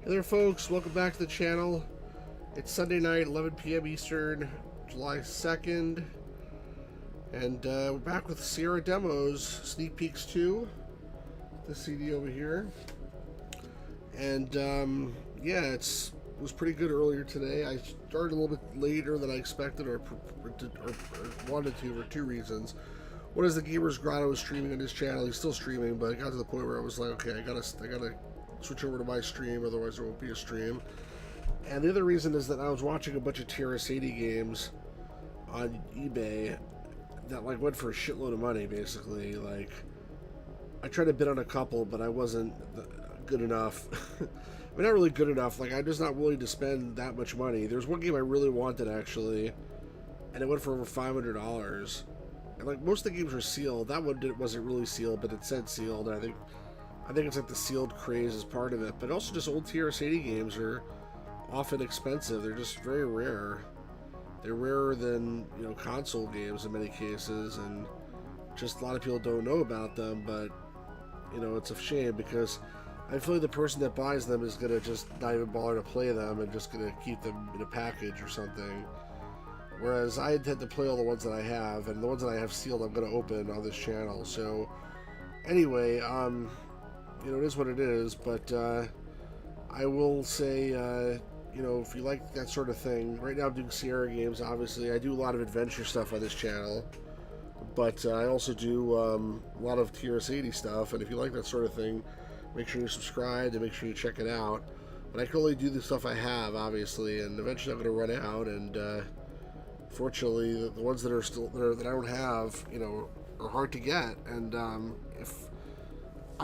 Hey there folks, welcome back to the channel. It's Sunday night, 11 p.m. Eastern, July 2nd. And we're back with Sierra Demos, Sneak Peeks 2. The CD over here. And yeah, it was pretty good earlier today. I started a little bit later than I expected or wanted to for two reasons. One is the Gamers Grotto is streaming on his channel. He's still streaming, but I got to the point where I was like, okay, I gotta switch over to my stream, otherwise there won't be a stream. And the other reason is that I was watching a bunch of TRS-80 games on eBay that like went for a shitload of money, basically. Like, I tried to bid on a couple, but I wasn't good enough. I mean, not really good enough. Like, I'm just not willing to spend that much money. There's one game I really wanted, actually, and it went for over $500. And like, most of the games were sealed. That one wasn't really sealed, but it said sealed. I think it's like the sealed craze is part of it. But also just old TRS-80 games are often expensive. They're just very rare. They're rarer than, you know, console games in many cases, and just a lot of people don't know about them. But, you know, it's a shame because I feel like the person that buys them is going to just not even bother to play them and just going to keep them in a package or something. Whereas I intend to play all the ones that I have, and the ones that I have sealed I'm going to open on this channel. So, anyway, you know, it is what it is, but I will say, you know, if you like that sort of thing, right now I'm doing Sierra games, obviously. I do a lot of adventure stuff on this channel, but I also do a lot of TRS-80 stuff, and if you like that sort of thing, make sure you're subscribed and make sure you check it out. But I can only do the stuff I have, obviously, and eventually I'm going to run out, and fortunately, the ones that are still there that I don't have, you know, are hard to get, and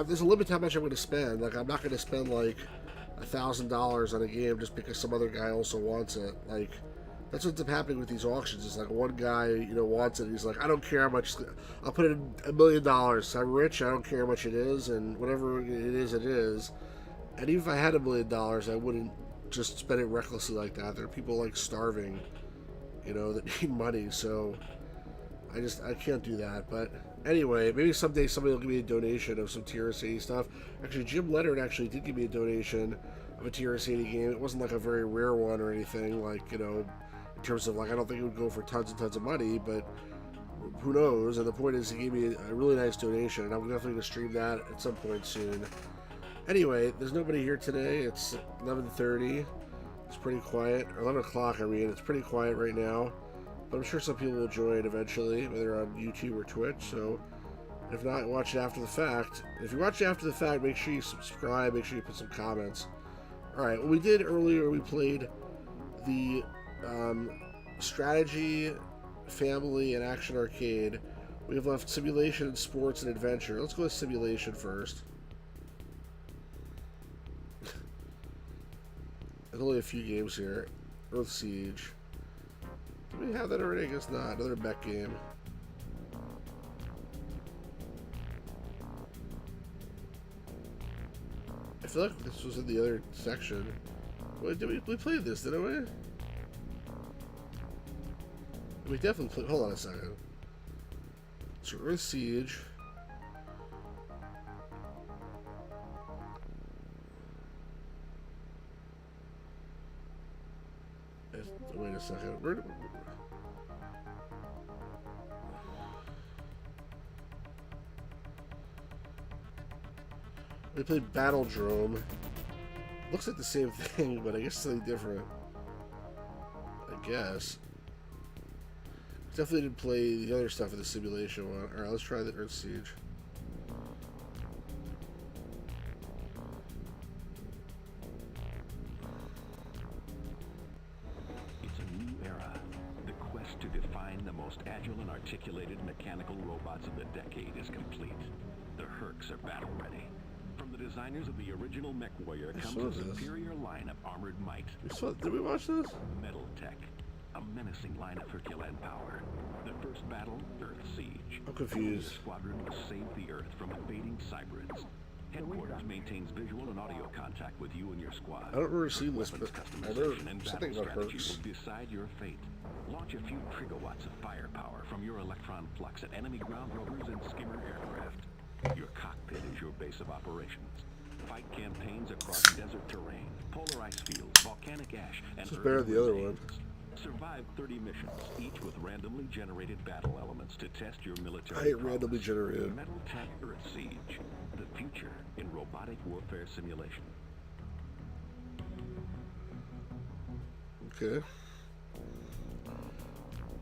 there's a limit to how much I'm going to spend. Like, I'm not going to spend like $1,000 on a game just because some other guy also wants it. Like, that's what's happening with these auctions. It's like one guy, you know, wants it. And he's like, I don't care how much. I'll put in $1 million. I'm rich. I don't care how much it is, and whatever it is, it is. And even if I had $1 million, I wouldn't just spend it recklessly like that. There are people like starving, you know, that need money. So I can't do that. But anyway, maybe someday somebody will give me a donation of some TRS-80 stuff. Actually, Jim Leonard actually did give me a donation of a TRS-80 game. It wasn't like a very rare one or anything, like, you know, in terms of like, I don't think it would go for tons and tons of money, but who knows. And the point is, he gave me a really nice donation, and I'm definitely going to stream that at some point soon. Anyway, there's nobody here today. It's 11:30. It's pretty quiet, or 11 o'clock, I mean. It's pretty quiet right now. But I'm sure some people will join eventually, whether on YouTube or Twitch. So, if not, watch it after the fact. If you watch it after the fact, make sure you subscribe. Make sure you put some comments. Alright, what we did earlier, we played the strategy, family, and action arcade. We have left simulation, sports, and adventure. Let's go with simulation first. There's only a few games here. Earth Siege. Do we have that already? I guess not. Another mech game. I feel like this was in the other section. Wait, we played this, didn't we? We definitely played. Hold on a second. So Earth Siege. Wait a second. We played Battledrome. Looks like the same thing, but I guess something different. I guess. Definitely didn't play the other stuff in the simulation one. Alright, let's try the Earth Siege. It's a new era. The quest to define the most agile and articulated mechanical robots of the decade is complete. The Hercs are battle ready. From the designers of the original MechWarrior comes a superior line of armored might. Did we watch this? Metal Tech, a menacing line of Herculean power. The first battle, Earth Siege. I'm confused. The squadron must save the Earth from invading Cybrids. Headquarters maintains visual and audio contact with you and your squad. I don't remember seeing this, but I know and something battle about strategy Hercs. will decide your fate. Launch a few trigawatts of firepower from your electron flux at enemy ground rovers and skimmer aircraft. Your cockpit is your base of operations. Fight campaigns across desert terrain, polar ice fields, volcanic ash, and This is better than the other one. Survive 30 missions, each with randomly generated battle elements to test your military I hate prowess. randomly generated. Metal Tech Earth Siege, the future in robotic warfare simulation. Okay.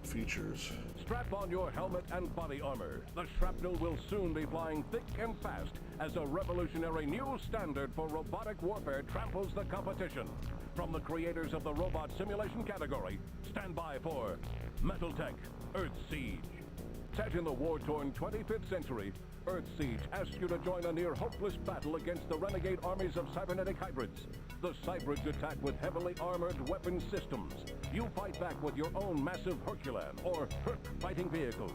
Features. Strap on your helmet and body armor. The shrapnel will soon be flying thick and fast as a revolutionary new standard for robotic warfare tramples the competition. From the creators of the robot simulation category, stand by for Metal Tech Earth Siege. Set in the war-torn 25th century, Earth Siege asks you to join a near-hopeless battle against the renegade armies of cybernetic hybrids. The cybrids attack with heavily armored weapon systems. You fight back with your own massive Herculan, or Herc fighting vehicles.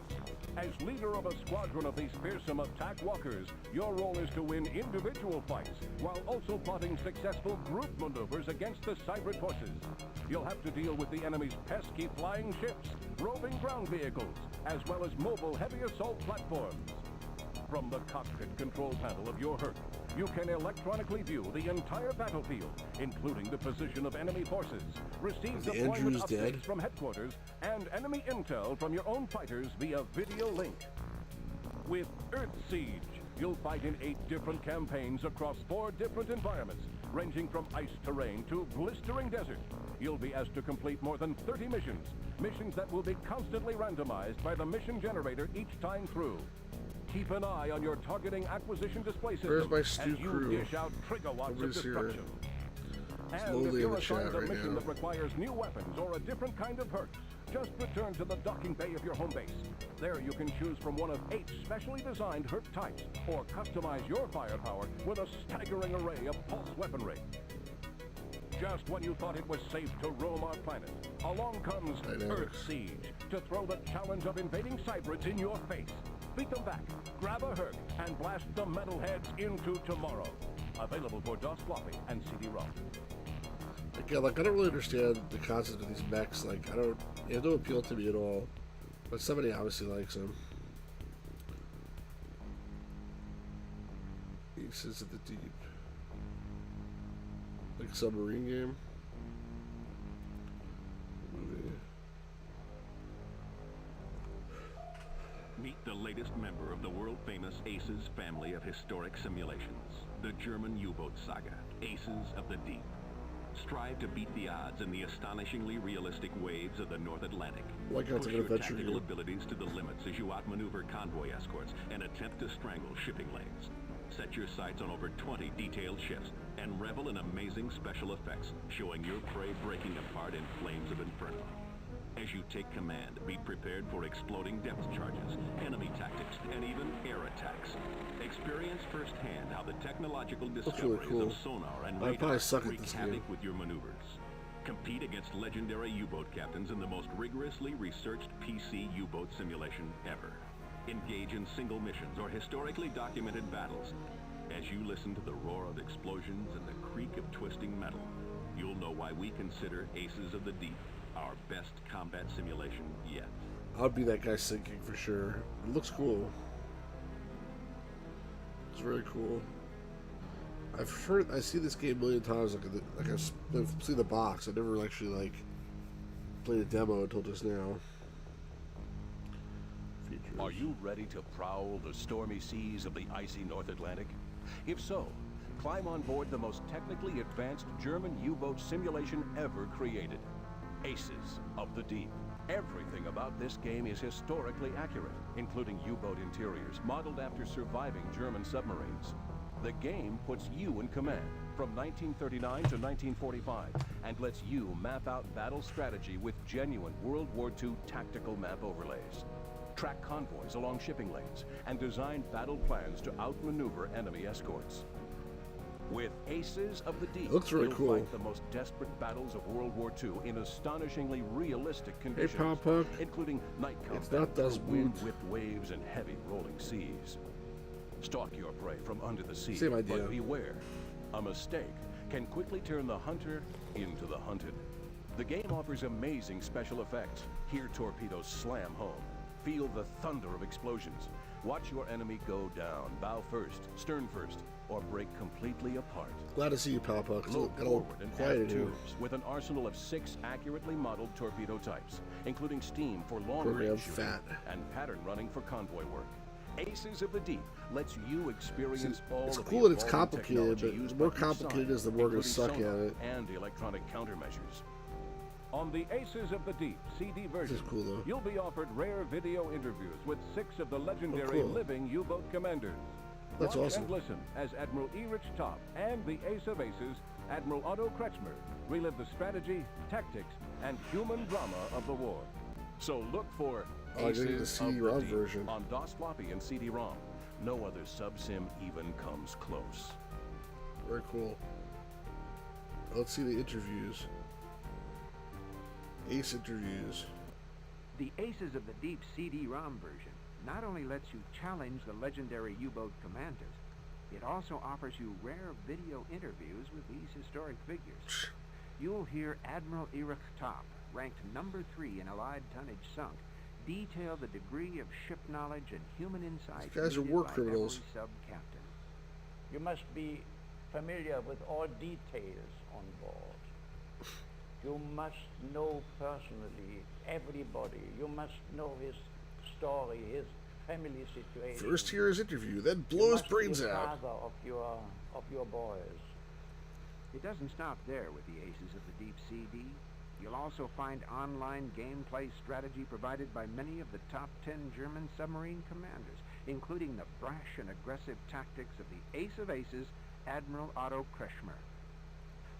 As leader of a squadron of these fearsome attack walkers, your role is to win individual fights, while also plotting successful group maneuvers against the cybrid forces. You'll have to deal with the enemy's pesky flying ships, roving ground vehicles, as well as mobile heavy assault platforms. From the cockpit control panel of your Herc, you can electronically view the entire battlefield, including the position of enemy forces, receive deployment Andrews updates dead? from headquarters, and enemy intel from your own fighters via video link. With Earth Siege, you'll fight in 8 different campaigns across 4 different environments, ranging from ice terrain to blistering desert. You'll be asked to complete more than 30 missions that will be constantly randomized by the mission generator each time through. Keep an eye on your targeting acquisition display system Where's my stew as you crew? dish out trigawatts of Nobody's here. destruction. And Slowly if in you're the chat assigned a right mission now. that requires new weapons or a different kind of Herc, just return to the docking bay of your home base. There you can choose from one of 8 specially designed Herc types, or customize your firepower with a staggering array of pulse weaponry. Just when you thought it was safe to roam our planet, along comes Earth Siege to throw the challenge of invading cybrids in your face. Beat them back, grab a Herc, and blast the metalheads into tomorrow. Available for DOS floppy and CD-ROM. Again, like, I don't really understand the concept of these mechs. Like, they don't appeal to me at all. But somebody obviously likes them. Aces of the Deep. Like submarine game. Movie. Meet the latest member of the world-famous ACES family of historic simulations, the German U-boat saga, ACES of the Deep. Strive to beat the odds in the astonishingly realistic waves of the North Atlantic. Like that's Push an your adventure tactical game. abilities to the limits as you outmaneuver convoy escorts and attempt to strangle shipping lanes. Set your sights on over 20 detailed ships and revel in amazing special effects, showing your prey breaking apart in flames of inferno. As you take command, be prepared for exploding depth charges, enemy tactics, and even air attacks. Experience firsthand how the technological really discoveries cool. of sonar and I radar probably suck at wreak this havoc game. with your maneuvers. Compete against legendary U-boat captains in the most rigorously researched PC U-boat simulation ever. Engage in single missions or historically documented battles. As you listen to the roar of explosions and the creak of twisting metal, you'll know why we consider Aces of the Deep our best combat simulation yet. I'll be that guy sinking for sure. It looks cool. It's really cool. I see this game a million times. I've seen the box. I never actually like played a demo until just now. Features. Are you ready to prowl the stormy seas of the icy North Atlantic? If so, climb on board the most technically advanced German U-boat simulation ever created. Aces of the Deep. Everything about this game is historically accurate, including U-boat interiors modeled after surviving German submarines. The game puts you in command from 1939 to 1945 and lets you map out battle strategy with genuine World War II tactical map overlays. Track convoys along shipping lanes and design battle plans to outmaneuver enemy escorts. With Aces of the Deep, Looks really you'll cool. fight the most desperate battles of World War II in astonishingly realistic conditions, Pop Punk. including night It's combat not through Das Boot. wind-whipped waves and heavy rolling seas. Stalk your prey from under the sea, Same idea. but beware. A mistake can quickly turn the hunter into the hunted. The game offers amazing special effects. Hear torpedoes slam home. Feel the thunder of explosions. Watch your enemy go down, bow first, stern first. or break completely apart. Glad to see you, Papa. Cause Look got a little forward and quiet add in here. tubes with an arsenal of 6 accurately modeled torpedo types, including steam for long Program range shooting fat. and pattern running for convoy work. Aces of the Deep lets you experience all It's of cool the that it's evolving complicated, technology but used the more by each complicated side, it is, the more we're gonna including suck at sonar it. and electronic countermeasures. On the Aces of the Deep CD version, is cool, though. you'll be offered rare video interviews with 6 of the legendary cool. living U-boat commanders. That's Watch awesome. and listen as Admiral Erich Top and the Ace of Aces, Admiral Otto Kretschmer, relive the strategy, tactics, and human drama of the war. So look for Oh, I did the Aces of the CD-ROM Deep version. on DOS floppy and CD-ROM. No other sub-sim even comes close. Very cool. Let's see the interviews. Ace interviews. The Aces of the Deep CD-ROM version not only lets you challenge the legendary U-boat commanders, it also offers you rare video interviews with these historic figures. You'll hear Admiral Erich Top, ranked number 3 in Allied tonnage sunk, detail the degree of ship knowledge and human insight These guys are needed war by criminals. every sub-captain. You must be familiar with all details on board. You must know personally everybody. You must know his story, his family situation. First hear his interview, then You blow his must be brains the out. father of your boys. It doesn't stop there with the Aces of the Deep CD. You'll also find online gameplay strategy provided by many of the top 10 German submarine commanders, including the brash and aggressive tactics of the Ace of Aces, Admiral Otto Kretschmer.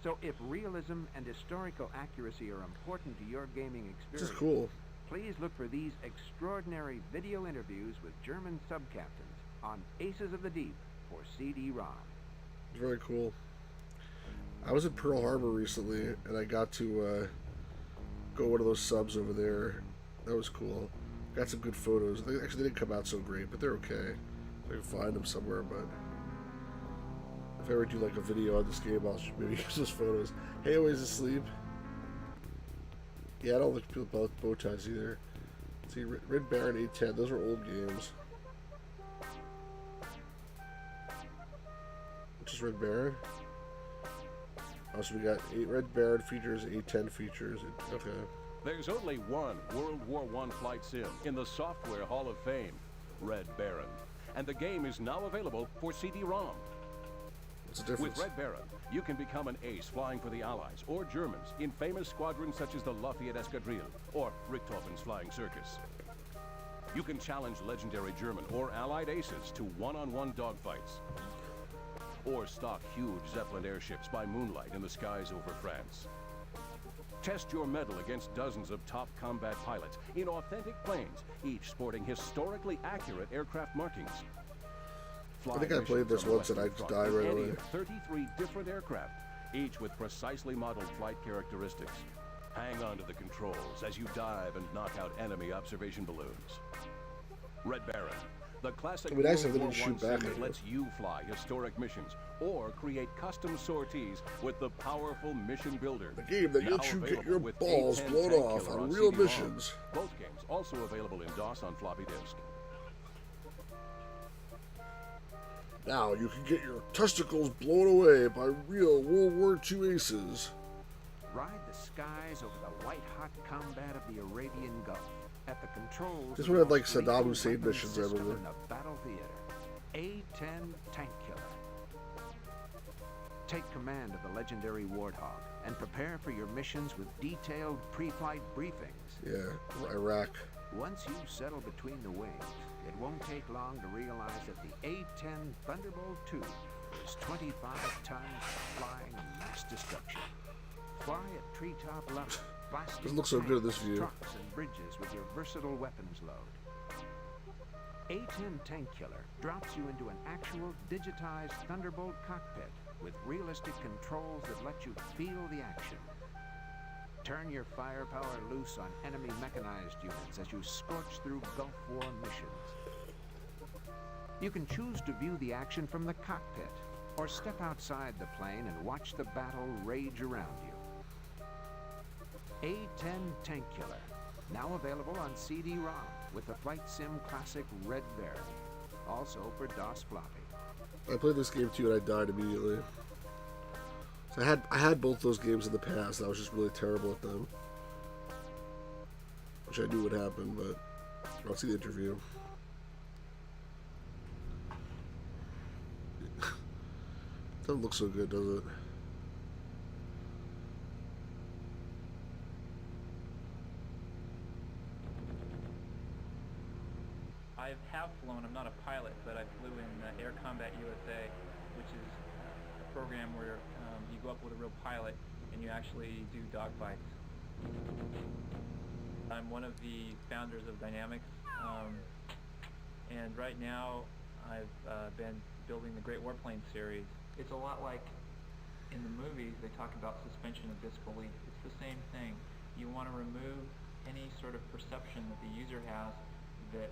So if realism and historical accuracy are important to your gaming This experience, is cool. please look for these extraordinary video interviews with German sub-captains on Aces of the Deep for CD-ROM. Very cool. I was in Pearl Harbor recently, and I got to go one of those subs over there. That was cool. Got some good photos. They didn't come out so great, but they're okay. I can find them somewhere, but if I ever do like a video on this game, I'll maybe use those photos. Hey, always asleep. Yeah, I don't like people with bow ties either. See, Red Baron 810, those are old games. Just Red Baron? Oh, so we got 8 Red Baron features, 810 features. Okay. There's only one World War I flight sim in the Software Hall of Fame, Red Baron. And the game is now available for CD-ROM. What's the difference? With Red Baron, you can become an ace flying for the Allies or Germans in famous squadrons such as the Lafayette Escadrille or Richthofen's Flying Circus. You can challenge legendary German or Allied aces to one-on-one dogfights. Or stalk huge Zeppelin airships by moonlight in the skies over France. Test your mettle against dozens of top combat pilots in authentic planes, each sporting historically accurate aircraft markings. I think I played this once and I Front died with right any away. of 33 different aircraft, each with precisely modeled flight characteristics. Hang on to the controls as you dive and knock out enemy observation balloons. Red Baron, the classic It'd be nice if they World didn't War shoot I back sim at that you. lets you fly historic missions or create custom sorties with the powerful Mission Builder. The game that Now lets you get available your with balls A10 blown Tank off Killer on on real CD-ROM. missions. Both games also available in DOS on floppy disk. Now you can get your testicles blown away by real World War II aces. Ride the skies over the white-hot combat of the Arabian Gulf. At the controls, This of one the had, like, most Saddam lethal Hussein weapons missions, I system remember. in the battle theater, A-10 Tank Killer. Take command of the legendary Warthog and prepare for your missions with detailed pre-flight briefings. Yeah, Iraq. Once you settle between the wings, it won't take long to realize that the A-10 Thunderbolt II is 25 tons of flying mass destruction. Fly at treetop level, blasting Doesn't look so good in this tanks, view. trucks and bridges with your versatile weapons load. A-10 Tank Killer drops you into an actual digitized Thunderbolt cockpit with realistic controls that let you feel the action. Turn your firepower loose on enemy mechanized units as you scorch through Gulf War missions. You can choose to view the action from the cockpit or step outside the plane and watch the battle rage around you. A-10 Tank Killer, now available on CD-ROM with the Flight Sim Classic Red Baron, also for DOS floppy. I played this game too, and I died immediately. So I had both those games in the past. I was just really terrible at them, which I knew would happen. But I'll see the interview. Doesn't look so good, does it? I have flown. I'm not a pilot, but I flew in Air Combat USA, which is a program where you go up with a real pilot and you actually do dogfights. I'm one of the founders of Dynamics, and right now I've been building the Great Warplane series. It's a lot like in the movies they talk about suspension of disbelief. It's the same thing. You want to remove any sort of perception that the user has that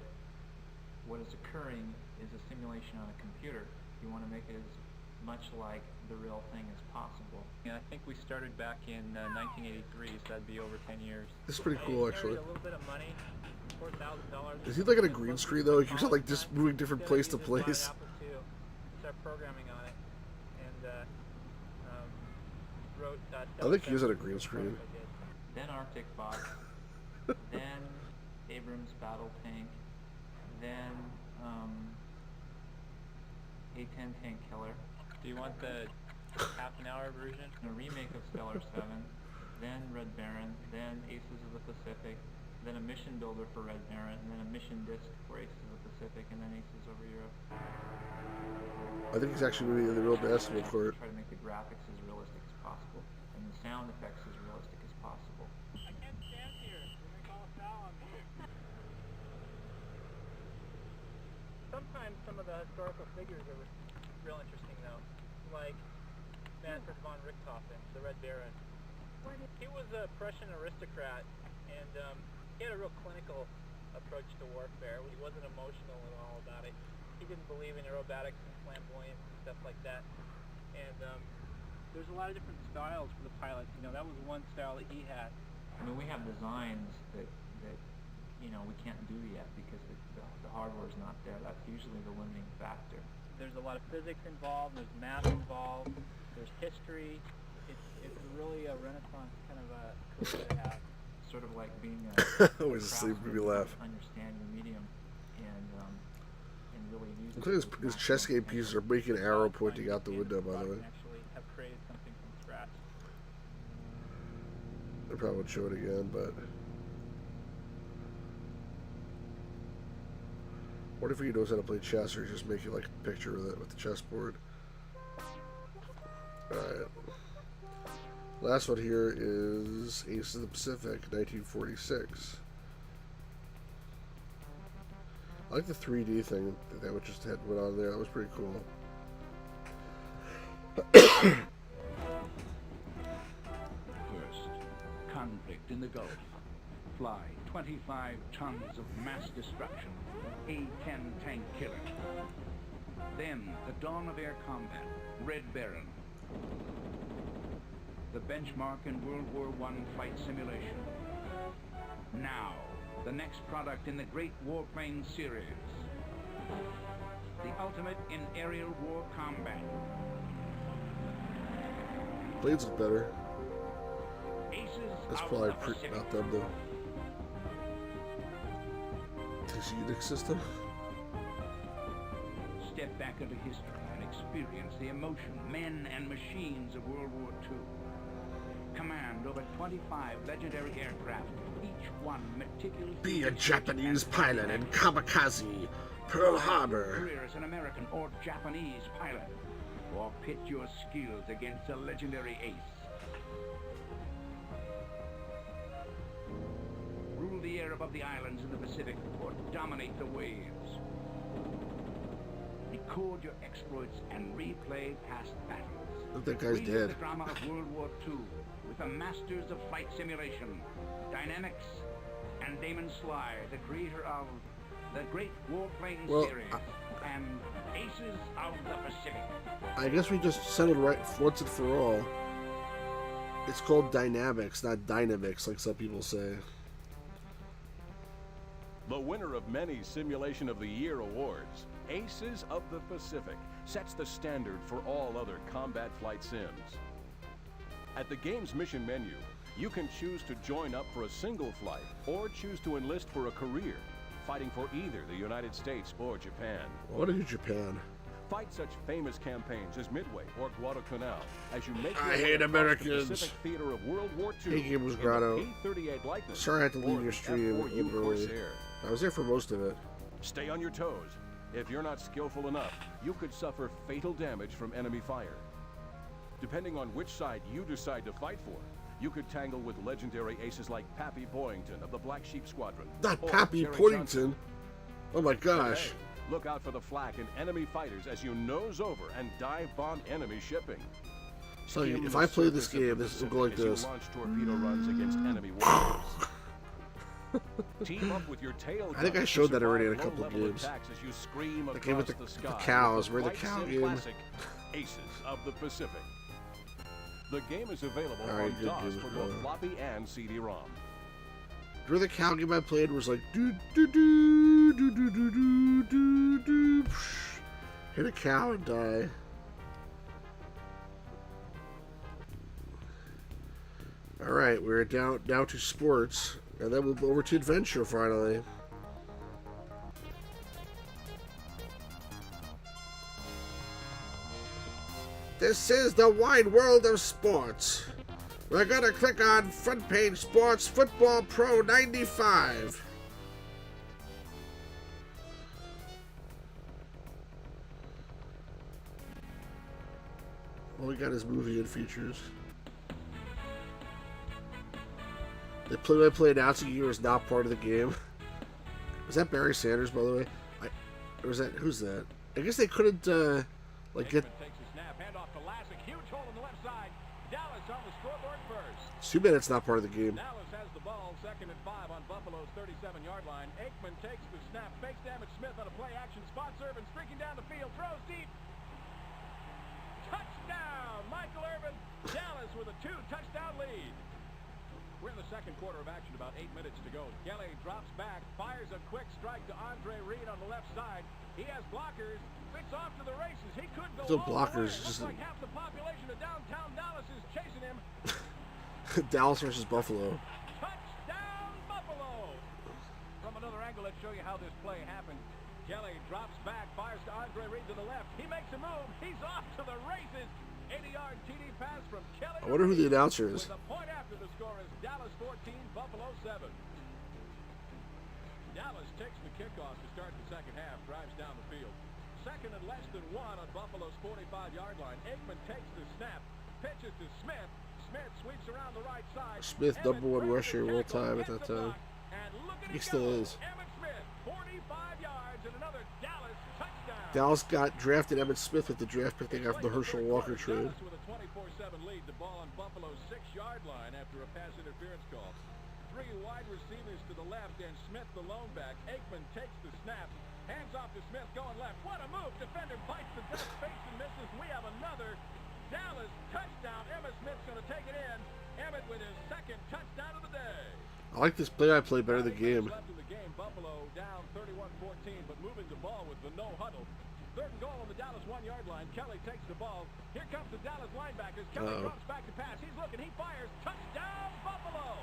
what is occurring is a simulation on a computer. You want to make it as much like the real thing as possible. And I think we started back in 1983, so that'd be over 10 years. This is pretty cool, actually. A little bit of money, $4,000. Is he like in a green screen though? He keeps on like just moving different place to place. Start programming on it, and wrote. I think he was at a green screen. Then Arctic Fox, then Abrams Battle Tank, then A-10 Tank Killer. Do you want the half an hour version? A remake of Stellar 7, then Red Baron, then Aces of the Pacific, then a mission builder for Red Baron, and then a mission disc for Aces of the Pacific, and then Aces over Europe. I think he's actually going to be in the real basketball court. Try to make the graphics as realistic as possible, and the sound effects as realistic as possible. I can't stand here. You're going to call a foul on me. Sometimes some of the historical figures are real interesting, though. Like Manfred von Richthofen, the Red Baron. He was a Prussian aristocrat, and he had a real clinical approach to warfare. He wasn't emotional at all about it. He didn't believe in aerobatics and flamboyance and stuff like that. And there's a lot of different styles for the pilots. You know, that was one style that he had. I mean, we have designs that you know, we can't do yet because the hardware's not there. That's usually the limiting factor. There's a lot of physics involved. There's math involved. There's history. It's really a Renaissance kind of a career to have. Sort of like being a Always asleep, made me laugh. Understand the medium and really use it. Look at his chess game pieces are making an arrow pointing out the window, by the way. Actually have created something from scratch. I probably would show it again, but what if he knows how to play chess, or he's just making like a picture with it with the chessboard? Alright. Last one here is Ace of the Pacific, 1946. I like the 3D thing that we just had went on there. That was pretty cool. First, conflict in the Gulf. Fly 25 tons of mass destruction. A-10 Tank Killer. Then, the dawn of air combat. Red Baron. The benchmark in World War I flight simulation. Now, the next product in the Great Warplane series. The ultimate in aerial war combat. Blades look better. Aces That's of probably the Pacific. not them though. Takes a Unix system. Step back into history and experience the emotion, men and machines of World War II. Command over 25 legendary aircraft, each one meticulously... Be a Japanese pilot in Kamikaze, Pearl Harbor. Career as an American or Japanese pilot, or pit your skills against a legendary ace. Rule the air above the islands in the Pacific, or dominate the waves. Record your exploits and replay past battles. Look, that guy's Relive dead. the drama of World War II with the masters of flight simulation, Dynamics, and Damon Sly, the creator of the Great Warplane series and Aces of the Pacific. I guess we just settled right once and for all. It's called Dynamics, not Dynamics, like some people say. The winner of many Simulation of the Year awards, Aces of the Pacific, sets the standard for all other combat flight sims. At the game's mission menu, you can choose to join up for a single flight or choose to enlist for a career, fighting for either the United States or Japan. What is Japan? Fight such famous campaigns as Midway or Guadalcanal as you make I your way hate across Americans. the Pacific theater of World War II. Hey, Gamers in the Grotto. P-38 Lightning Sorry I had to leave or your the stream F-4U early. Corsair. I was there for most of it. Stay on your toes. If you're not skillful enough, you could suffer fatal damage from enemy fire. Depending on which side you decide to fight for, you could tangle with legendary aces like Pappy Boyington of the Black Sheep Squadron. Not or Pappy Terry Poddington. Johnson. Oh my gosh. Hey, look out for the flak and enemy fighters as you nose over and dive bomb enemy shipping. So Skim if the I play this surface of game, the this will Pacific go like as you this. launch torpedo runs against enemy warriors. Team up with your tail I think I guns showed to that already in a survive couple of low-level games. attacks as you scream The across game with the the sky cows. with We're the Flight cow Sim game. Classic, Aces of the Pacific. The game is available All right, on good DOS games, for brother. both floppy and CD-ROM. Remember the cow game I played was like do do do do do do do do do. Hit a cow and die. All right, we're down now to sports, and then we'll go over to adventure finally. This is the wide world of sports. We're gonna click on front page sports football pro 95. All we got is movie and features. The play-by-play announcing you is not part of the game. Was that Barry Sanders, by the way? Or was that, who's that? I guess they couldn't like get. Takes a snap, hand off to Lassick, huge hole on the left side. Dallas on the scoreboard first. It's too bad it's not part of the game. Dallas has the ball, 2nd and 5 on Buffalo's 37-yard line. Aikman takes the snap, fakes to Emmett Smith on a play-action spot serve and streaking down the field, throws deep. Touchdown, Michael Irvin. Dallas with a 2-touchdown lead. We're in the second quarter of action, about 8 minutes to go. Kelly drops back, fires a quick strike to Andre Reed on the left side. He has blockers, fits off to the races. He could go The all blockers the way. just- Looks like half the population of downtown Dallas is chasing him. Dallas versus Buffalo. Touchdown, Buffalo! From another angle, let's show you how this play happened. Kelly drops back, fires to Andre Reed to the left. He makes a move. He's off to the races. 80-yard TD pass from Kelly. I wonder who the announcer is. With a point after the score is Dallas 14, Buffalo 7. Dallas takes the kickoff to start the second half, drives down the field. 2nd and less than 1 on Buffalo's 45-yard line. Aikman takes the snap, pitches to Smith. Smith sweeps around the right side. Smith, Emmett number 1 throws rusher the of all tackle, time at hits that the time. block, and look at He it still go. is. Emmett Smith, 45 yards and another Dallas touchdown. Dallas got drafted Emmett Smith with the draft pick they got from the Herschel Walker trade. Dallas with a 24-7 lead, the ball on Buffalo's 6-yard line after a pass interference call. 3 wide receivers to the left and Smith the lone back. Aikman takes the snap, hands off to Smith going left. What a move! Defender bites the dust, fakes and misses. We have another Dallas touchdown. Emmett Smith's going to take it in. Emmett with his 2nd touchdown of the day. I like this play-by-play better than the game. Left in the game, Buffalo down 31-14, but moving the ball with the no huddle. 3rd and goal on the Dallas 1-yard line. Kelly takes the ball. Here comes the Dallas linebackers. Kelly drops back to pass. He's looking. He fires. Touchdown, Buffalo!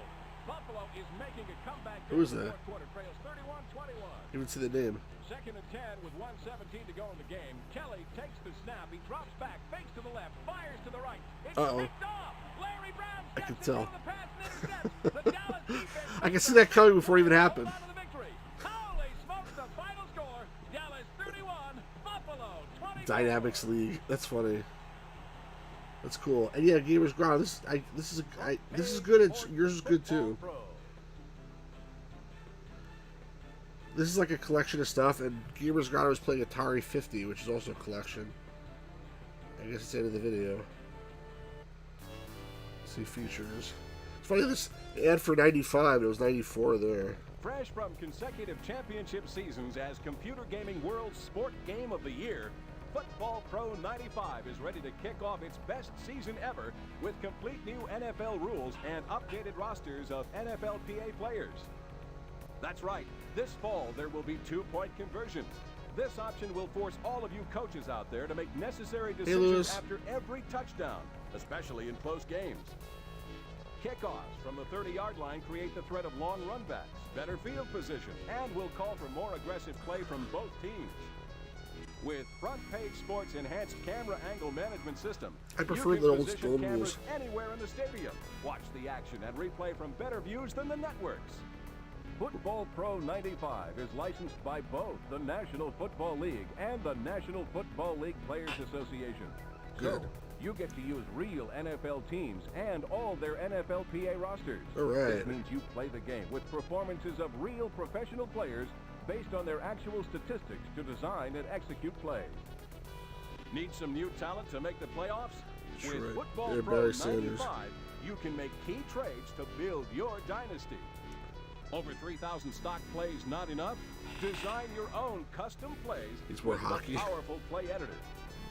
Buffalo is making a comeback. Who is that? Fourth quarter trails 31-21. Even see the name. 2nd and 10 with 1:17 to go in the game. Kelly takes the snap. He drops back, fakes to the left, fires to the right. It's picked off. Larry Brown I can steps tell. into the pass and intercepts. The Dallas defense I can see that coming before it even happened. hold on to the victory. Holy smokes, the final score. Dallas 31, Buffalo 24. Dynamics League. That's funny. That's cool. And yeah, Gamers Ground. This is good. Yours is good too. This is like a collection of stuff, and Gamers Ground was playing Atari 50, which is also a collection. I guess it's the end of the video. Let's see features. It's funny, this ad for 95, it was 94 there. Fresh from consecutive championship seasons as Computer Gaming World's Sport Game of the Year, Football Pro 95 is ready to kick off its best season ever with complete new NFL rules and updated rosters of NFLPA players. That's right, This fall, there will be 2-point conversions. This option will force all of you coaches out there to make necessary decisions Lewis. after every touchdown, especially in close games. Kickoffs from the 30-yard line create the threat of long runbacks, better field position, and will call for more aggressive play from both teams. With Front Page Sports' enhanced camera angle management system, I prefer you the can old position school cameras rules. anywhere in the stadium. Watch the action and replay from better views than the networks. Football Pro 95 is licensed by both the National Football League and the National Football League Players Association. Good. So, you get to use real NFL teams and all their NFLPA rosters. All right. This means you play the game with performances of real professional players based on their actual statistics to design and execute plays. Need some new talent to make the playoffs? That's With right. Football Yeah, Pro Barry Sanders. 95, you can make key trades to build your dynasty. Over 3,000 stock plays not enough? Design your own custom plays He's more with the hockey. powerful play editor.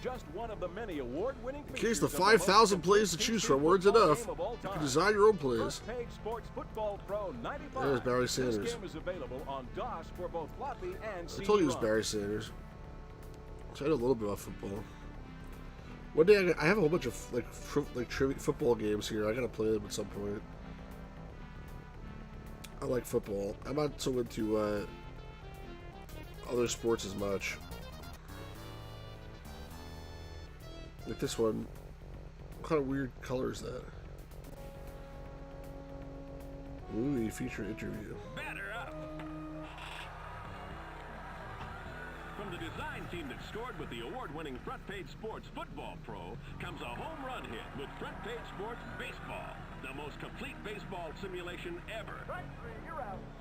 Just one of the many award-winning In case features the of 5,000 most plays to complete choose from weren't football enough, game of all you can time. design your own plays. Front Page Sports Football Pro 95. There's Barry Sanders. This game is available on DOS for both floppy and I CD-ROM. told you it was Barry Sanders. So I know a little bit about football. One day I have a whole bunch of like trivia football games here. I gotta play them at some point. I like football. I'm not so into other sports as much. Like this one. What kind of weird color is that? Ooh, feature interview. Batter up! From the design team that scored with the award-winning Front Page Sports Football Pro comes a home run hit with Front Page Sports Baseball, the most complete baseball simulation ever.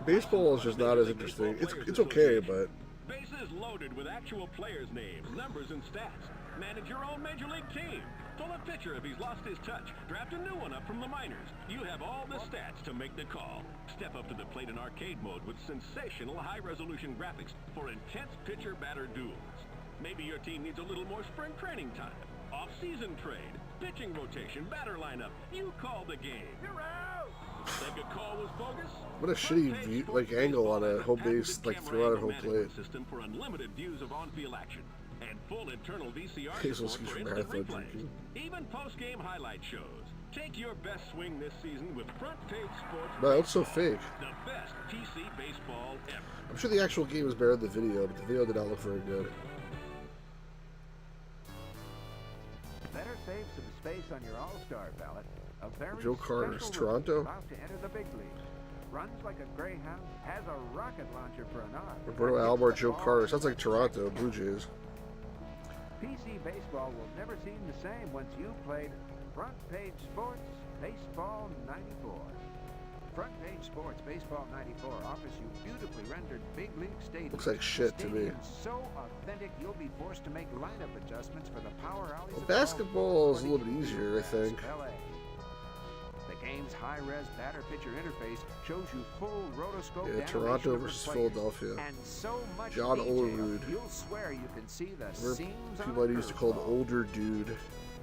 Baseball is just not as interesting. It's okay, but Bases loaded with actual players' names, numbers, and stats. Manage your own major league team. Pull a pitcher if he's lost his touch. Draft a new one up from the minors. You have all the stats to make the call. Step up to the plate in arcade mode with sensational high-resolution graphics for intense pitcher-batter duels. Maybe your team needs a little more spring training time. Off-season trade, pitching rotation, batter lineup. You call the game. You're out! Think a call was bogus? what a shitty view, like angle on a home base, like throw out a home plate. System for unlimited views of on-field action and full internal VCR Hazel support skis for from instant Marathon replays. Drinking. Even post-game highlight shows. Take your best swing this season with Front Page Sports. No, it's so fake. The best PC baseball ever. I'm sure the actual game was better than the video, but the video did not look very good. Better save some space on your All-Star ballot. A very Joe Carter's special Toronto. rookie about to enter the big leagues. Runs like a greyhound, has a rocket launcher for an arm. Roberto Hits Alomar, the Joe ball Carter. Sounds like Toronto Blue Jays. PC baseball will never seem the same once you've played Front Page Sports Baseball 94. Front Page Sports Baseball 94 offers you beautifully rendered big league stadiums. Looks like shit to me. Stadiums so authentic you'll be forced to make lineup adjustments for the power alleys. Well, of basketball is a all little bit easier, I think. LA. The game's high-res batter-pitcher interface shows you full rotoscope Yeah, animation Toronto of the versus players. Philadelphia. And so much John detail, Olerud. you'll swear you can see the Where seams on people a I used to call an curveball. older dude.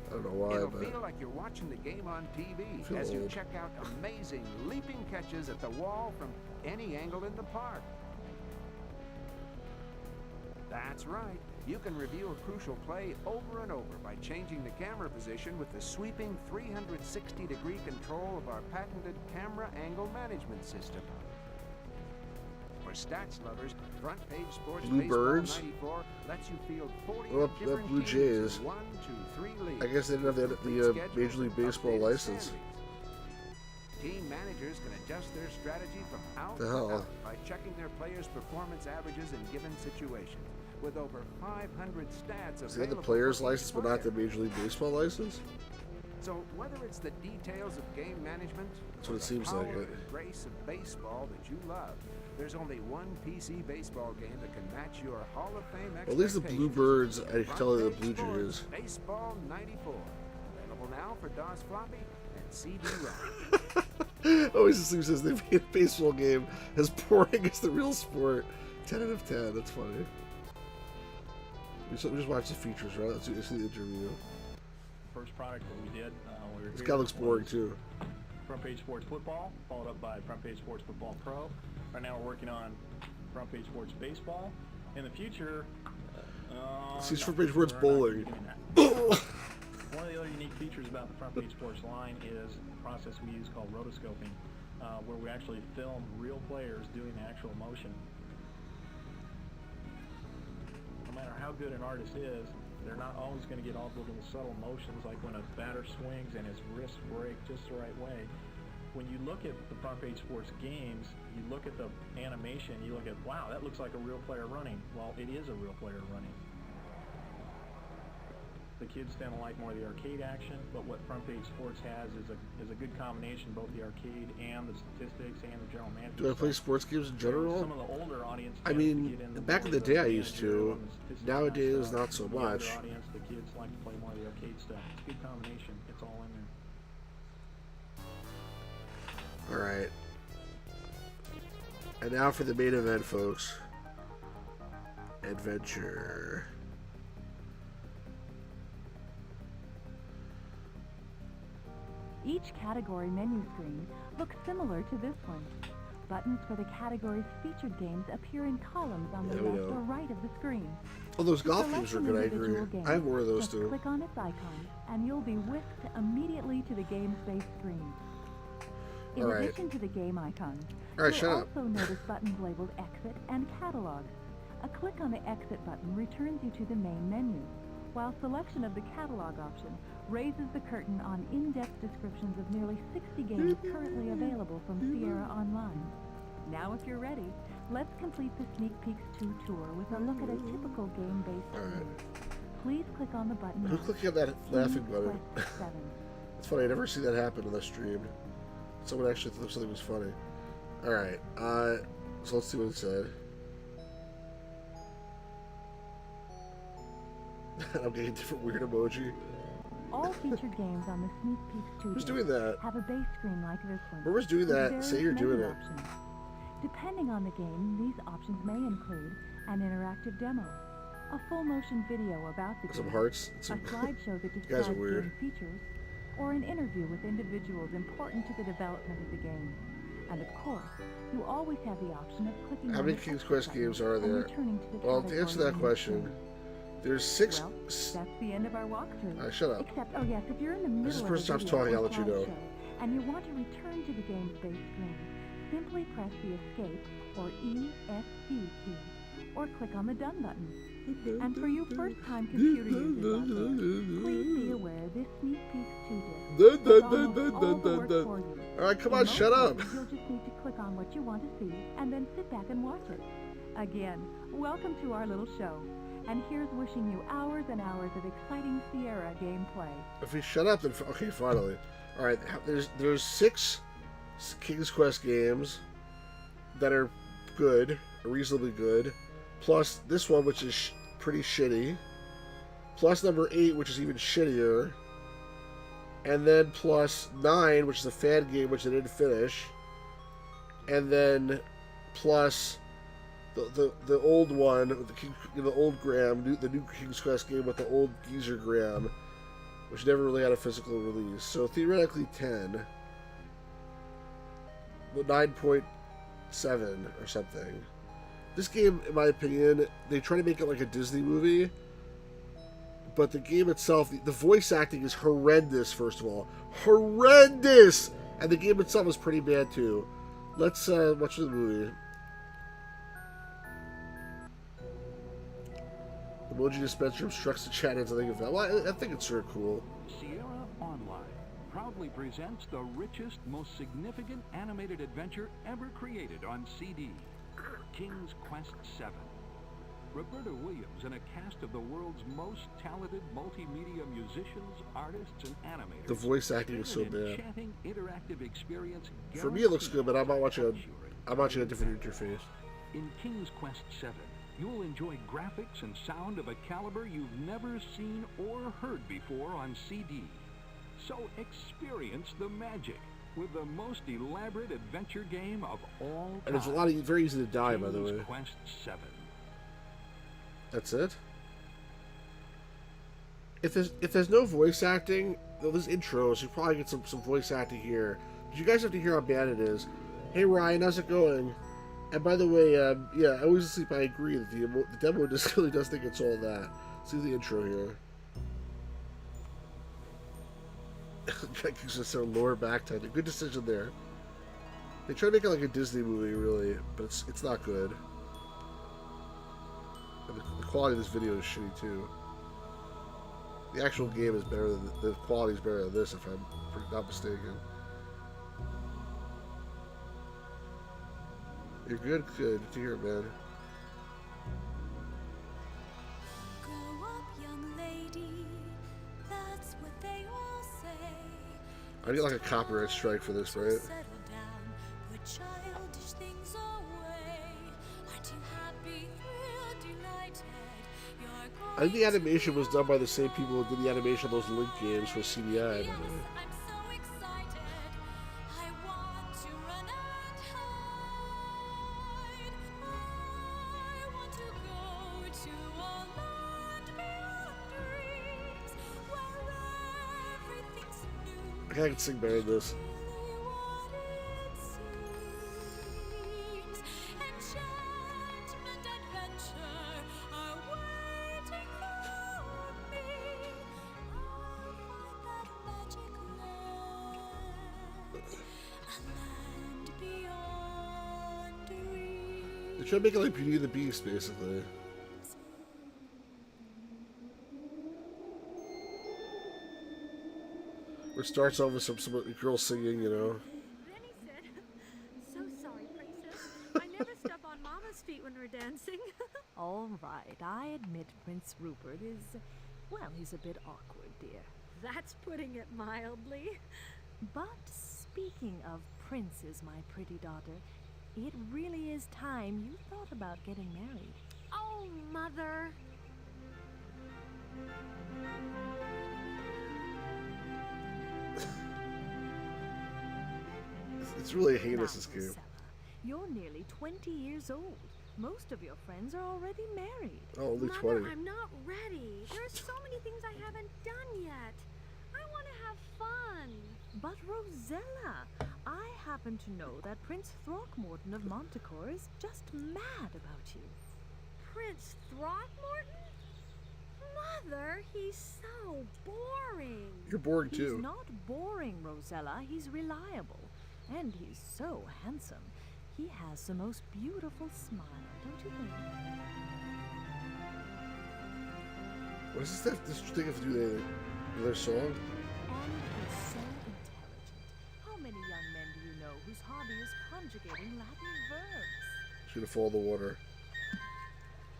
I don't know why, It'll but feel like you're watching the game on TV feel as you old. check out amazing leaping catches at the wall from any angle in the park. That's right. You can review a crucial play over and over by changing the camera position with the sweeping 360-degree control of our patented camera angle management system. For stats lovers, Front Page Sports Blue Baseball Birds? 94 lets you field 40 Well, different Blue teams Jays. in 1, 2, 3 leagues. I guess they didn't have the Major League Baseball Updated license. standings. Team managers can adjust their strategy from out The to hell? out by checking their players' performance averages in given situations. With over 500 stats So they had the available player's for each license, but not the player. Major League Baseball license? So whether it's the details of game management, That's or what it the seems power like. and grace of baseball that you love, there's only one PC baseball game that can match your Hall of Fame Well, at least the Blue expectations. Birds, I can Front tell you the Page Blue Sports Jays. Baseball 94. Available now for DOS floppy and CD-ROM. Always seems as they made a baseball game as boring as the real sport. 10 out of 10. That's funny. We just watch the features, right? Let's see the interview. First product that we did. We were This here guy looks boring was too. Front Page Sports Football, followed up by Front Page Sports Football Pro. Right now we're working on Front Page Sports Baseball. In the future, He's no, Front Page Sports we're not Bowling. doing that. One of the other unique features about the Front Page Sports line is a process we use called rotoscoping, where we actually film real players doing the actual motion. No matter how good an artist is, they're not always going to get all the little subtle motions, like when a batter swings and his wrists break just the right way. When you look at the Front Page Sports games, you look at the animation, you look at, wow, that looks like a real player running. Well, it is a real player running. The kids tend to like more of the arcade action, but what Front Page Sports has is a good combination, both the arcade and the statistics and the general management. Do I play sports games in general? Some of the older audience I tends to mean, get into back in more the of day I used to. managerial and the statistics Nowadays, kind of stuff. not so The younger much. audience, the kids like to play more of the arcade stuff. It's a good combination. It's all in there. Alright. And now for the main event, folks. Adventure. Each category menu screen looks similar to this one. Buttons for the category's featured games appear in columns on the There we left go. or right of the screen. Oh, those To golf select games are an good, I individual agree. game, I have more of those just too. click on its icon, and you'll be whisked immediately to the game's base screen. In All right. addition to the game icons, All right, you'll shut up. also notice buttons labeled Exit and Catalog. A click on the Exit button returns you to the main menu, while selection of the Catalog option raises the curtain on in-depth descriptions of nearly 60 games currently available from Sierra Online. Now if you're ready, let's complete the Sneak Peeks 2 tour with a look at a typical game-based All right. screen. Please click on the button Who's now. clicking on that laughing button? Quest 7. It's funny, I never see that happen on the stream. Someone actually thought something was funny. Alright, so let's see what it said. I'm getting a different weird emoji. All featured games on the Sneak Peeks 2 Who's disc doing that? have a base screen like this one. Whoever's doing with that, various say you're doing menu it. options. Depending on the game, these options may include an interactive demo, a full motion video about the Some game, hearts. a Some slideshow that You guys are describes weird. game features, or an interview with individuals important to the development of the game. And of course, you always have the option of clicking How on many the King's exit Quest button games are and there? returning to the Well, to category answer that menu question, screen. there's 6. Well, that's the end of our walkthrough. Shut up. Except, oh yes, if you're in the middle This is of person a stops video talking, or I'll let you know. slideshow, and you want to return to the game's base screen, simply press the Escape or ESC key, or click on the Done button. And for you first-time computer users out there, please be aware this Sneak Peeks 2 disc does almost all the work for you. Alright, come In on, most shut up. cases, You'll just need to click on what you want to see, and then sit back and watch it. Again, welcome to our little show. And here's wishing you hours and hours of exciting Sierra gameplay. If we shut up, then okay, finally. All right, there's 6 King's Quest games that are good, reasonably good, plus this one which is pretty shitty, plus number 8 which is even shittier, and then plus 9 which is a fan game which I didn't finish, and then plus the old one, the old Graham, the new King's Quest game with the old geezer Graham, which never really had a physical release. So theoretically 10, but 9.7 or something. This game, in my opinion, they try to make it like a Disney movie, but the game itself, the voice acting is horrendous. First of all, horrendous, and the game itself is pretty bad too. Let's watch the movie. Emoji dispenser obstructs the chat as I think of that. Well, I think it's sort of cool. Sierra Online proudly presents the richest, most significant animated adventure ever created on CD, King's Quest 7. Roberta Williams and a cast of the world's most talented multimedia musicians, artists, and animators. The voice acting is so create an bad. enchanting interactive experience For me, it looks good, but I'm not watching guaranteed a different interface. In King's Quest 7, you'll enjoy graphics and sound of a caliber you've never seen or heard before on CD. So experience the magic with the most elaborate adventure game of all time. And it's very easy to die, by the way. King's Quest 7. That's it. If there's no voice acting, though there's intros, you probably get some voice acting here. But you guys have to hear how bad it is. Hey Ryan, how's it going? And by the way, yeah, I always sleep. I agree that the demo just really does think it's all that. See the intro here. It's just their lower back time. Good decision there. They try to make it like a Disney movie, really, but it's not good. And the quality of this video is shitty too. The actual game is better than the quality is better than this, if I'm not mistaken. You're good, good to hear, man. Grow up, young lady. That's what they all say. I get like a copyright strike for this, right? Settle down, put childish things away. Aren't you happy, thrilled, delighted? You're I think the animation was done by the same people who did the animation of those Link games for CDI. I'm so excited. I want to run and hide. I want to go to a land beyond dreams, where everything's new. I think I can sing better than this. Really what it seems. Enchantment, adventure are waiting for me. I'll find that magic land, a land beyond dreams. They try to make it like Beauty and the Beast, basically. Where it starts off with some girl singing, you know. Rennie said, "So sorry, Princess. I never step on Mama's feet when we're dancing." All right, I admit Prince Rupert is, well, he's a bit awkward, dear. That's putting it mildly. But speaking of princes, my pretty daughter, it really is time you thought about getting married. Oh, Mother. It's really heinous, Now, this game. Rosella, you're nearly 20 years old. Most of your friends are already married. Oh, only Mother, 20. I'm not ready. There are so many things I haven't done yet. I want to have fun. But Rosella, I happen to know that Prince Throckmorton of Montecore is just mad about you. Prince Throckmorton? Mother, he's so boring. You're boring too. He's not boring, Rosella. He's reliable. And he's so handsome. He has the most beautiful smile, don't you think? What is this thing have to do with their song? And he's so intelligent. How many young men do you know whose hobby is conjugating Latin verbs? She's gonna fall in the water.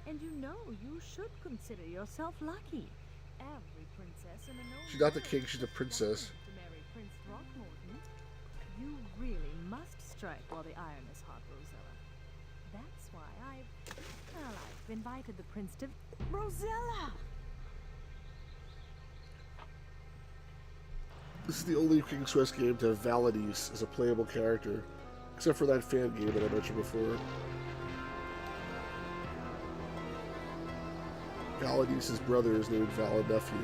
And you know you should consider yourself lucky. Every princess in the known She's not the world king, she's a is princess. destined to marry Prince Throckmorton. You really must strike while the iron is hot, Rosella. That's why I've invited the prince to... Rosella! This is the only King's Quest game to have Valenice as a playable character, except for that fan game that I mentioned before. Valenice's brother is named Valenephew.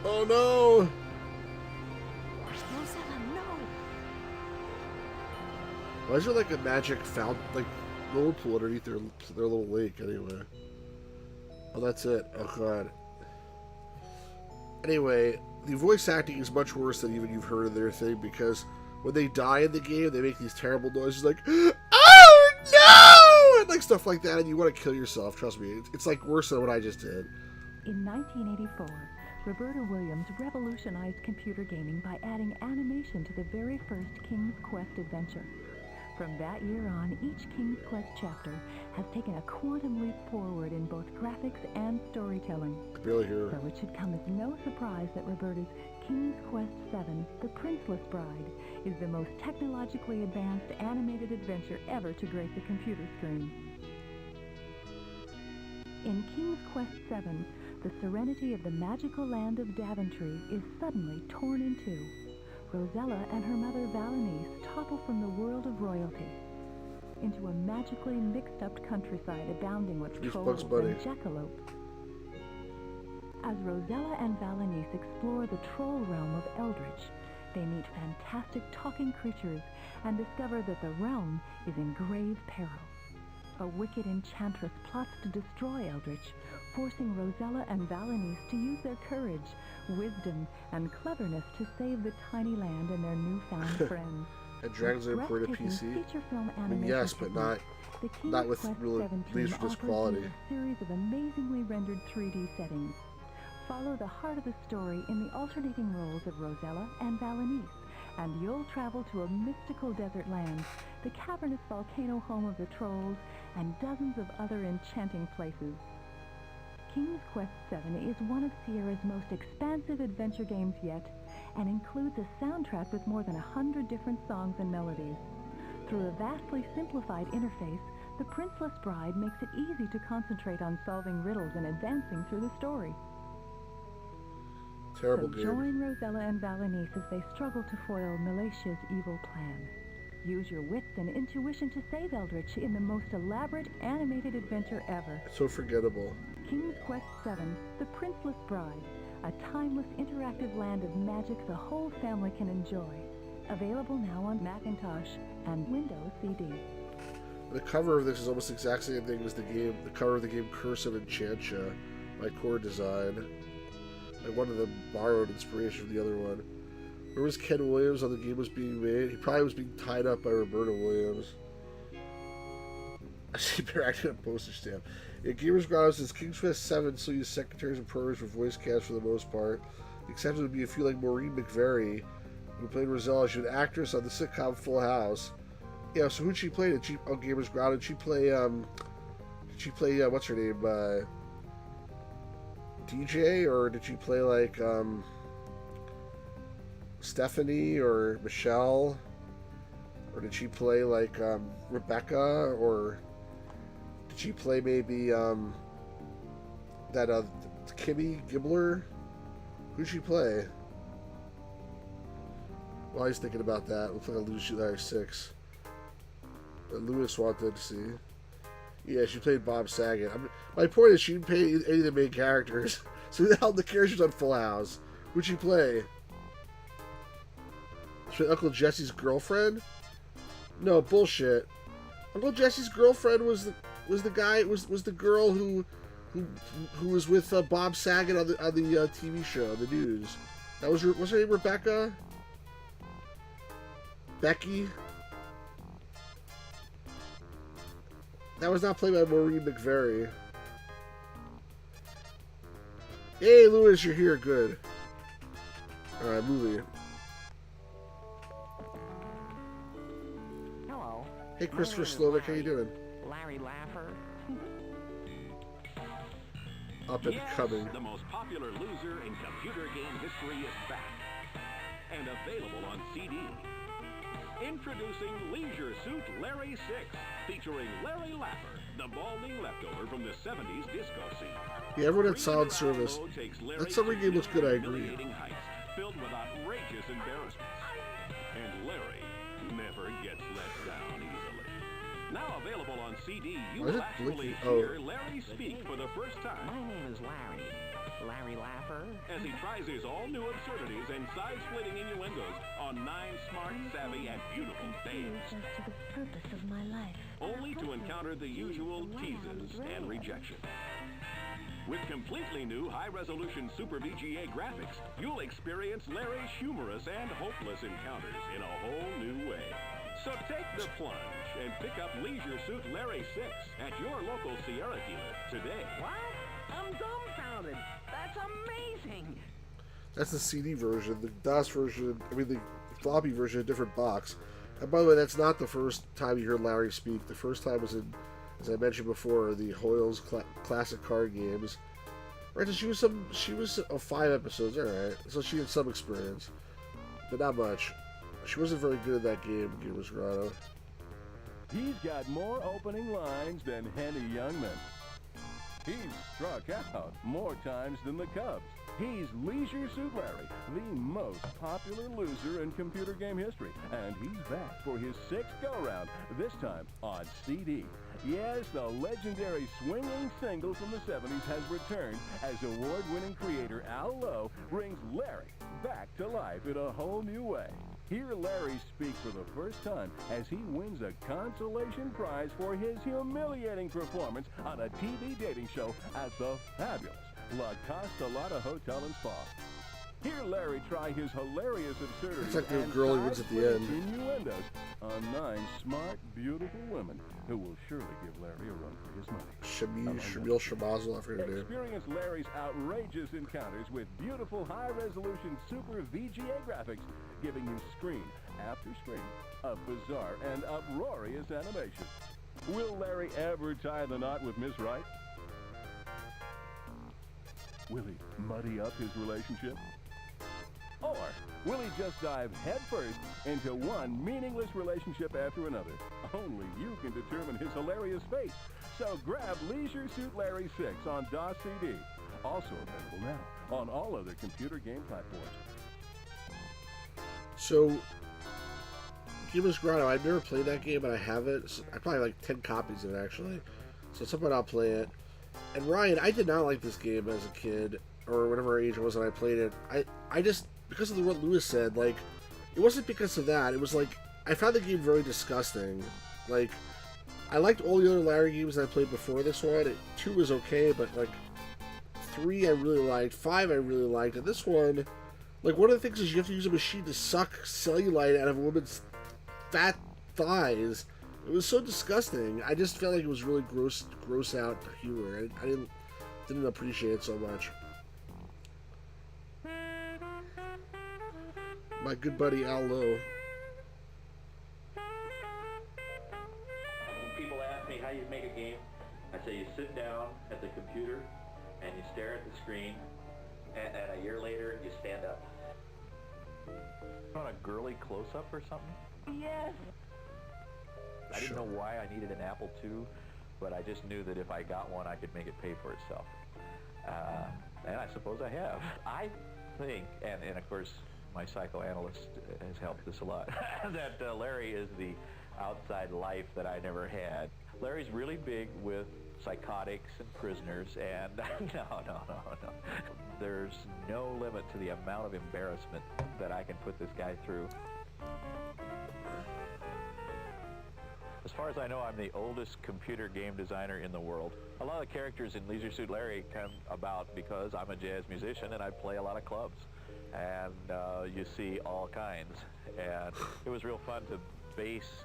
Oh no! Rosella, no! Why is there like a magic fountain, like whirlpool underneath their little lake anyway? Oh, that's it. Oh god. Anyway, the voice acting is much worse than even you've heard of their thing, because when they die in the game, they make these terrible noises like, "Oh no!" and like stuff like that, and you want to kill yourself. Trust me, it's like worse than what I just did. In 1984, Roberta Williams revolutionized computer gaming by adding animation to the very first King's Quest adventure. From that year on, each King's Quest chapter has taken a quantum leap forward in both graphics and storytelling. I barely hear her. So it should come as no surprise that Roberta's King's Quest VII, The Princeless Bride, is the most technologically advanced animated adventure ever to grace a computer screen. In King's Quest VII, the serenity of the magical land of Daventry is suddenly torn in two. Rosella and her mother Valenice topple from the world of royalty into a magically mixed-up countryside abounding with Here's trolls Bugs Bunny. and jackalopes. As Rosella and Valanice explore the troll realm of Eldritch, they meet fantastic talking creatures and discover that the realm is in grave peril. A wicked enchantress plots to destroy Eldritch, forcing Rosella and Valanice to use their courage, wisdom, and cleverness to save the tiny land and their newfound friends. And Dragon's Lair ported to PC? Feature film I mean, animation yes, but not with Quest really 17 laserdisc offers quality. you a series of amazingly rendered 3D settings. Follow the heart of the story in the alternating roles of Rosella and Valanice, and you'll travel to a mystical desert land, the cavernous volcano home of the trolls, and dozens of other enchanting places. King's Quest VII is one of Sierra's most expansive adventure games yet, and includes a soundtrack with more than 100 different songs and melodies. Through a vastly simplified interface, the Princeless Bride makes it easy to concentrate on solving riddles and advancing through the story. Terrible So game. join Rosella and Valanice as they struggle to foil Milatia's evil plan. Use your wits and intuition to save Eldritch in the most elaborate animated adventure ever. It's so forgettable. King's Quest VII, The Princeless Bride, a timeless interactive land of magic the whole family can enjoy. Available now on Macintosh and Windows CD. The cover of this is almost the exact same thing as the cover of the game Curse of Enchantia by Core Design. Like one of them borrowed inspiration from the other one. Where was Ken Williams when the game was being made? He probably was being tied up by Roberta Williams. I see better acting on postage stamp. Yeah, Gamers Ground says King's Quest VII still use secretaries and programmers for voice cast for the most part. The exception would be a few like Maureen McVeary, who played Rosella. She was an actress on the sitcom Full House. Yeah, so who'd she play? On Gamers Ground? Did she play what's her name? DJ, or did she play like Stephanie or Michelle, or did she play like Rebecca, or did she play maybe that Kimmy Gibbler? Who'd she play? Well, I was thinking about that. Looks like a Lucy Larry 6 that Lewis wanted to see. Yeah, she played Bob Saget. My point is she didn't play any of the main characters. So who the hell the characters on Full House? Who'd she play? She played Uncle Jesse's girlfriend? No, bullshit. Uncle Jesse's girlfriend was the guy, was the girl who was with Bob Saget on the TV show, the news. That was her name Rebecca? Becky? That was not played by Maureen McVeary. Hey, Lewis, you're here. Good. Alright, movie. Hello. Hey, Christopher Slovic, how you doing? Larry Laffer. Up and coming. The most popular loser in computer game history is back. And available on CD. Introducing Leisure Suit Larry 6, featuring Larry Laffer, the balding leftover from the 70s disco scene. Yeah, everyone had solid service. That summary game looks good, I agree. Heights filled with outrageous embarrassments. And Larry never gets let down easily. Now available on CD, you will actually hear Larry speak for the first time. My name is Larry. Larry Laffer. As he tries his all-new absurdities and side-splitting innuendos on 9 smart, savvy, and beautiful babes. As to the purpose of my life. Only to encounter the usual teases and rejection. With completely new high-resolution Super VGA graphics, you'll experience Larry's humorous and hopeless encounters in a whole new way. So take the plunge and pick up Leisure Suit Larry 6 at your local Sierra dealer today. What? I'm dumbfounded. That's amazing. That's the CD version. The DOS version, the floppy version, a different box. And by the way, that's not the first time you heard Larry speak. The first time was in, as I mentioned before, the Hoyle's classic card games. Right, so she was 5 episodes, alright. So she had some experience, but not much. She wasn't very good at that game, Gamers Grotto. He's got more opening lines than Henny Youngman. He's struck out more times than the Cubs. He's Leisure Suit Larry, the most popular loser in computer game history, and he's back for his 6th go-round, this time on CD. Yes, the legendary swinging single from the 70s has returned as award-winning creator Al Lowe brings Larry back to life in a whole new way. Hear Larry speak for the first time as he wins a consolation prize for his humiliating performance on a TV dating show at the fabulous La Castellata Hotel and Spa. Hear Larry try his hilarious absurdity It's like the and girl he wins at the end. innuendos on 9 smart, beautiful women who will surely give Larry a run for his money. Shamil Shabazz, I forget her name. Experience Larry's outrageous encounters with beautiful high-resolution super VGA graphics, giving you screen after screen of bizarre and uproarious animation. Will Larry ever tie the knot with Miss Wright? Will he muddy up his relationship? Or will he just dive headfirst into one meaningless relationship after another? Only you can determine his hilarious fate. So grab Leisure Suit Larry 6 on DOS CD. Also available now on all other computer game platforms. So, Gibbous Grotto, I've never played that game, but I have it. So I probably like 10 copies of it, actually. So at some point I'll play it. And Ryan, I did not like this game as a kid, or whatever age I was when I played it. I just, because of what Lewis said, like, it wasn't because of that. It was like, I found the game very disgusting. Like, I liked all the other Larry games that I played before this one. 2 was okay, but, like, 3 I really liked, 5 I really liked, and this one, like, one of the things is you have to use a machine to suck cellulite out of a woman's fat thighs. It was so disgusting. I just felt like it was really gross out humor. I didn't appreciate it so much. My good buddy Al Lowe. When people ask me how you make a game, I say you sit down at the computer and you stare at the screen, and a year later you stand up. On a girly close-up or something? Yes. I didn't know why I needed an Apple II, but I just knew that if I got one, I could make it pay for itself. And I suppose I have. I think, and of course, my psychoanalyst has helped this a lot, that Larry is the outside life that I never had. Larry's really big with psychotics and prisoners, and no. There's no limit to the amount of embarrassment that I can put this guy through. As far as I know, I'm the oldest computer game designer in the world. A lot of the characters in Leisure Suit Larry come about because I'm a jazz musician and I play a lot of clubs. And you see all kinds. And it was real fun to base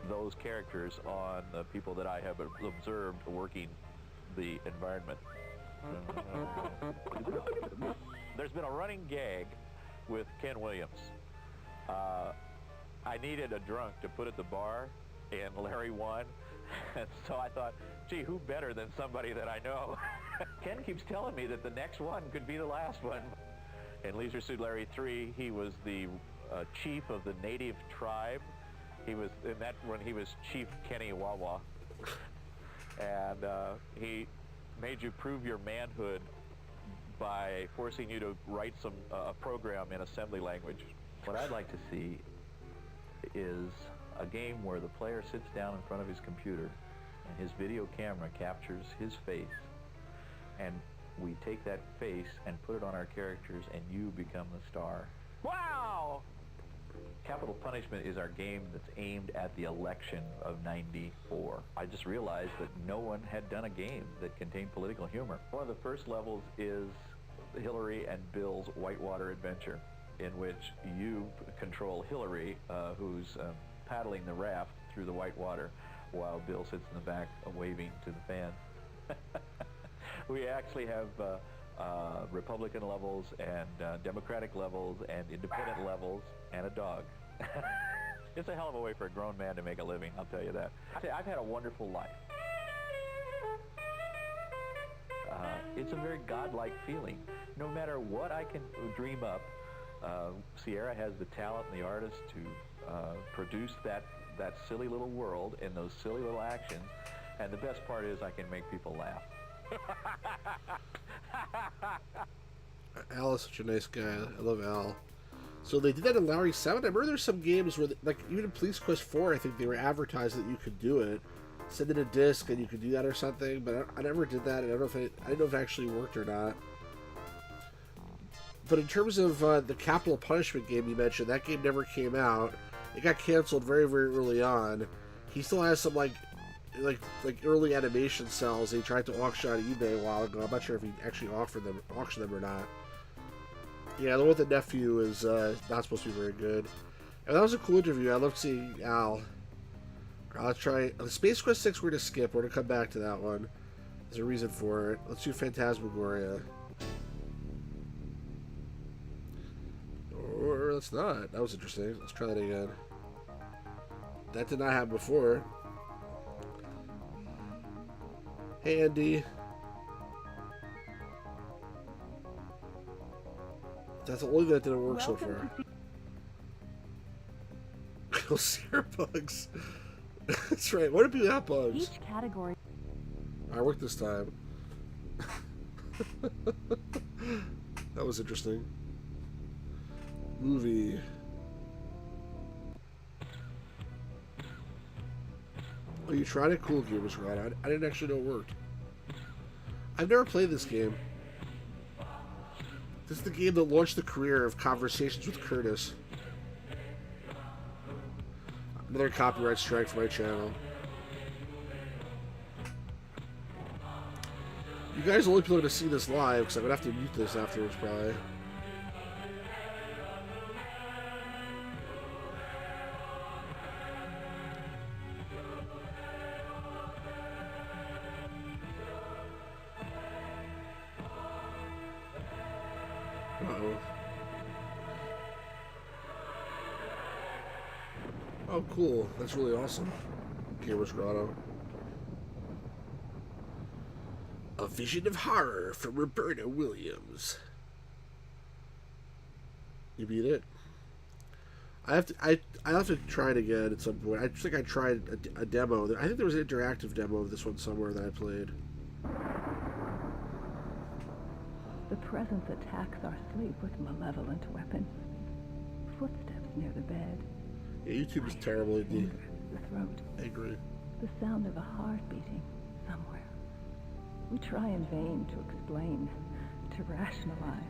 those characters on the people that I have observed working the environment. There's been a running gag with Ken Williams. I needed a drunk to put at the bar, and Larry won. And so I thought, gee, who better than somebody that I know? Ken keeps telling me that the next one could be the last one. In Leisure Suit Larry 3, he was the chief of the native tribe. He was, in that one, he was Chief Kenny Wawa. And he made you prove your manhood by forcing you to write a program in assembly language. What I'd like to see is a game where the player sits down in front of his computer and his video camera captures his face, and we take that face and put it on our characters, and you become the star. Wow! Capital Punishment is our game that's aimed at the election of '94. I just realized that no one had done a game that contained political humor. One of the first levels is Hillary and Bill's Whitewater Adventure, in which you control Hillary, who's paddling the raft through the white water while Bill sits in the back waving to the fans. We actually have Republican levels and Democratic levels and independent levels and a dog. It's a hell of a way for a grown man to make a living, I'll tell you that. I've had a wonderful life. It's a very godlike feeling. No matter what I can dream up, Sierra has the talent and the artist to produce that silly little world and those silly little actions, and the best part is I can make people laugh. Al is such a nice guy. I love Al. So they did that in Lowry 7. I remember there's some games where, like, even in Police Quest 4, I think they were advertising that you could do it. Send in a disc and you could do that or something, but I never did that, and I didn't know if it actually worked or not. But in terms of the Capital Punishment game you mentioned, that game never came out. It got canceled very, very early on. He still has some, like early animation cells he tried to auction on eBay a while ago. I'm not sure if he actually auctioned them or not. Yeah, the one with the nephew is not supposed to be very good. And that was a cool interview. I loved seeing Al. Let's try Space Quest 6. We're gonna skip. We're gonna come back to that one. There's a reason for it. Let's do Phantasmagoria. Or let's not. That was interesting. Let's try that again. That did not happen before. Hey, Andy. That's the only that didn't work so far. Kill Sierra bugs. That's right. What do that bugs? Each category. I worked this time. That was interesting. Movie. Oh, you tried it? Cool, Gamers Rod. I didn't actually know it worked. I've never played this game. This is the game that launched the career of Conversations with Curtis. Another copyright strike for my channel. You guys will only be able to see this live because I'm going to have to mute this afterwards probably. Uh-oh. Oh, cool. That's really awesome. Gamers Grotto. A Vision of Horror from Roberta Williams. You beat it? I have to try it again at some point. I just think I tried a demo. I think there was an interactive demo of this one somewhere that I played. The presence attacks our sleep with malevolent weapons. Footsteps near the bed. Yeah, YouTube is terrible indeed. The throat. I agree. The sound of a heart beating somewhere. We try in vain to explain, to rationalize,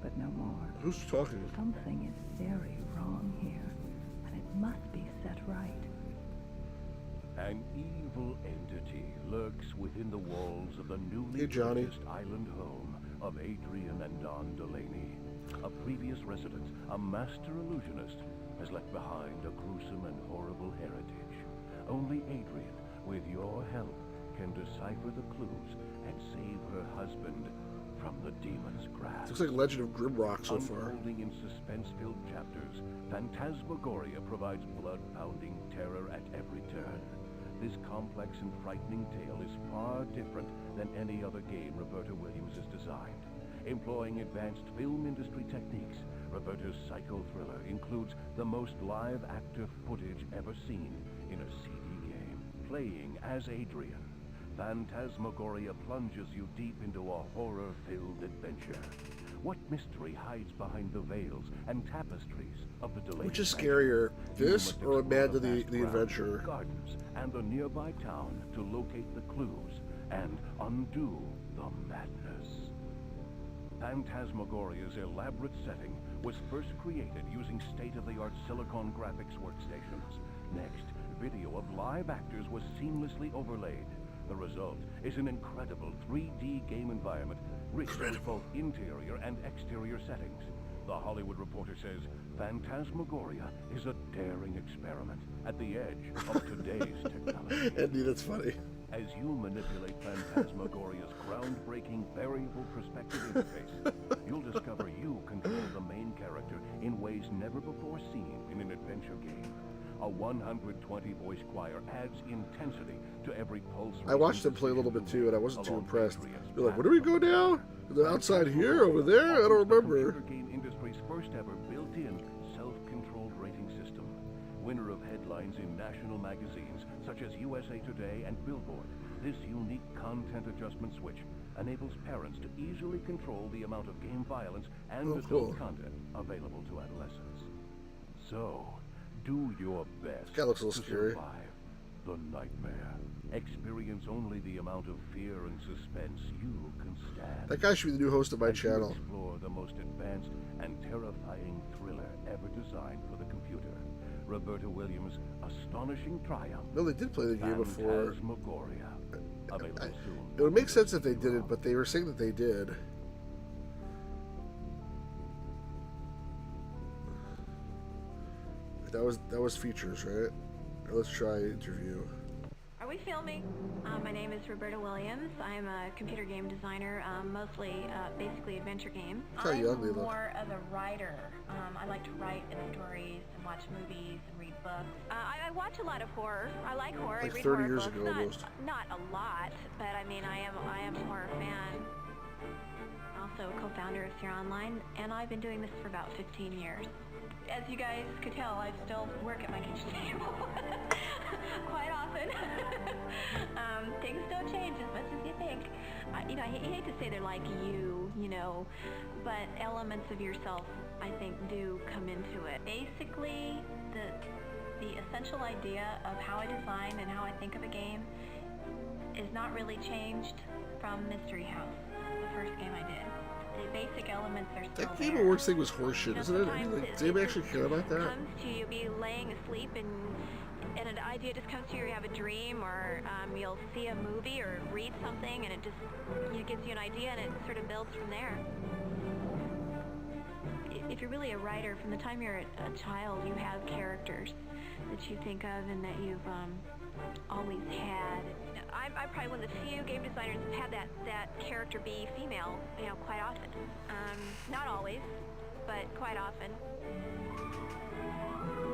but no more. Who's talking? Something is very wrong here, and it must be set right. An evil entity lurks within the walls of the newly Hey, Johnny. purchased island home of Adrian and Don Delaney. A previous resident, a master illusionist, has left behind a gruesome and horrible heritage. Only Adrian, with your help, can decipher the clues and save her husband from the demon's grasp. Looks like Legend of Grimrock so far. Unfolding in suspense-filled chapters, Phantasmagoria provides blood-pounding terror at every turn. This complex and frightening tale is far different than any other game Roberta Williams has designed. Employing advanced film industry techniques, Roberta's psycho thriller includes the most live actor footage ever seen in a CD game. Playing as Adrian, Phantasmagoria plunges you deep into a horror-filled adventure. What mystery hides behind the veils and tapestries of the Delaney Which is mansion? scarier, You this must or explore Amanda the the vast grounds, Adventurer? Gardens and the nearby town to locate the clues and undo the madness. Phantasmagoria's elaborate setting was first created using state-of-the-art Silicon graphics workstations. Next, video of live actors was seamlessly overlaid. The result is an incredible 3D game environment rich with both interior and exterior settings. The Hollywood Reporter says Phantasmagoria is a daring experiment at the edge of today's technology. Andy, that's funny. As you manipulate Phantasmagoria's groundbreaking variable perspective interface, you'll discover you control the main character in ways never before seen in an adventure game. A 120-voice choir adds intensity to every pulse. I watched them play a little bit too, and I wasn't too impressed. You're like, where do we go now? The outside here, over there? I don't remember. Computer game industry's first ever built-in self-controlled rating system. Winner of headlines in national magazines such as USA Today and Billboard, this unique content adjustment switch enables parents to easily control the amount of game violence and adult cool. content available to adolescents. So, do your best Guy looks a little to scary. survive the nightmare. Experience only the amount of fear and suspense you can stand. That guy should be the new host of my And to channel. explore the most advanced and terrifying thriller ever designed for the computer. Roberta Williams' astonishing triumph. No, they did play the game before. Phantasmagoria. Available soon. It would make sense if they didn't, but they were saying that they did. That was features, right? Let's try interview. Are we filming? My name is Roberta Williams. I'm a computer game designer, mostly, basically adventure games. Look how young they I'm look. more of a writer. I like to write stories and watch movies and read books. I watch a lot of horror. I like horror. Like I read 30 horror years books. ago, almost. Not a lot, but I mean, I am a horror fan. Also a co-founder of Sierra Online, and I've been doing this for about 15 years. As you guys could tell, I still work at my kitchen table quite often. Things don't change as much as you think. I hate to say they're like you, but elements of yourself, I think, do come into it. Basically, the essential idea of how I design and how I think of a game is not really changed from Mystery House, the first game I did. The basic elements are still That Game there. Awards thing was horseshit, isn't it? I mean, like, does anybody actually care about that? Comes to you, be laying asleep, and an idea just comes to you. You have a dream, or you'll see a movie or read something, and it just gives you an idea, and it sort of builds from there. If you're really a writer, from the time you're a child, you have characters that you think of and that you've always had. I'm probably one of the few game designers that have that character be female, quite often. Not always, but quite often.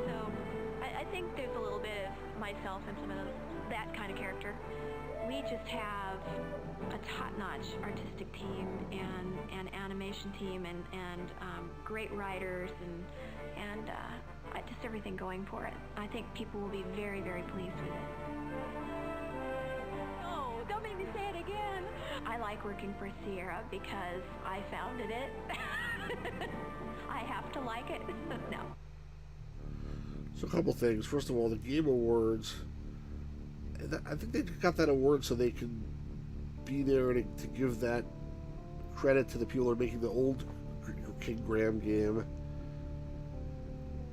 So I think there's a little bit of myself and some of that kind of character. We just have a top-notch artistic team and animation team and great writers and just everything going for it. I think people will be very, very pleased with it. Oh, don't make me say it again. I like working for Sierra because I founded it. I have to like it. No. So a couple things. First of all, the Game Awards. I think they got that award so they can be there to give that credit to the people who are making the old King Graham game.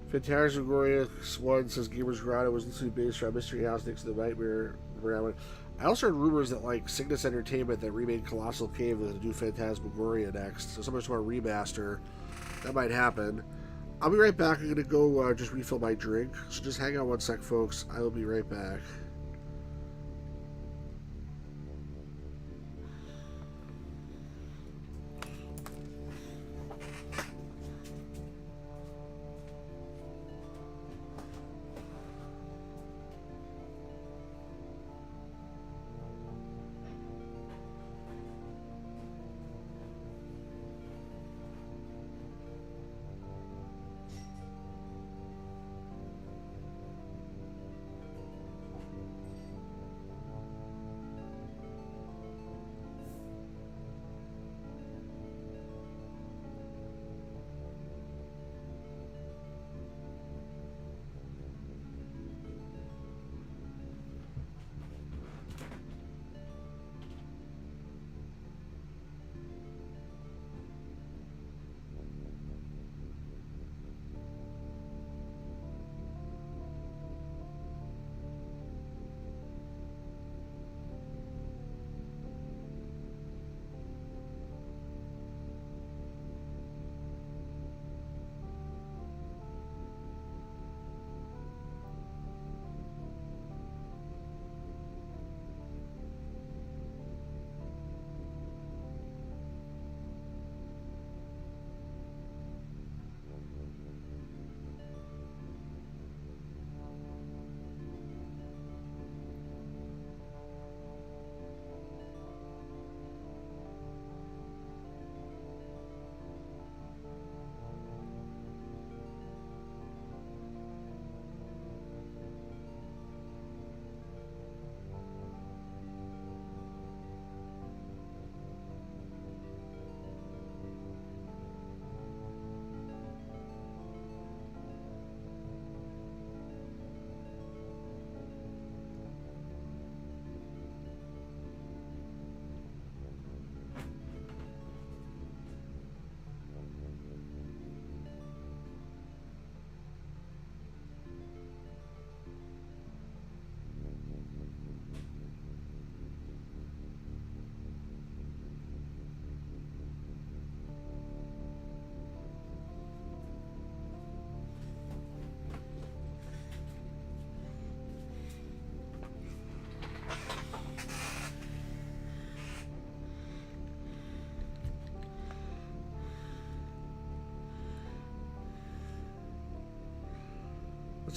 Phantasmagoria 1 says Gamers Grotto was loosely based around Mystery House next to the Nightmare. I also heard rumors that Cygnus Entertainment that remade Colossal Cave is going to do Phantasmagoria next. So somebody's want to remaster. That might happen. I'll be right back. I'm going to go just refill my drink. So just hang on one sec, folks. I will be right back.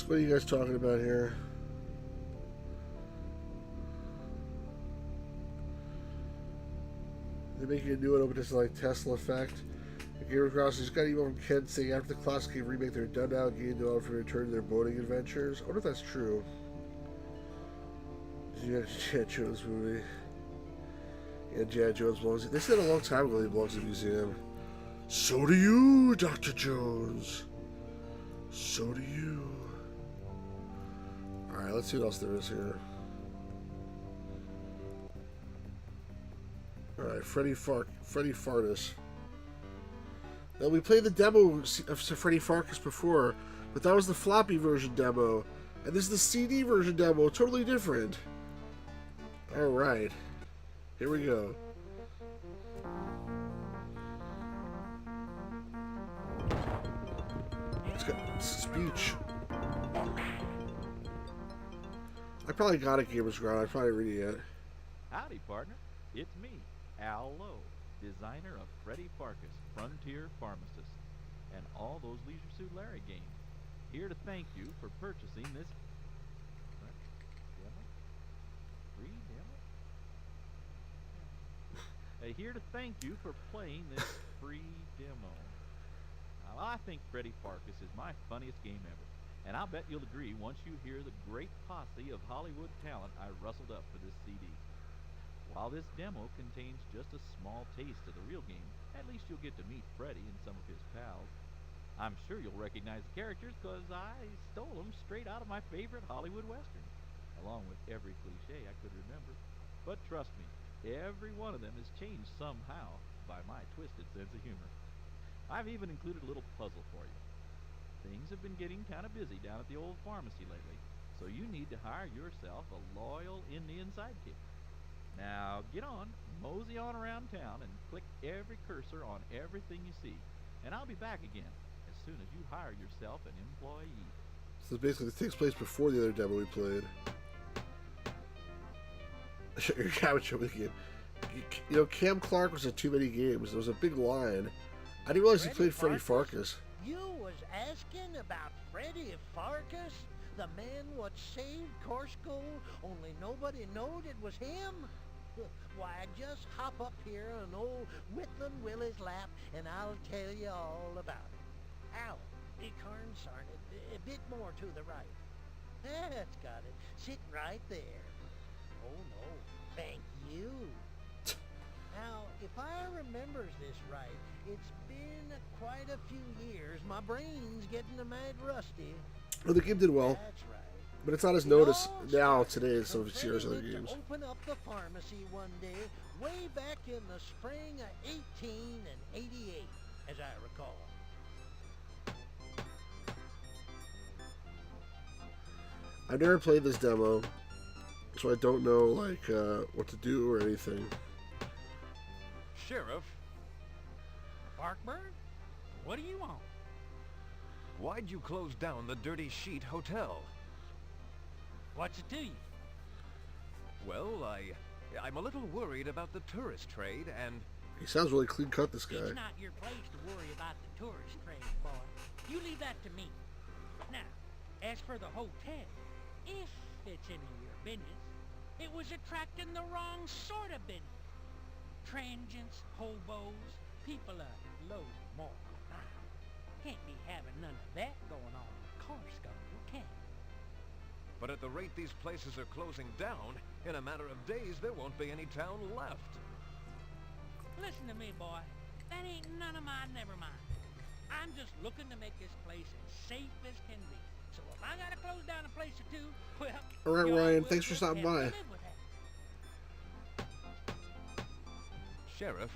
So what are you guys talking about here? They're making a new one open to like Tesla effect. Game Across just got an email from Ken saying after the classic game remake, they're done now, getting to offer to return to their boating adventures. I wonder if that's true. Yeah, Jan Jones movie. Yeah, Jan Jones belongs. They said a long time ago he belongs to the museum. So do you, Dr. Jones. So do you. Alright, let's see what else there is here. Alright, Freddy Farkas. Now, we played the demo of Freddy Farkas before, but that was the floppy version demo. And this is the CD version demo, totally different. Alright. Here we go. It's got speech. I probably got it, Gamers Ground. I probably read it yet. Howdy, partner. It's me, Al Lowe, designer of Freddy Farkas, Frontier Pharmacist, and all those Leisure Suit Larry games. Here to thank you for purchasing this demo? Free demo? Here to thank you for playing this free demo. Now, I think Freddy Farkas is my funniest game ever, and I'll bet you'll agree once you hear the great posse of Hollywood talent I rustled up for this CD. While this demo contains just a small taste of the real game, at least you'll get to meet Freddy and some of his pals. I'm sure you'll recognize the characters because I stole them straight out of my favorite Hollywood Western, along with every cliche I could remember. But trust me, every one of them is changed somehow by my twisted sense of humor. I've even included a little puzzle for you. Things have been getting kind of busy down at the old pharmacy lately, so you need to hire yourself a loyal Indian sidekick. Now, get on, mosey on around town, and click every cursor on everything you see. And I'll be back again as soon as you hire yourself an employee. So basically, this takes place before the other demo we played. Your cabbage show game. You know, Cam Clark was in too many games. There was a big line. I didn't realize he played Freddy Farkas. You was asking about Freddy Farkas? The man what saved Corsko, only nobody knowed it was him? Why, just hop up here on old Whitland Willie's lap, and I'll tell you all about it. Ow, consarn it, a bit more to the right. That's got it, sitting right there. Oh no, thank you. Now, if I remembers this right, it's been quite a few years. My brain's getting a mad rusty. Well, the game did well. That's right. But it's not as noticed now today as some of Sierra's other Freddy games. lived to open up the pharmacy one day, way back in the spring of 1888, as I recall. I've never played this demo, so I don't know like what to do or anything. Sheriff, Barkburn? What do you want? why'd you close down the Dirty Sheet Hotel? What's it to you? Well, I'm a little worried about the tourist trade and... He sounds really clean cut, this guy. It's not your place to worry about the tourist trade, boy. You leave that to me. Now, as for the hotel, if it's any of your business, it was attracting the wrong sort of business. Transients, hobos, people of low moral ground. Can't be having none of that going on in Corsko, can it? But at the rate these places are closing down, in a matter of days there won't be any town left. Listen to me, boy. That ain't none of my never mind. I'm just looking to make this place as safe as can be. So if I gotta close down a place or two, well... Alright, y'all Ryan, will thanks for just stopping have to by. live with that. Sheriff,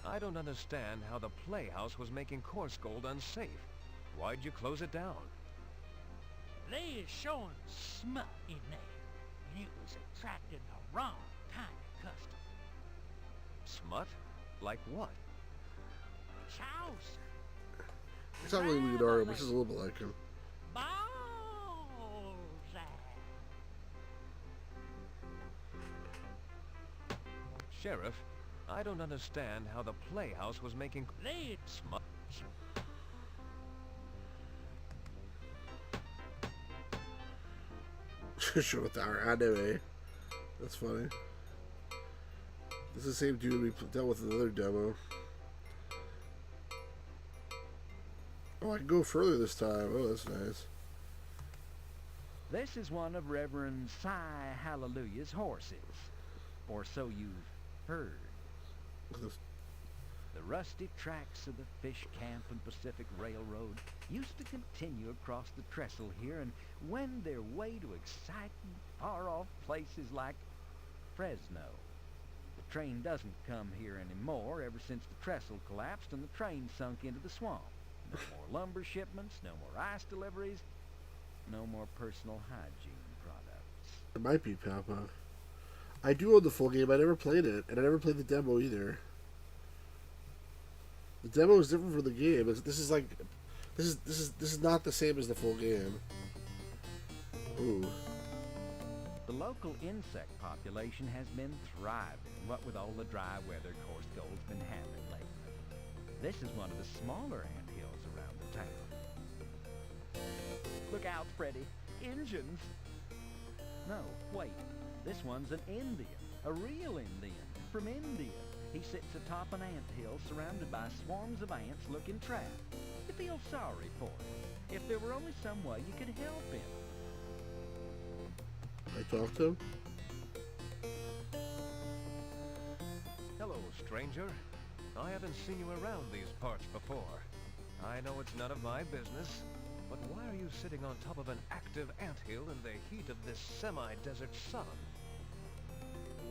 I don't understand how the Playhouse was making Corsgold unsafe. Why'd you close it down? They is showing smut in there, and it was attracting the wrong kind of customer. Smut? Like what? Chow, It's not really Leonardo, but this is a little bit like him. Sheriff, I don't understand how the Playhouse was making... They... Smut? Show with our anime. That's funny. This is the same dude we dealt with in another demo. Oh, I can go further this time. Oh, that's nice. This is one of Reverend Cy Hallelujah's horses. Or so you've heard. The rusty tracks of the Fish Camp and Pacific Railroad used to continue across the trestle here and wend their way to exciting, far-off places like Fresno. The train doesn't come here anymore ever since the trestle collapsed and the train sunk into the swamp. No more lumber shipments, no more ice deliveries, no more personal hygiene products. It might be, Papa. I do own the full game. I never played it, and I never played the demo either. The demo is different from the game. This is not the same as the full game. Ooh. The local insect population has been thriving, what with all the dry weather Course Gold's been having lately. This is one of the smaller anthills around the town. Look out, Freddy. Injuns! No, wait. This one's an Indian. A real Indian. From India. He sits atop an anthill surrounded by swarms of ants looking trapped. You feel sorry for him. If there were only some way you could help him. I talked to him? Hello, stranger. I haven't seen you around these parts before. I know it's none of my business, but why are you sitting on top of an active anthill in the heat of this semi-desert sun?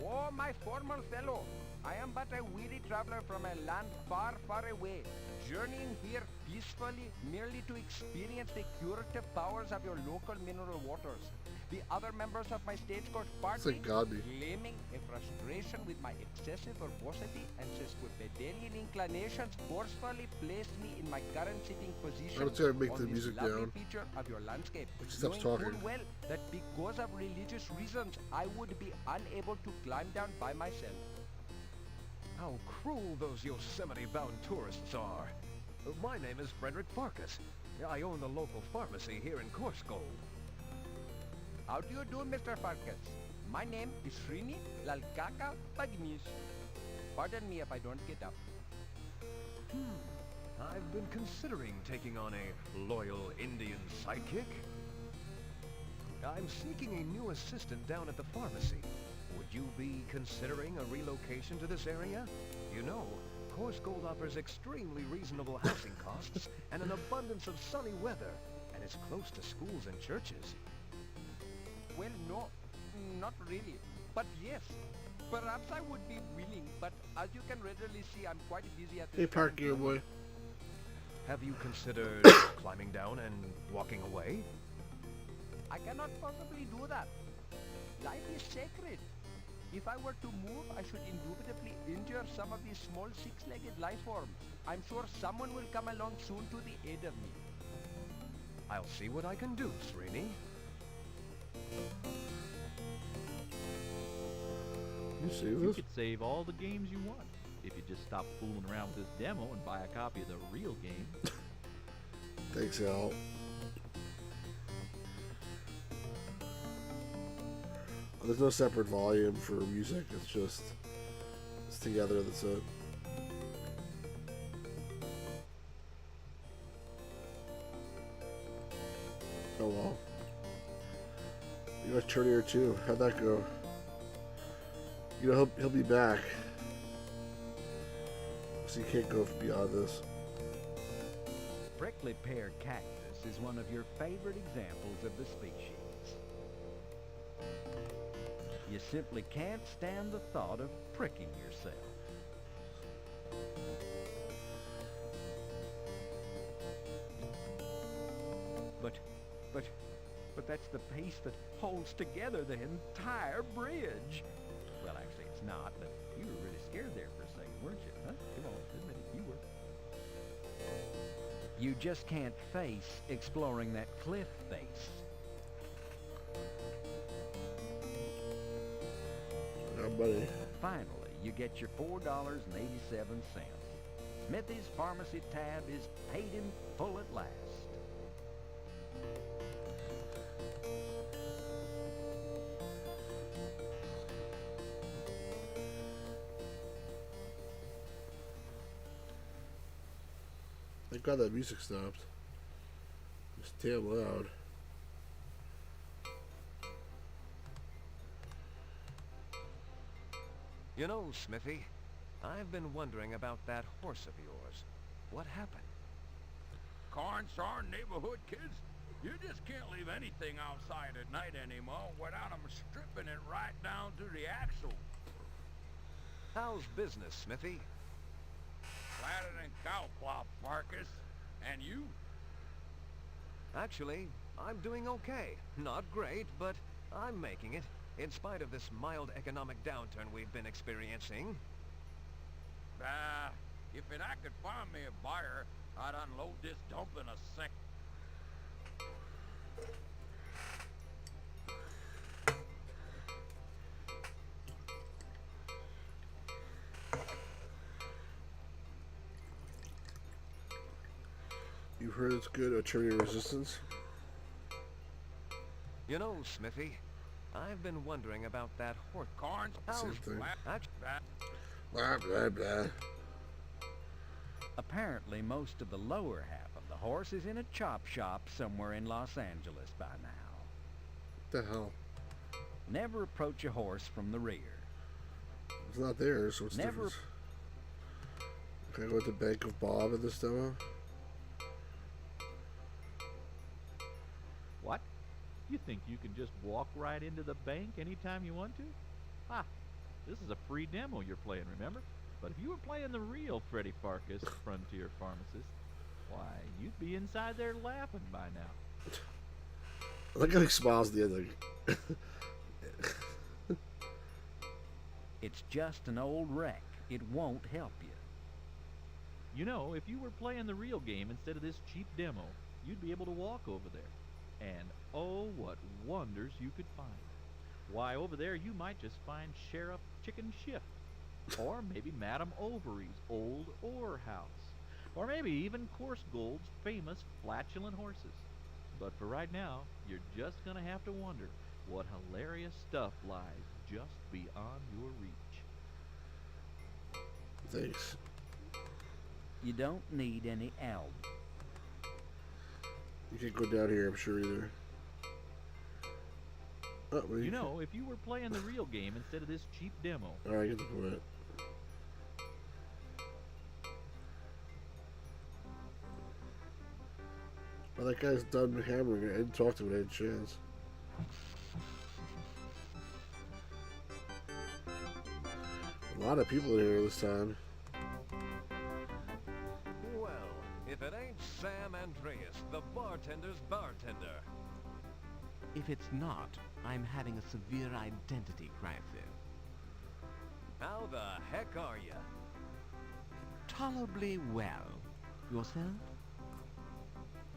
Oh, my former fellow, I am but a weary traveler from a land far, far away, journeying here peacefully merely to experience the curative powers of your local mineral waters. The other members of my stagecoach party, claiming a frustration with my excessive verbosity and sesquipedalian inclinations, forcefully placed me in my current sitting position I'm just gonna make on the this music lovely down. feature of your landscape, Stops knowing talking. full well that because of religious reasons, I would be unable to climb down by myself. How cruel those Yosemite-bound tourists are. My name is Frederick Farkas. I own the local pharmacy here in Course Gold. How do you do, Mr. Farkas? My name is Srini Lalkaka Pagnis. Pardon me if I don't get up. I've been considering taking on a loyal Indian sidekick. I'm seeking a new assistant down at the pharmacy. Would you be considering a relocation to this area? You know, Course Gold offers extremely reasonable housing costs and an abundance of sunny weather, and it's close to schools and churches. Well, no, not really. But yes, perhaps I would be willing, but as you can readily see, I'm quite busy at this Hey, Park Gear time. Boy. Have you considered climbing down and walking away? I cannot possibly do that. Life is sacred. If I were to move, I should indubitably injure some of these small six-legged life forms. I'm sure someone will come along soon to the aid of me. I'll see what I can do, Srini. You could save all the games you want if you just stop fooling around with this demo and buy a copy of the real game. Thanks, Al. There's no separate volume for music. It's together. That's it. Oh well. You got Turnier too. How'd that go? You know he'll be back. So you can't go beyond this. Prickly pear cactus is one of your favorite examples of the species. You simply can't stand the thought of pricking yourself. But that's the piece that holds together the entire bridge. Well, actually, it's not, but you were really scared there for a second, weren't you? Huh? Come on, admit it, you were. You just can't face exploring that cliff face. Oh, buddy. Finally, you get your $4.87. Smithy's Pharmacy tab is paid in full at last. Thank God that music stopped. It's damn loud. You know, Smithy, I've been wondering about that horse of yours. What happened? Consarn neighborhood kids, you just can't leave anything outside at night anymore without them stripping it right down to the axle. How's business, Smithy? Flatter than cow plop, Marcus. And you? Actually, I'm doing okay. Not great, but I'm making it, in spite of this mild economic downturn we've been experiencing. If I could find me a buyer, I'd unload this dump in a sec. You've heard it's good at turning resistance? You know, Smithy, I've been wondering about that horse. Corns, Same thing. Blah, blah, blah. Apparently, most of the lower half of the horse is in a chop shop somewhere in Los Angeles by now. What the hell? Never approach a horse from the rear. It's not there, so what's the Never. difference? Can I go with the Bank of Bob in this demo? What? You think you can just walk right into the bank anytime you want to? Ha! This is a free demo you're playing, remember? But if you were playing the real Freddy Farkas, Frontier Pharmacist, why, you'd be inside there laughing by now. Look how he smiles at the end. It's just an old wreck. It won't help you. You know, if you were playing the real game instead of this cheap demo, you'd be able to walk over there. And oh, what wonders you could find. Why, over there you might just find Sheriff Chicken Shift. Or maybe Madame Overy's old ore house. Or maybe even Course Gold's famous flatulent horses. But for right now, you're just gonna have to wonder what hilarious stuff lies just beyond your reach. Thanks. You don't need any album. You can't go down here, I'm sure, either. Oh, well, You know, if you were playing the real game instead of this cheap demo, Alright, get the point. Well, that guy's done hammering it. I didn't talk to him, I had a chance. A lot of people in here this time. Well, if it ain't Sam Andreas, the bartender's bartender. If it's not, I'm having a severe identity crisis. How the heck are you? Tolerably well. Yourself?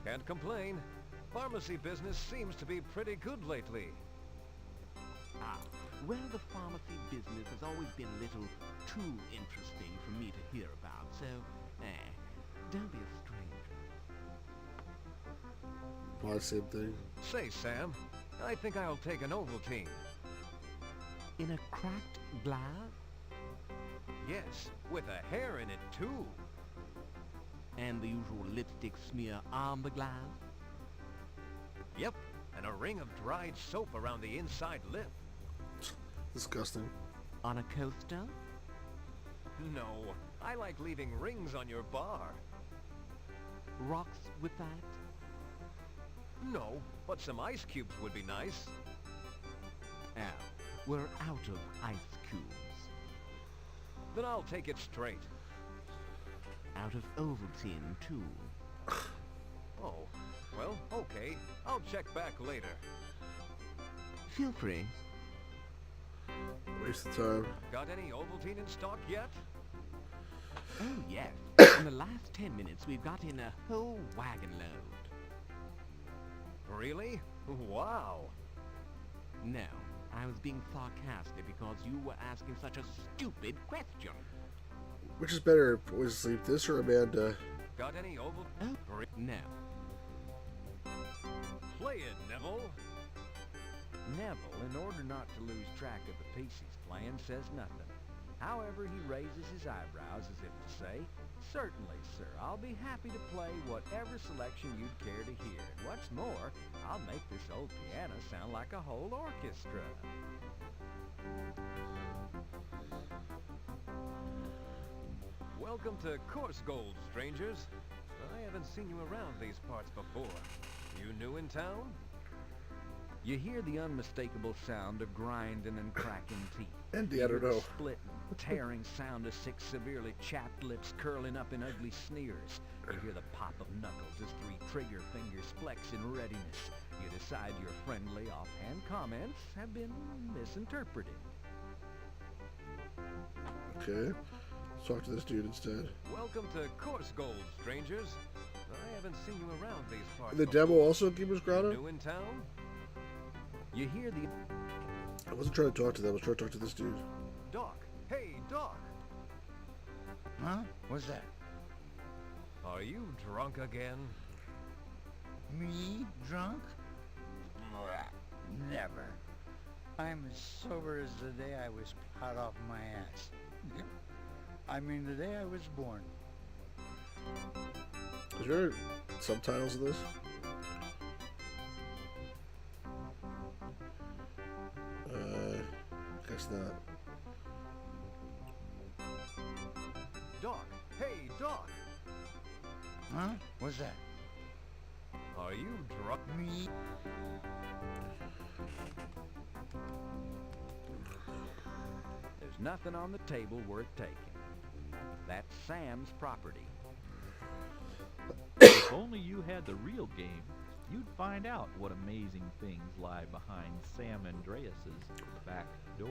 Can't complain. Pharmacy business seems to be pretty good lately. Ah, well, the pharmacy business has always been a little too interesting for me to hear about, so, don't be a stranger. Probably the same thing. Say, Sam, I think I'll take an Ovaltine. In a cracked glass? Yes, with a hair in it, too. And the usual lipstick smear on the glass? Yep, and a ring of dried soap around the inside lip. Disgusting. On a coaster? No, I like leaving rings on your bar. Rocks with that? No, but some ice cubes would be nice. Oh, we're out of ice cubes. Then I'll take it straight. Out of Ovaltine, too. Oh, well, okay. I'll check back later. Feel free. Waste of time. Got any Ovaltine in stock yet? Oh, yes. In the last 10 minutes, we've got in a whole wagon load. Really? Wow. No, I was being sarcastic because you were asking such a stupid question. Which is better, Boys Asleep, this or Amanda? Got any Oval? Oh, no. Play it, Neville. Neville, in order not to lose track of the piece he's playing, says nothing. However, he raises his eyebrows as if to say, "Certainly, sir, I'll be happy to play whatever selection you'd care to hear. And what's more, I'll make this old piano sound like a whole orchestra." Welcome to Course Gold, strangers. I haven't seen you around these parts before. You new in town? You hear the unmistakable sound of grinding and cracking teeth. Andy, You I don't hear the know. splitting, tearing sound of 6 severely chapped lips curling up in ugly sneers. You hear the pop of knuckles as 3 trigger fingers flex in readiness. You decide your friendly offhand comments have been misinterpreted. Okay. Let's talk to this dude instead. Welcome to Course Gold, strangers. I haven't seen you around these parts The before. demo also Gamer's Grotto? New in town? You hear the... I wasn't trying to talk to them, I was trying to talk to this dude. Doc. Hey, Doc. Huh? What's that? Are you drunk again? Me? Drunk? Never. I'm as sober as the day I was plowed off my ass. I mean, the day I was born. Is there subtitles in this? Guess not. Doc. Hey, Doc. Huh? What's that? Are you drunk? Me? There's nothing on the table worth taking. That's Sam's property. If only you had the real game, you'd find out what amazing things lie behind Sam Andreas's back door.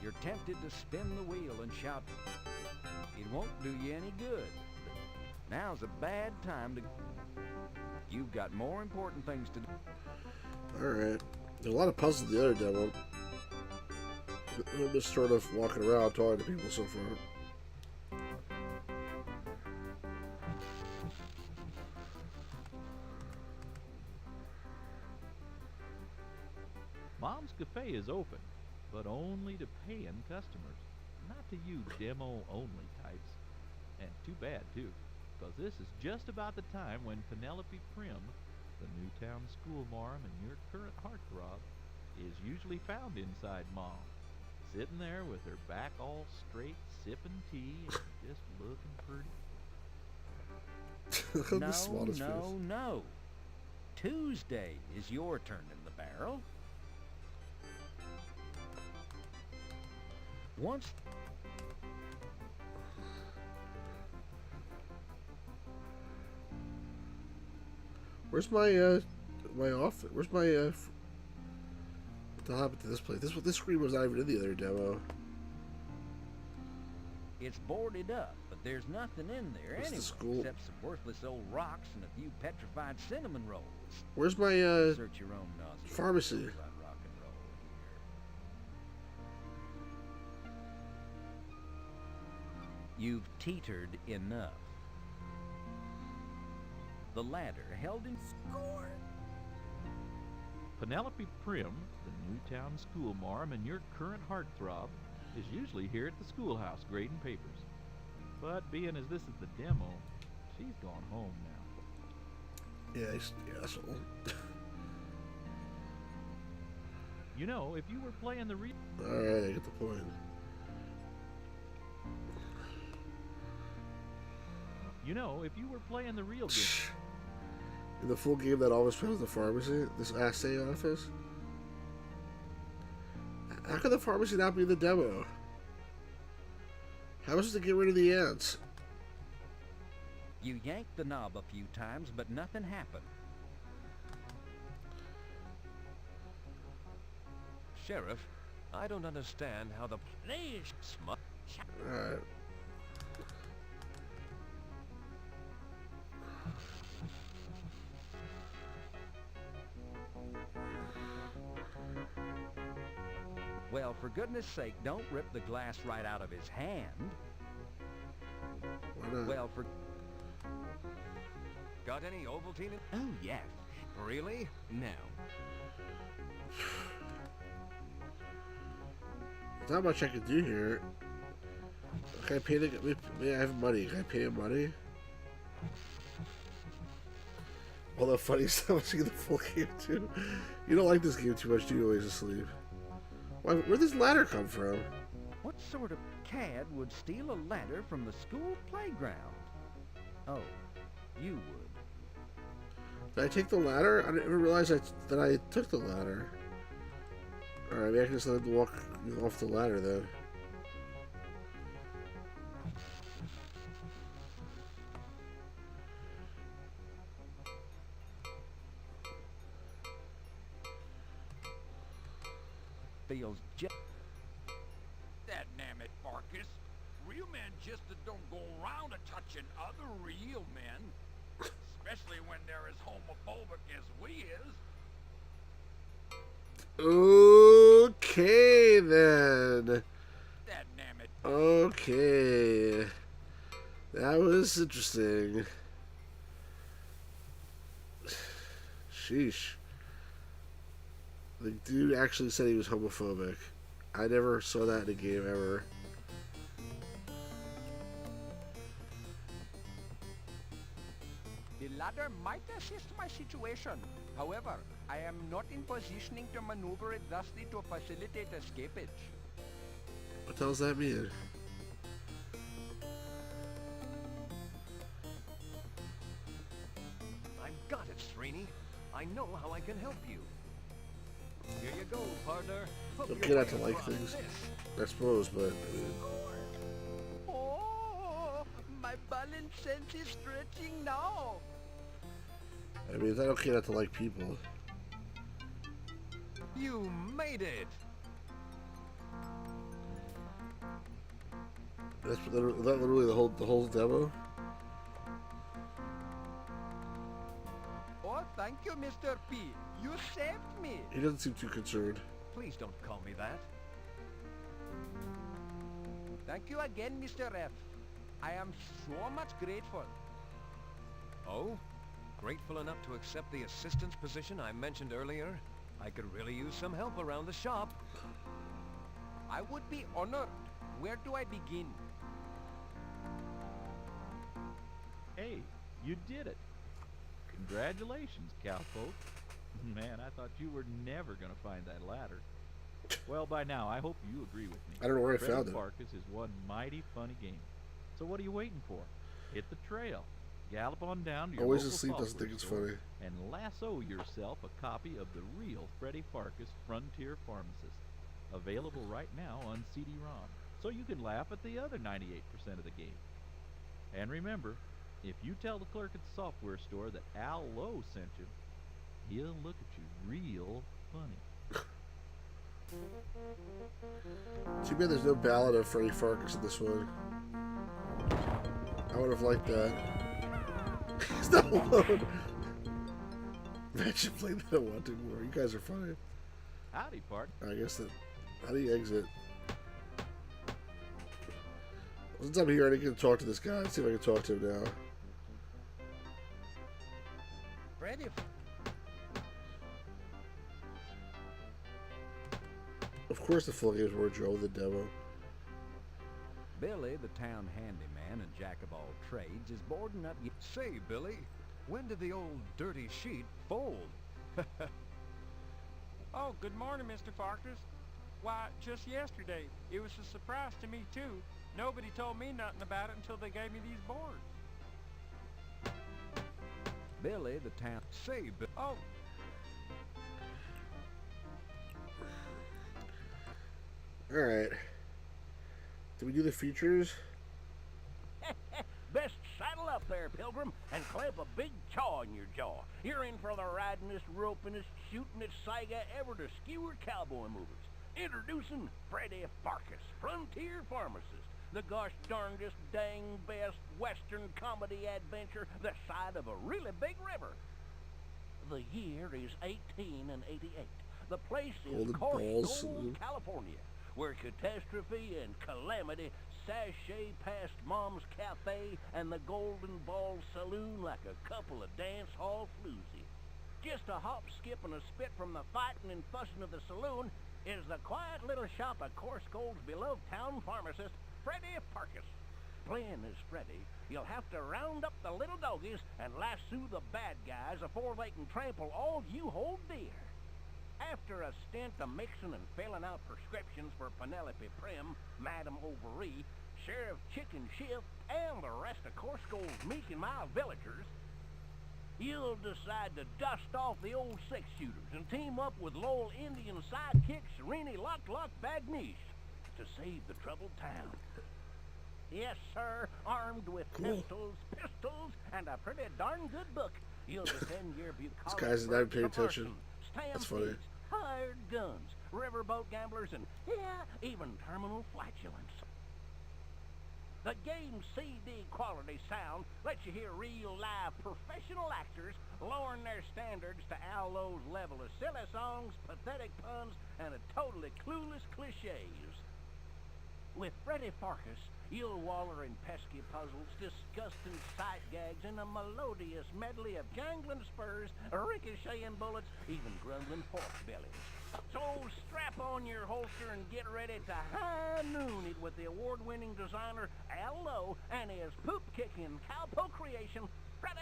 You're tempted to spin the wheel and shout, "It won't do you any good." Now's a bad time to... You've got more important things to do. Alright. There's a lot of puzzles in the other demo. I'm just sort of walking around talking to people so far. Mom's Cafe is open, but only to paying customers, not to you demo-only types. And too bad, too, because this is just about the time when Penelope Prim, the Newtown school marm and your current heartthrob, is usually found inside Mom, sitting there with her back all straight, sipping tea and just looking pretty. No. Tuesday is your turn in the barrel. Once... Where's my my office? Where's my what the hell happened to this place? This screen was not even in the other demo. It's boarded up, but there's nothing in there What's the anyway, school? except some worthless old rocks and a few petrified cinnamon rolls. Where's my Search your own nostrils. pharmacy? About rock and roll here. You've teetered enough. The ladder held in score. Penelope Prim, the Newtown school marm and your current heartthrob, is usually here at the schoolhouse grading papers. But being as this is the demo, she's gone home now. Yeah, he's the asshole. You know, if you were playing the Alright, I get the point. You know, if you were playing the real game. In the full game that always found the pharmacy, this assay office. How could the pharmacy not be in the demo? How was it to get rid of the ants? You yanked the knob a few times, but nothing happened. Sheriff, I don't understand how the Please. Alright. Well, for goodness sake, don't rip the glass right out of his hand. Why not? Well, for... Got any Ovaltine? Oh, yes. Really? No. not much I can do here. Can I pay the guy? I have money. Can I pay him money? All that funny stuff. I see the full game too. You don't like this game too much, do you? Always asleep. Where'd this ladder come from? What sort of cad would steal a ladder from the school playground? Oh, you would. Did I take the ladder? I didn't even realize that I took the ladder. Alright, maybe I can just let him walk off the ladder then. Feels just... That damn it, Farkas. Real men just don't go around touching other real men. Especially when they're as homophobic as we is. Okay then. That damn it. Okay. That was interesting. Sheesh. The dude actually said he was homophobic. I never saw that in a game ever. The ladder might assist my situation. However, I am not in positioning to maneuver it thusly to facilitate escapage. What the hell does that mean? I've got it, Srini. I know how I can help you. Here you go, partner. Don't get out to like things, I suppose, but I mean, Oh, my balance sense is stretching now. I don't care not to like people. You made it. That's literally the whole demo. Oh, thank you, Mr. P. You saved me. He doesn't seem too concerned. Please don't call me that. Thank you again, Mr. F. I am so much grateful. Oh? Grateful enough to accept the assistant's position I mentioned earlier? I could really use some help around the shop. I would be honored. Where do I begin? Hey, you did it. Congratulations, cowpoke. Man, I thought you were never going to find that ladder. Well, by now, I hope you agree with me. I don't know where I Freddy found it. Farkas is one mighty funny game. So what are you waiting for? Hit the trail. Gallop on down to your Always local asleep doesn't software think it's store funny. and lasso yourself a copy of the real Freddy Farkas Frontier Pharmacist. Available right now on CD-ROM. So you can laugh at the other 98% of the game. And remember, if you tell the clerk at the software store that Al Lowe sent you, he'll look at you real funny. Too bad there's no ballad of Freddy Farkas in this one. I would have liked that. He's not alone. Imagine playing that at Wanted War. You guys are funny. Howdy, partner. I guess that. How do you exit? Since I'm here, I need to talk to this guy. Let's see if I can talk to him now. Freddy. Of course, the full game's more Joe the demo. Billy, the town handyman and jack of all trades, is boarding up... Say, Billy, when did the old dirty sheet fold? Oh, good morning, Mr. Farkas. Why, just yesterday. It was a surprise to me, too. Nobody told me nothing about it until they gave me these boards. Billy, the town... Say, Billy... Oh. Alright. Did we do the features? Best saddle up there, Pilgrim, and clamp a big chaw in your jaw. You're in for the ridingest, ropingest, shootingest Saiga ever to skewer cowboy movies. Introducing Freddy Farkas, Frontier Pharmacist, the gosh darndest dang best western comedy adventure this side of a really big river. The year is 1888. The place is Golden Course Balls. Gold, California, where catastrophe and calamity sashay past Mom's Cafe and the Golden Ball Saloon like a couple of dance hall floozies. Just a hop, skip, and a spit from the fighting and fussing of the saloon, is the quiet little shop of Course Gold's beloved town pharmacist, Freddy Farkas. Playing as Freddy, you'll have to round up the little doggies and lasso the bad guys before they can trample all you hold dear. After a stint of mixing and filling out prescriptions for Penelope Prim, Madame Overy, Sheriff Chicken Shift, and the rest of Course Gold's meek and mild villagers, you'll decide to dust off the old six-shooters and team up with loyal Indian sidekick Serene Lock Bagnish to save the troubled town. Yes, sir, armed with pistols, and a pretty darn good book, you'll defend your bucolic This guy's not paying attention. That's funny. stampedes, hired guns, riverboat gamblers, and, yeah, even terminal flatulence. The game's CD quality sound lets you hear real live professional actors lowering their standards to Al Lowe's level of silly songs, pathetic puns, and a totally clueless cliches. With Freddy Farkas, you'll waller in pesky puzzles, disgusting sight gags, and a melodious medley of jangling spurs, ricocheting bullets, even grumbling pork bellies. So strap on your holster and get ready to high noon it with the award-winning designer Al Lowe and his poop-kicking cowpoke creation, Freddy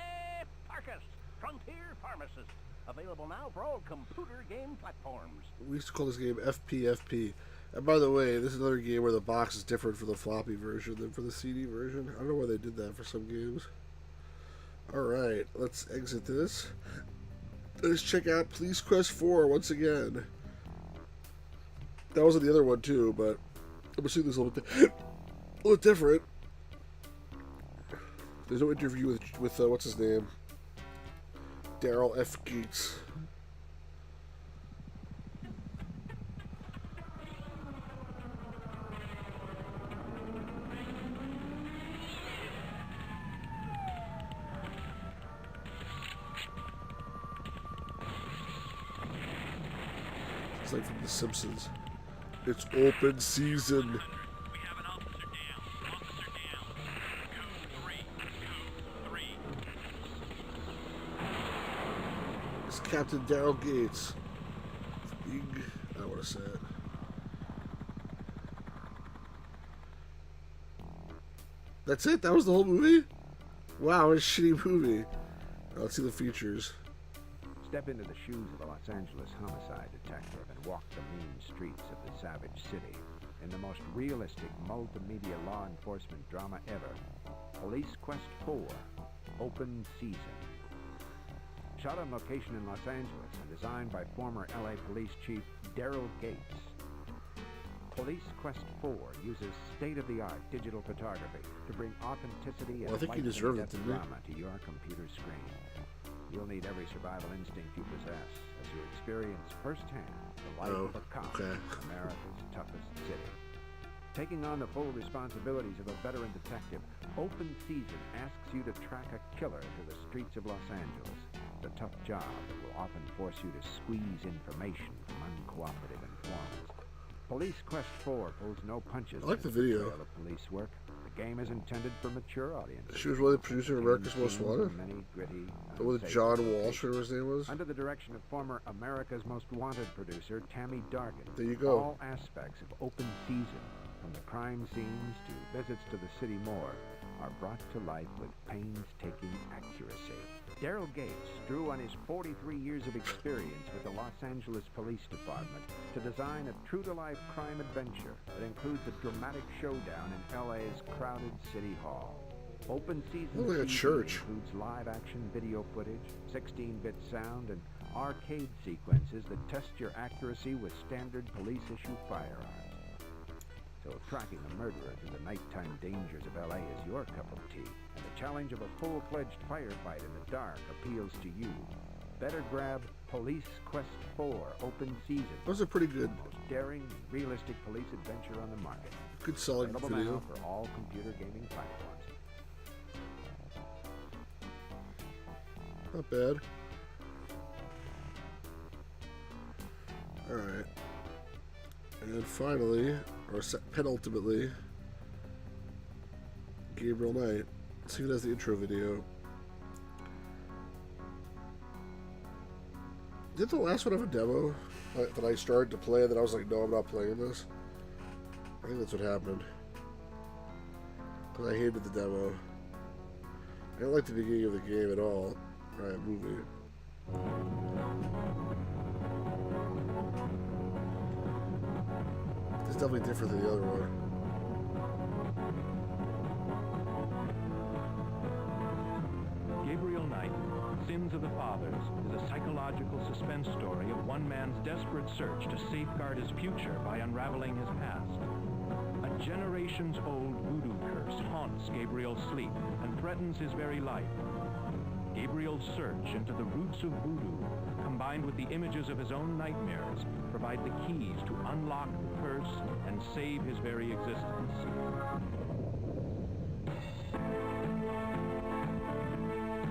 Farkas, Frontier Pharmacist. Available now for all computer game platforms. We used to call this game FPFP. And by the way, this is another game where the box is different for the floppy version than for the CD version. I don't know why they did that for some games. Alright, let's exit this. Let's check out Police Quest 4 once again. That was in the other one too, but I'm assuming this is a little different. There's no interview with what's his name? Daryl F. Gates. It's like from The Simpsons. It's open season. It's Captain Daryl Gates. Big, I don't want to say it. That's it? That was the whole movie? Wow, what a shitty movie. Let's see the features. Step into the shoes of a Los Angeles homicide detective and walk the mean streets of the savage city in the most realistic multimedia law enforcement drama ever. Police Quest 4, Open Season. Shot on location in Los Angeles and designed by former LA Police Chief Daryl Gates. Police Quest 4 uses state-of-the-art digital photography to bring authenticity and I think you deserve it, didn't you? drama to your computer screen. You'll need every survival instinct you possess as you experience firsthand the life of a cop in America's toughest city. Taking on the full responsibilities of a veteran detective, Open Season asks you to track a killer to the streets of Los Angeles. The tough job that will often force you to squeeze information from uncooperative informants. Police Quest 4 pulls no punches. I like the video. Of police work. The game is intended for mature audiences. She was one of the producers of America's Most Wanted. Many gritty, With John Walsh, whatever his name was. Under the direction of former America's Most Wanted producer Tammy Dargan. There you go. All aspects of Open Season, from the crime scenes to visits to the city morgue, are brought to life with painstaking accuracy. Daryl Gates drew on his 43 years of experience with the Los Angeles Police Department to design a true-to-life crime adventure that includes a dramatic showdown in LA's crowded city hall. Open Season Look like a church. includes live-action video footage, 16-bit sound, and arcade sequences that test your accuracy with standard police-issue firearms. So tracking a murderer through the nighttime dangers of LA is your cup of tea, and the challenge of a full-fledged firefight in the dark appeals to you. Better grab Police Quest 4 Open Season. Those are pretty good. The most daring, realistic police adventure on the market. Good solid Available video. now for all computer gaming platforms. Not bad. Alright. And finally, or penultimately, Gabriel Knight. Let's see who does the intro video. Did the last one have a demo? that I started to play, and then I was like, no, I'm not playing this. I think that's what happened. Because I hated the demo. I didn't like the beginning of the game at all. Right, movie. It's definitely different than the other one. Gabriel Knight, Sins of the Fathers, is a psychological suspense story of one man's desperate search to safeguard his future by unraveling his past. A generations-old voodoo curse haunts Gabriel's sleep and threatens his very life. Gabriel's search into the roots of voodoo, combined with the images of his own nightmares, provide the keys to unlock the curse and save his very existence.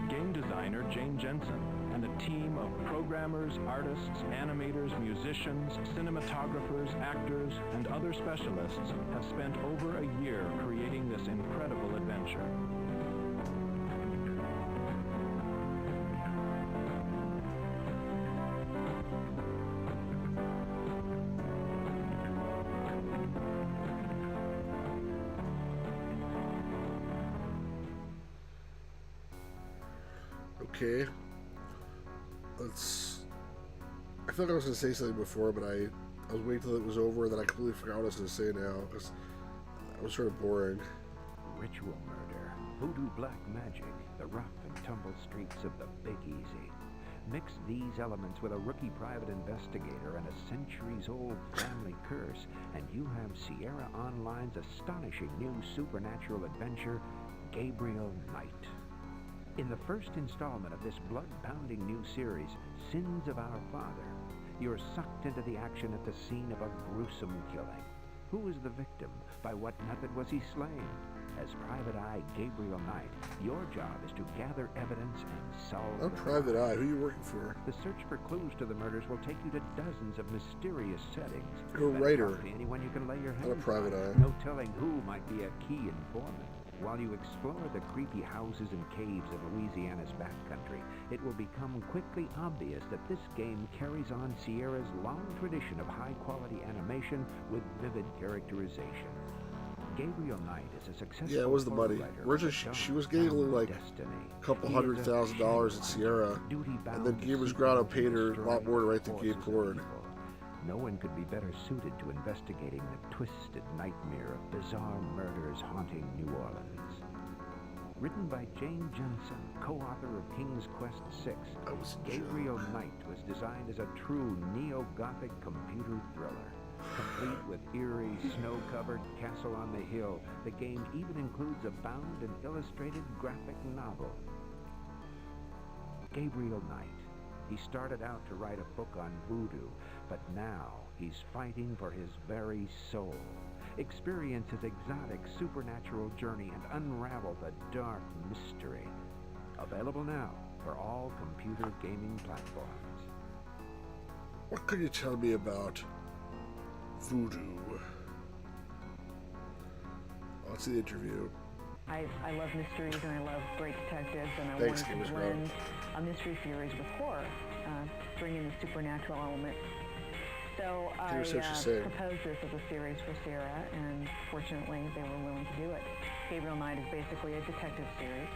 Game designer Jane Jensen and a team of programmers, artists, animators, musicians, cinematographers, actors, and other specialists have spent over a year creating this incredible adventure. Okay. I feel like I was going to say something before, but I was waiting till it was over, and then I completely forgot what I was going to say now, because that was sort of boring. Ritual murder, voodoo black magic, the rough and tumble streets of the Big Easy. Mix these elements with a rookie private investigator and a centuries-old family curse, and you have Sierra Online's astonishing new supernatural adventure, Gabriel Knight. In the first installment of this blood-pounding new series, Sins of Our Father, you're sucked into the action at the scene of a gruesome killing. Who was the victim? By what method was he slain? As Private Eye Gabriel Knight, your job is to gather evidence and solve I'm Private Eye. Who are you working for? The search for clues to the murders will take you to dozens of mysterious settings. You're a writer. Anyone you can lay your hands Not a Private on. Eye. No telling who might be a key informant. While you explore the creepy houses and caves of Louisiana's backcountry, it will become quickly obvious that this game carries on Sierra's long tradition of high-quality animation with vivid characterization. Gabriel Knight is a successful Yeah, it was the money. writer She was getting only like a couple $100,000 at Sierra, and then Gamers Grotto paid her a lot more to write the game forward. No one could be better suited to investigating the twisted nightmare of bizarre murders haunting New Orleans. Written by Jane Jensen, co-author of King's Quest VI, Gabriel Knight was designed as a true neo-Gothic computer thriller. Complete with eerie, snow-covered Castle on the Hill, the game even includes a bound and illustrated graphic novel. Gabriel Knight. He started out to write a book on voodoo, but now he's fighting for his very soul. Experience his exotic supernatural journey and unravel the dark mystery. Available now for all computer gaming platforms. What can you tell me about voodoo? Oh, it's the interview. I love mysteries and I love great detectives, and I Thanks, wanted to Gamers blend a mystery series with horror, bring in the supernatural element. So I proposed this as a series for Sierra, and fortunately they were willing to do it. Gabriel Knight is basically a detective series.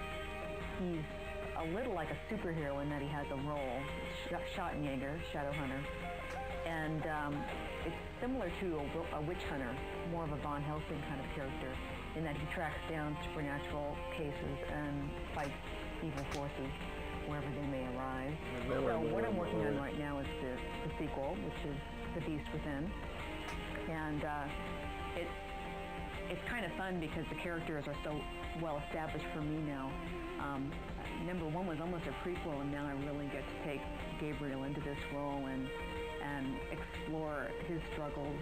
He's a little like a superhero in that he has a role, Schottenjäger, shadow hunter, and it's similar to a witch hunter, more of a Von Helsing kind of character, in that he tracks down supernatural cases and fights evil forces wherever they may arise. So what I'm working on right now is the sequel, which is The Beast Within. And it's kind of fun because the characters are so well established for me now. Number one was almost a prequel, and now I really get to take Gabriel into this role and explore his struggles,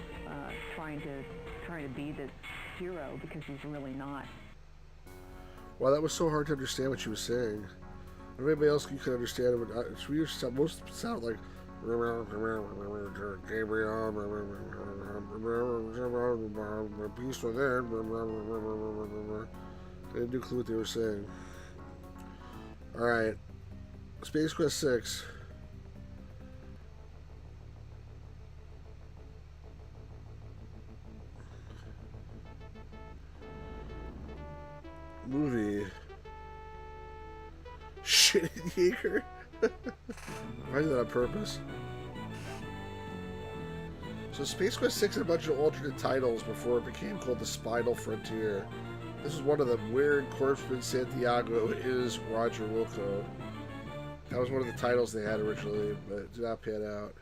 trying to be this hero because he's really not. Wow, that was so hard to understand what she was saying. If anybody else you could understand it, but most sound like Gabriel, Beast Within. They didn't do a clue what they were saying. Alright. Space Quest 6. movie. Shit in Jaeger. I did that on purpose. So Space Quest 6 had a bunch of alternate titles before it became called The Spinal Frontier. This is one of them. Where in Corpsman Santiago is Roger Wilco? That was one of the titles they had originally, but it did not pan out.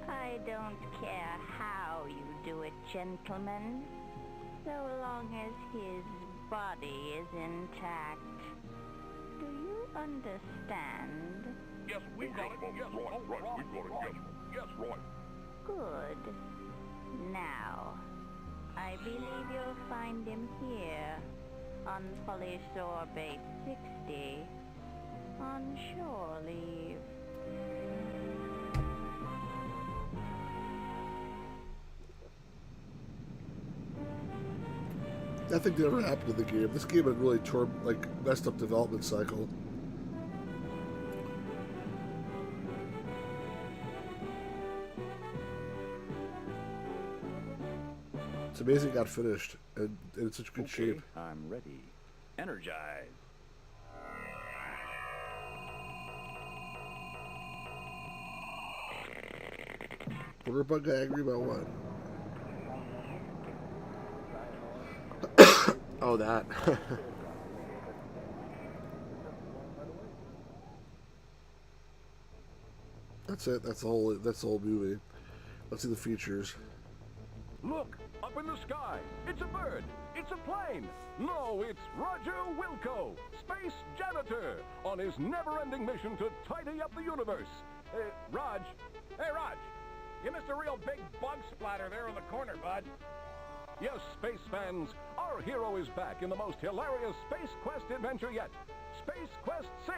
I don't care how you do it, gentlemen, so long as his body is intact. Do you understand? Yes, we got it. Yes, right. We got it. Yes, right. Good. Now, I believe you'll find him here on Polysorbate 60 on shore leave. Nothing never happened in the game. This game had really messed up development cycle. It's amazing it got finished and in such good shape. I'm ready. Energize. What Bug got angry about what? Oh, that. That's it. That's the whole movie. Let's see the features. Look, up in the sky. It's a bird. It's a plane. No, it's Roger Wilco, space janitor, on his never-ending mission to tidy up the universe. Raj. Hey, Raj. You missed a real big bug splatter there in the corner, bud. Yes, space fans, our hero is back in the most hilarious Space Quest adventure yet. Space Quest 6,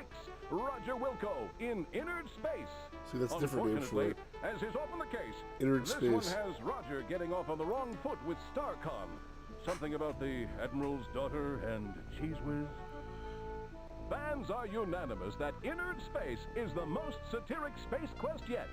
Roger Wilco in Innard Space. See, that's a different name for it. As is often the case, Innard this Space. one has Roger getting off on the wrong foot with StarCon. Something about the Admiral's daughter and Cheese Whiz. Fans are unanimous that Innard Space is the most satiric Space Quest yet.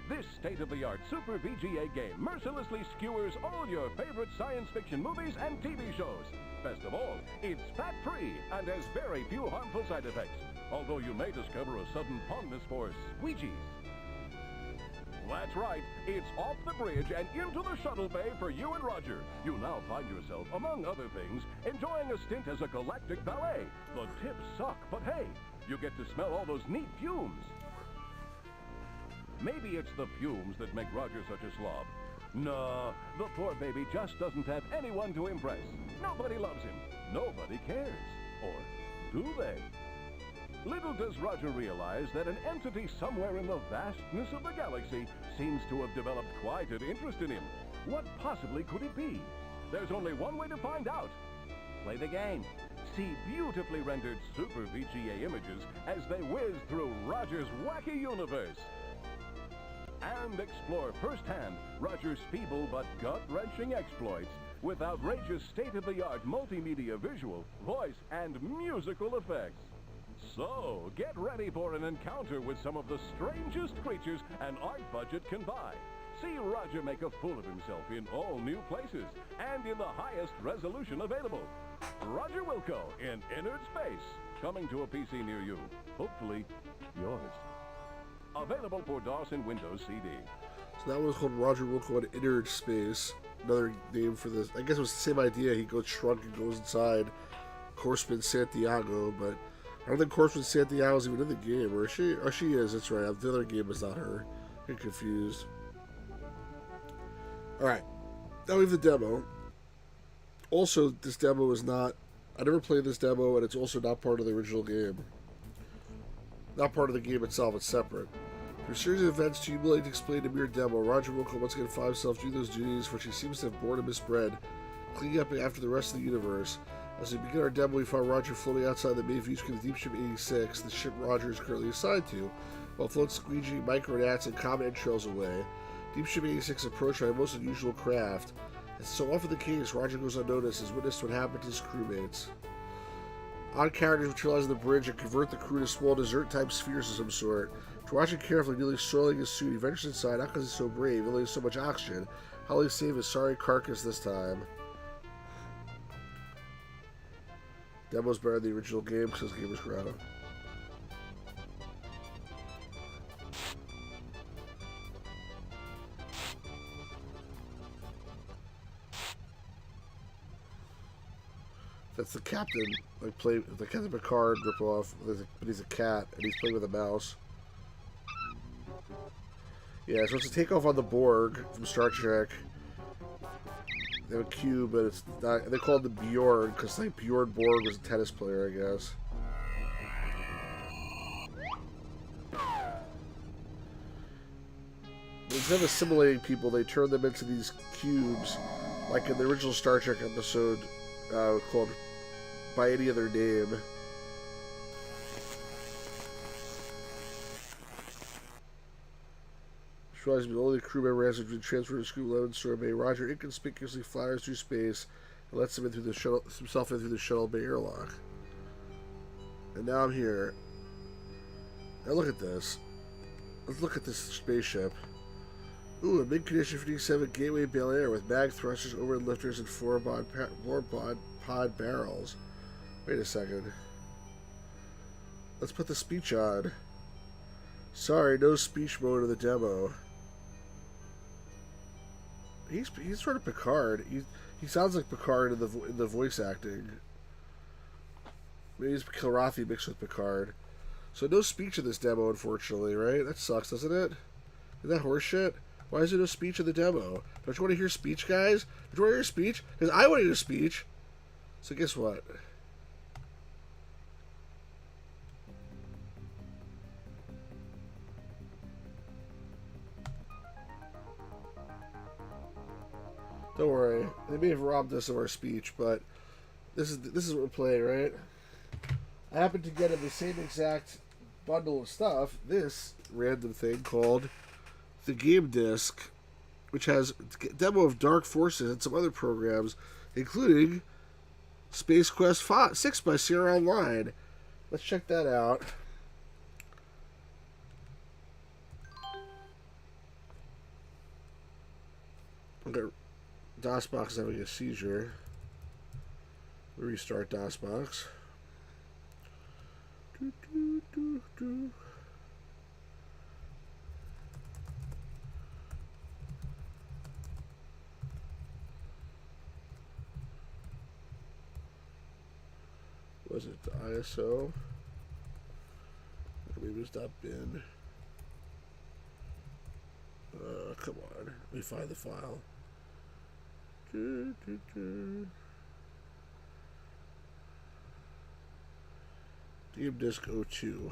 This state-of-the-art Super VGA game mercilessly skewers all your favorite science fiction movies and TV shows. Best of all, it's fat-free and has very few harmful side effects, although you may discover a sudden fondness for squeegees. That's right, it's off the bridge and into the shuttle bay for you and Roger. You now find yourself, among other things, enjoying a stint as a galactic valet. The tips suck, but hey, you get to smell all those neat fumes. Maybe it's the fumes that make Roger such a slob. No, the poor baby just doesn't have anyone to impress. Nobody loves him. Nobody cares. Or do they? Little does Roger realize that an entity somewhere in the vastness of the galaxy seems to have developed quite an interest in him. What possibly could it be? There's only one way to find out. Play the game. See beautifully rendered Super VGA images as they whiz through Roger's wacky universe. And explore firsthand Roger's feeble but gut-wrenching exploits with outrageous state-of-the-art multimedia visual, voice, and musical effects. So, get ready for an encounter with some of the strangest creatures an art budget can buy. See Roger make a fool of himself in all new places and in the highest resolution available. Roger Wilco in Innard Space, coming to a PC near you. Hopefully, yours. Available for DOS and Windows CD. So that was called Roger Wilco in Innard Space. Another name for this. I guess it was the same idea. He goes shrunk and goes inside Corpsman Santiago, but I don't think Corpsman Santiago is even in the game. Or she? Oh, she is. That's right. The other game is not her. I get confused. Alright. Now we have the demo. Also, this demo is not... I never played this demo, and it's also not part of the original game. Not part of the game itself, it's separate. Through a series of events to humiliate and explain a mere demo, Roger Wilco once again finds himself doing those duties which he seems to have borne and misbred, cleaning up after the rest of the universe. As we begin our demo, we find Roger floating outside the main view screen of Deep Ship 86, the ship Roger is currently assigned to, while floats squeegee, micronats, and comet trails away. Deep Ship 86 is approached by a most unusual craft. As so often the case, Roger goes unnoticed as witness to what happened to his crewmates. Odd characters materialize on the bridge and convert the crew to small dessert-type spheres of some sort. After watching carefully, nearly soiling his suit, he ventures inside, not because he's so brave, he only has so much oxygen. How will he save his sorry carcass this time? Demo's better than the original game, says Gamers Grotto. That's the captain, like the Captain Picard ripoff, but he's a cat and he's playing with a mouse. Yeah, so it's a takeoff on the Borg from Star Trek. They have a cube, but it's not. They call it the Bjorn because like Bjorn Borg was a tennis player, I guess. Instead of assimilating people, they turn them into these cubes, like in the original Star Trek episode called By Any Other Name. Realizing the only crew member has been transferred to Scoop 11 Sorbet, Roger inconspicuously flies through space and lets himself in through the shuttle bay airlock. And now I'm here. Now look at this. Let's look at this spaceship. Ooh, a mid-condition 57 Gateway Bel Air with mag thrusters, overhead lifters, and four pod barrels. Wait a second. Let's put the speech on. Sorry, no speech mode of the demo. He's sort of Picard. He sounds like Picard in the voice acting. Maybe he's Kilrathi mixed with Picard. So no speech in this demo, unfortunately, right? That sucks, doesn't it? Is that horseshit? Why is there no speech in the demo? Don't you want to hear speech, guys? Don't you want to hear speech? Because I want to hear speech. So guess what? Don't worry. They may have robbed us of our speech, but this is what we're playing, right? I happened to get in the same exact bundle of stuff, this random thing called the Game Disc, which has a demo of Dark Forces and some other programs, including Space Quest 6 by Sierra Online. Let's check that out. Okay. DOSBox is having a seizure. Restart DOSBox. Was it the ISO? Maybe it's not bin. Come on. Let me find the file. Game Disc 02.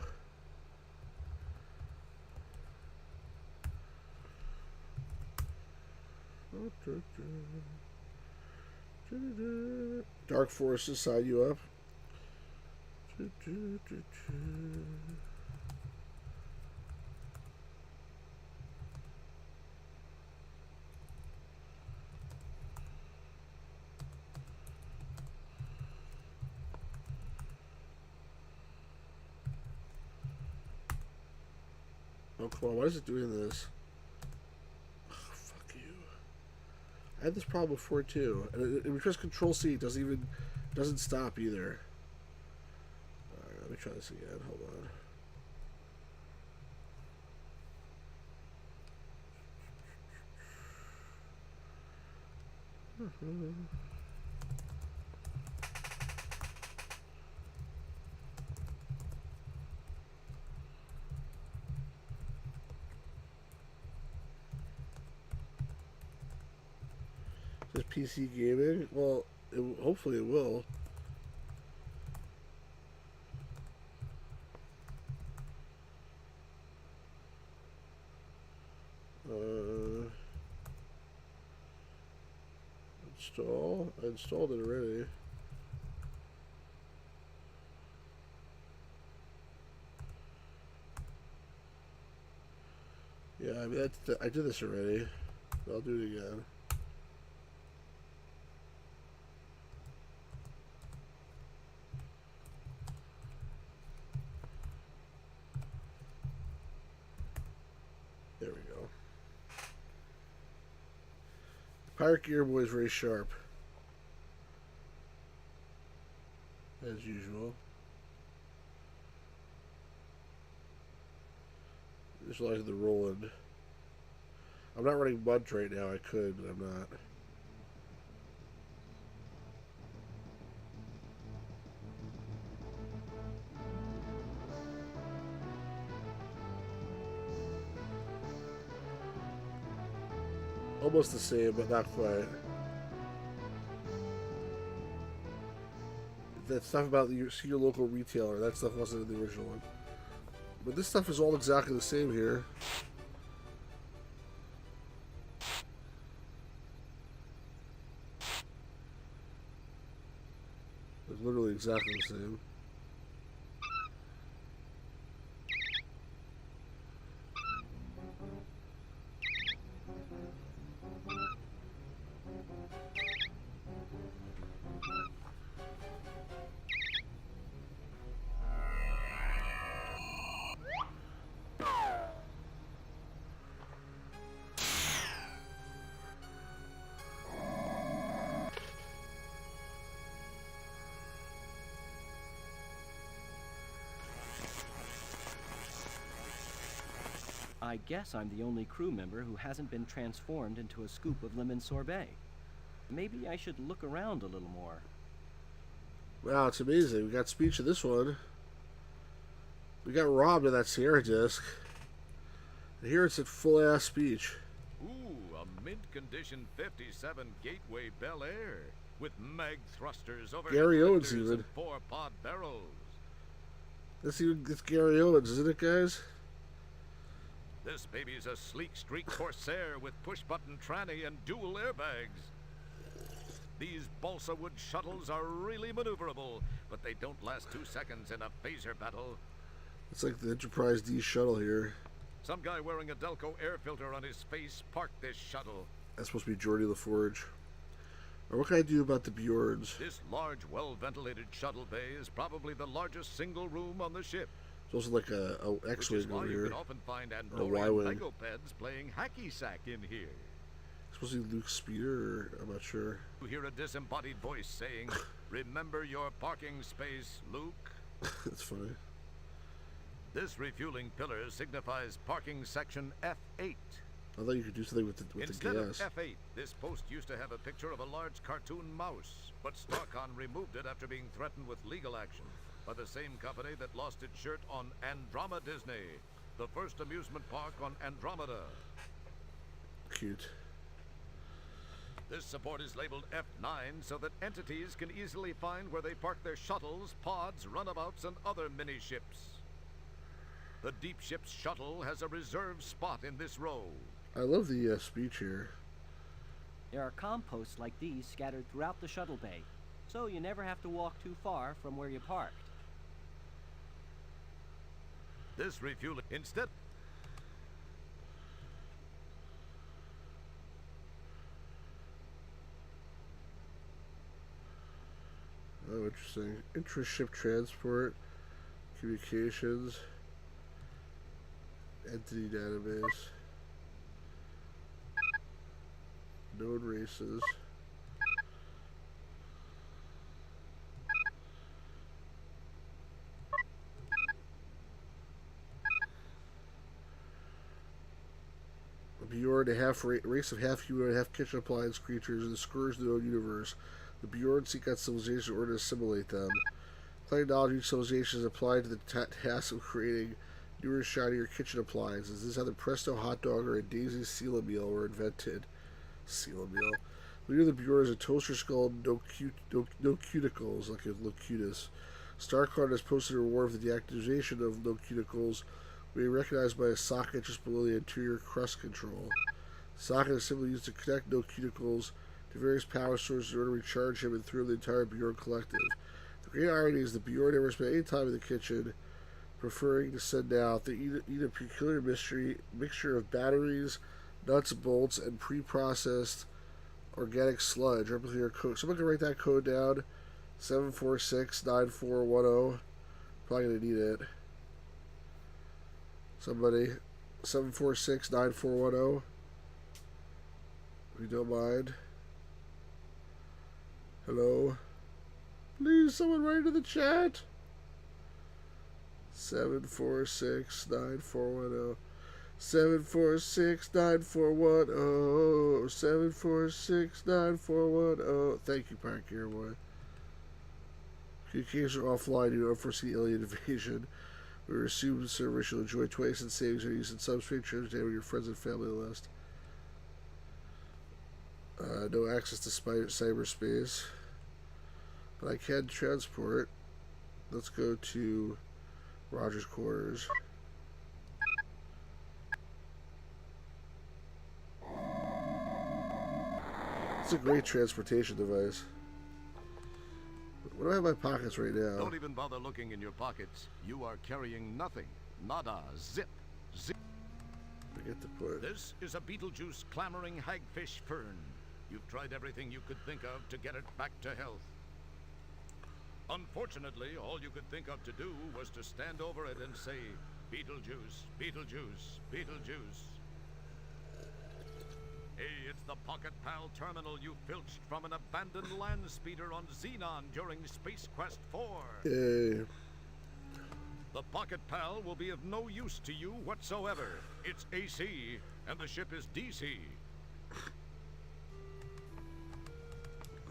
Dark Forces sign you up. Oh, come on. Why is it doing this? Oh, fuck you. I had this problem before, too. And it press Control-C. It doesn't stop, either. Alright, let me try this again. Hold on. Is PC gaming? Well, hopefully it will. Install. I installed it already. Yeah, I mean I did this already. I'll do it again. Pirate Gear Boy is very sharp. As usual. Just like the Roland. I'm not running Munt right now. I could, but I'm not. Almost the same, but not quite. That stuff about see your local retailer, that stuff wasn't in the original one. But this stuff is all exactly the same here. It's literally exactly the same. I guess I'm the only crew member who hasn't been transformed into a scoop of lemon sorbet. Maybe I should look around a little more. Wow, it's amazing. We got speech in this one. We got robbed of that Sierra disc. And here it's at full-ass speech. Ooh, a mint-condition 57 Gateway Bel Air with mag thrusters, over Gary Owens even. and 4-pod barrels. It's Gary Owens, isn't it, guys? This baby's a sleek street Corsair with push-button tranny and dual airbags. These balsa wood shuttles are really maneuverable, but they don't last 2 seconds in a phaser battle. It's like the Enterprise D shuttle here. Some guy wearing a Delco air filter on his face parked this shuttle. That's supposed to be Geordi LaForge. Or what can I do about the Bjorns? This large, well-ventilated shuttle bay is probably the largest single room on the ship. It's also like a X-wing over here. You can often find or a Y-wing. Lego peds playing hacky sack in here. It's supposed to be Luke Speeder, or I'm not sure. You hear a disembodied voice saying, "Remember your parking space, Luke." That's funny. This refueling pillar signifies parking section F8. I thought you could do something with the gas. Instead of F8, this post used to have a picture of a large cartoon mouse, but Starcon removed it after being threatened with legal action by the same company that lost its shirt on Andromeda Disney, the first amusement park on Andromeda. Cute. This support is labeled F9 so that entities can easily find where they park their shuttles, pods, runabouts, and other mini-ships. The Deep Ship's shuttle has a reserved spot in this row. I love the speech here. There are composts like these scattered throughout the shuttle bay, so you never have to walk too far from where you parked. This refueling instead. Oh, interesting. Intra-ship transport, communications, entity database, node races. Bjorn, a race of half-human and half-kitchen appliance creatures, and the scourge of the known universe. The Bjorn seek out civilization in order to assimilate them. Playing knowledge of each civilization is applied to the task of creating newer, shinier kitchen appliances. This is how the Presto hot dog or a Daisy Sela meal were invented. Sela meal. The leader of the Bjorn is a toaster skull, no cuticles, like a Locutus. Starcon has posted a reward for the deactivation of no cuticles, being recognized by a socket just below the interior crust control. The socket is simply used to connect no cuticles to various power sources in order to recharge him and through the entire Bjorn collective. The great irony is that Bjorn never spent any time in the kitchen, preferring to send out. They eat a peculiar mixture of batteries, nuts, bolts, and pre-processed organic sludge. Replicating our code. Someone can write that code down. 7469410. Probably gonna need it. Somebody. 7469410. If you don't mind. Hello? Please, someone write into the chat. 746-9410. 746-9410. 746-9410. Thank you, Park Airboy. Communications are offline due to unforeseen alien invasion. We assume the service you'll enjoy twice in savings are used in substrate terms with your friends and family list. No access to cyberspace. But I can transport. Let's go to Roger's quarters. It's a great transportation device. What do I have in my pockets right now? Don't even bother looking in your pockets. You are carrying nothing. Nada. Zip. Zip. Forget to put. This is a Beetlejuice clamoring hagfish fern. You've tried everything you could think of to get it back to health. Unfortunately, all you could think of to do was to stand over it and say, Beetlejuice, Beetlejuice, Beetlejuice. Hey, it's the Pocket Pal terminal you filched from an abandoned land speeder on Xenon during Space Quest 4. Yay. The Pocket Pal will be of no use to you whatsoever. It's AC, and the ship is DC.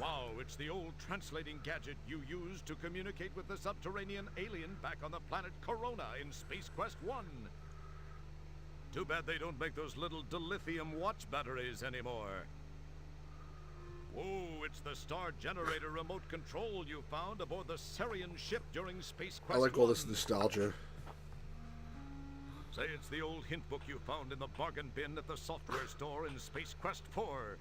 Wow, it's the old translating gadget you used to communicate with the subterranean alien back on the planet Corona in Space Quest 1. Too bad they don't make those little dilithium watch batteries anymore. Whoa, it's the star generator remote control you found aboard the Sarian ship during Space Quest 1. I like all this nostalgia. Say it's the old hint book you found in the bargain bin at the software store in Space Quest 4.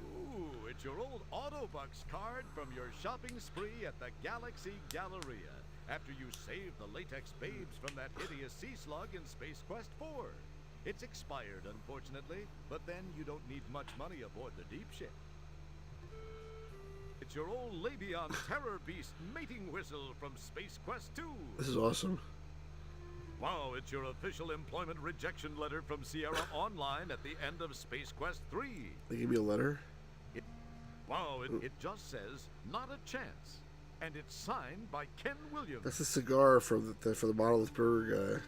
Ooh, it's your old Autobucks card from your shopping spree at the Galaxy Galleria after you saved the latex babes from that hideous sea slug in Space Quest 4. It's expired, unfortunately, but then you don't need much money aboard the deep ship. It's your old Labion Terror Beast mating whistle from Space Quest 2. This is awesome. Wow, it's your official employment rejection letter from Sierra Online at the end of Space Quest 3. They gave me a letter? Wow, it just says, not a chance. And it's signed by Ken Williams. That's a cigar from the Monolith Burger guy.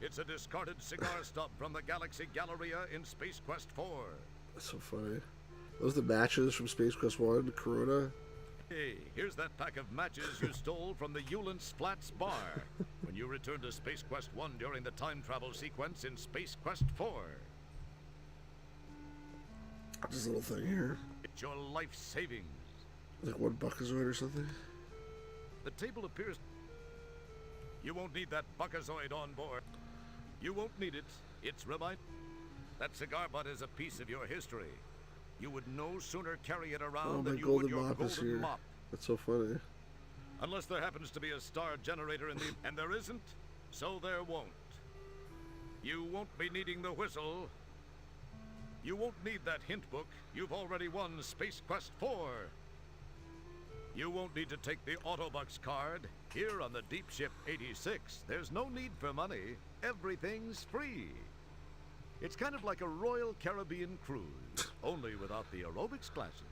It's a discarded cigar stub from the Galaxy Galleria in Space Quest 4. That's so funny. Those are the matches from Space Quest 1, Corona. Hey, here's that pack of matches you stole from the Eulance Flats bar when you returned to Space Quest 1 during the time travel sequence in Space Quest 4. This little thing here. It's your life savings. Like one Buckazoid or something? The table appears... You won't need that Buckazoid on board. You won't need it. It's that cigar butt is a piece of your history. You would no sooner carry it around than you would your golden mop. That's so funny. Unless there happens to be a star generator in the... And there isn't, so there won't. You won't be needing the whistle. You won't need that hint book. You've already won Space Quest 4. You won't need to take the Autobucks card. Here on the Deep Ship 86, there's no need for money. Everything's free. It's kind of like a Royal Caribbean cruise, only without the aerobics classes.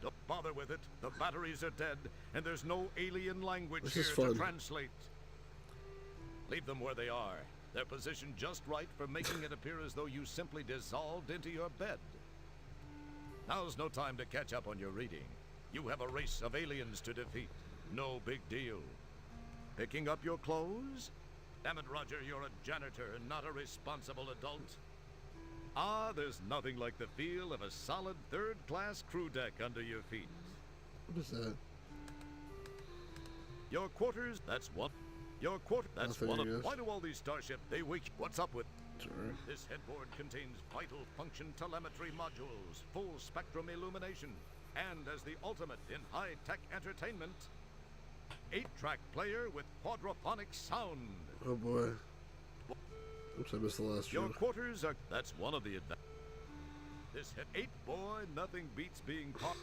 Don't bother with it. The batteries are dead, and there's no alien language here to translate. Leave them where they are. They're positioned just right for making it appear as though you simply dissolved into your bed. Now's no time to catch up on your reading. You have a race of aliens to defeat. No big deal. Picking up your clothes? Damn it, Roger, you're a janitor, not a responsible adult. Ah, there's nothing like the feel of a solid third-class crew deck under your feet. What is that? Your quarters, that's one. Your quarter, that's Nothing, one I of... guess. Why do all these starships, they wake... What's up with... Sorry. This headboard contains vital function telemetry modules, full spectrum illumination, and as the ultimate in high-tech entertainment, 8-track player with quadraphonic sound. Oh boy. Oops, I missed the last Your joke. quarters are... That's one of the... This head... 8 boy, nothing beats being caught.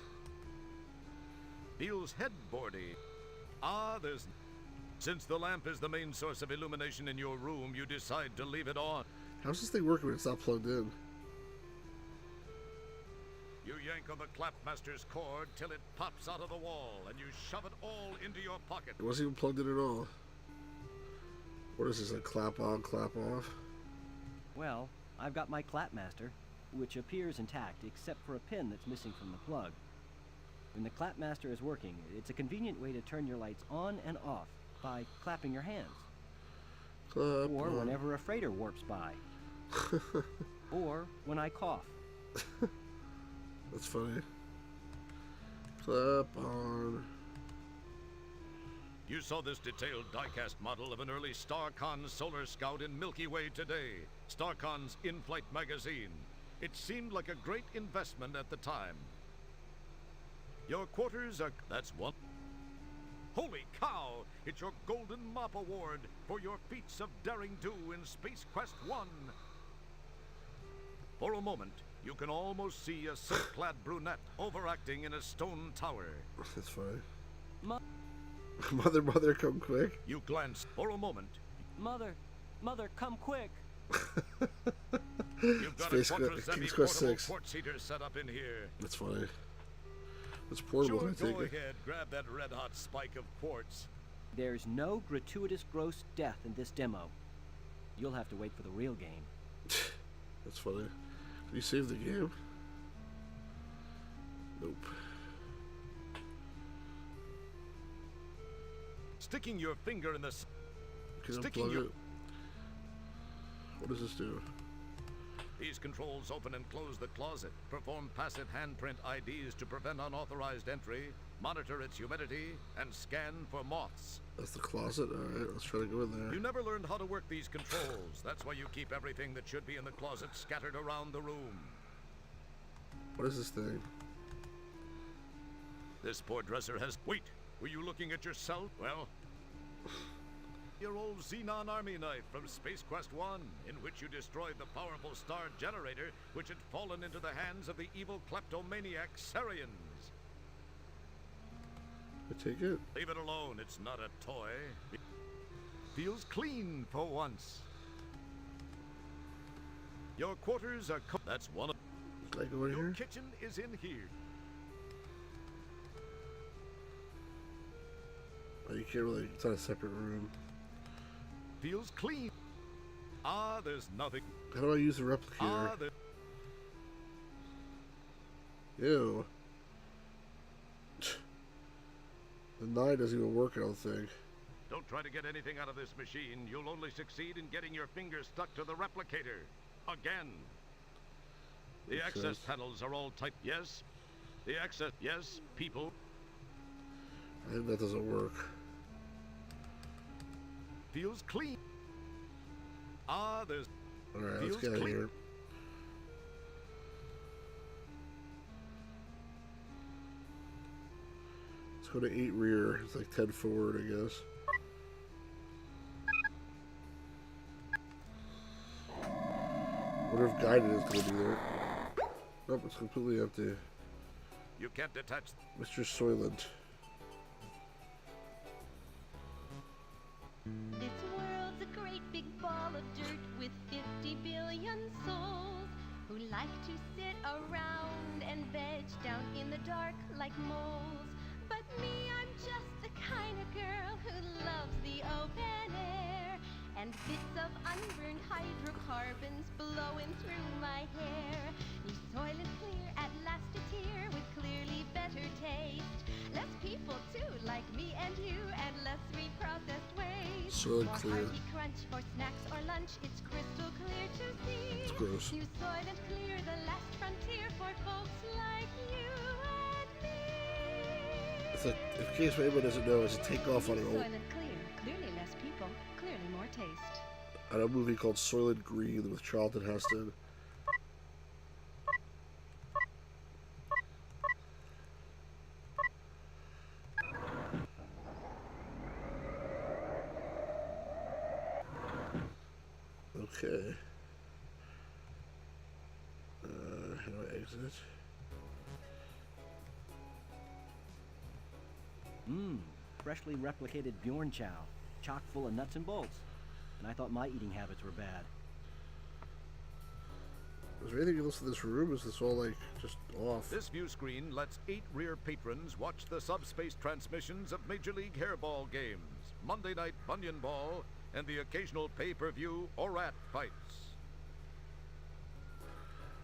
Feels headboardy. Ah, there's... Since the lamp is the main source of illumination in your room, you decide to leave it on. How's this thing working when it's not plugged in? You yank on the Clapmaster's cord till it pops out of the wall, and you shove it all into your pocket. It wasn't even plugged in at all. What is this, like clap on, clap off? Well, I've got my Clapmaster, which appears intact except for a pin that's missing from the plug. When the Clapmaster is working, it's a convenient way to turn your lights on and off by clapping your hands. Clap or on. whenever a freighter warps by. Or when I cough. That's funny. Clap on. You saw this detailed diecast model of an early StarCon Solar Scout in Milky Way today, StarCon's in-flight magazine. It seemed like a great investment at the time. Your quarters are... that's one. Holy cow! It's your Golden Mop Award for your feats of daring do in Space Quest 1. For a moment, you can almost see a silk-clad brunette overacting in a stone tower. That's funny. Mother, come quick. You glance for a moment. Mother, come quick. You've got Space a King's Quest quadra-semi-portable 6. quartz heater set up in here. That's funny. It's portable, Sure, I think. go ahead, grab that red-hot spike of quartz. There's no gratuitous gross death in this demo. You'll have to wait for the real game. That's funny. Did you save the game? Nope. Sticking your finger in the... Can I Sticking unplug your... it? What does this do? These controls open and close the closet, perform passive handprint IDs to prevent unauthorized entry, monitor its humidity, and scan for moths. That's the closet? Alright, let's try to go in there. You never learned how to work these controls. That's why you keep everything that should be in the closet scattered around the room. What is this thing? This poor dresser has... Wait! Were you looking at yourself? Well... Your old Xenon Army knife from Space Quest 1, in which you destroyed the powerful star generator which had fallen into the hands of the evil kleptomaniac Sarians. I take it? Leave it alone, it's not a toy. It feels clean for once. Your quarters are... That's one of... Can I go in Your here? kitchen is in here. Oh, you can't really... It's not a separate room. Feels clean. Ah, there's nothing. How do I use the replicator? Ew. The 9 doesn't even work, I don't think. Don't try to get anything out of this machine. You'll only succeed in getting your fingers stuck to the replicator. Again. The Makes access sense. panels are all typed. Yes. The access... Yes, people. I think that doesn't work. Feels clean. Ah, there's... Alright, let's feels get out of clean. here. Let's go to 8 rear. It's like 10 forward, I guess. Wonder if guided is going to be there. Nope, it's completely empty. You can't detach... Mr. Soylent. This world's a great big ball of dirt with 50 billion souls who like to sit around and veg down in the dark like moles. But me, I'm just the kind of girl who loves the open air and bits of unburned hydrocarbons blowing through my hair. New Soylent Clear at last is here with clearly better taste. Less people too, like me and you, and less reprocessed waste. Soylent More Clear. hearty crunch for snacks or lunch, it's crystal clear to see. It's gross. New Soylent Clear, the last frontier for folks like you and me. It's a, in case anyone doesn't know, it's a takeoff on an old Soylent Clear, clearly less people, clearly more taste. on a movie called Soylent Green with Charlton Heston. Okay. How do I exit? Freshly replicated Bjorn Chow, chock full of nuts and bolts. And I thought my eating habits were bad. Is there anything else in this room? Is this all, like, just off? This view screen lets 8 rear patrons watch the subspace transmissions of Major League Hairball games, Monday Night Bunyan Ball, and the occasional pay-per-view ORAT fights.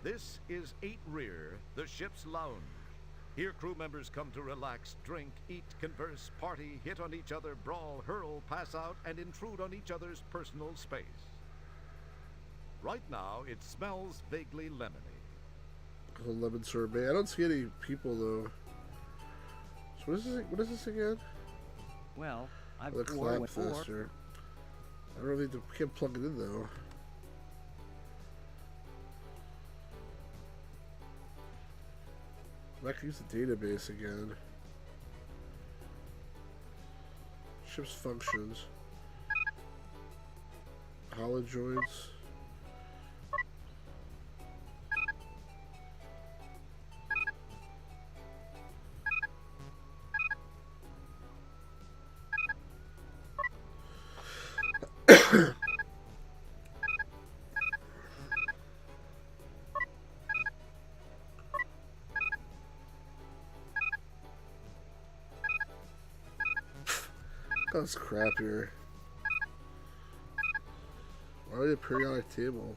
This is 8 Rear, the ship's lounge. Here crew members come to relax, drink, eat, converse, party, hit on each other, brawl, hurl, pass out, and intrude on each other's personal space. Right now, it smells vaguely lemony. A lemon sorbet. I don't see any people, though. So what is this again? Well, I've the clap faster. I don't think I can't plug it in, though. I can use the database again. Ship's functions. Halojoids. That's crap here. Why do you a periodic table?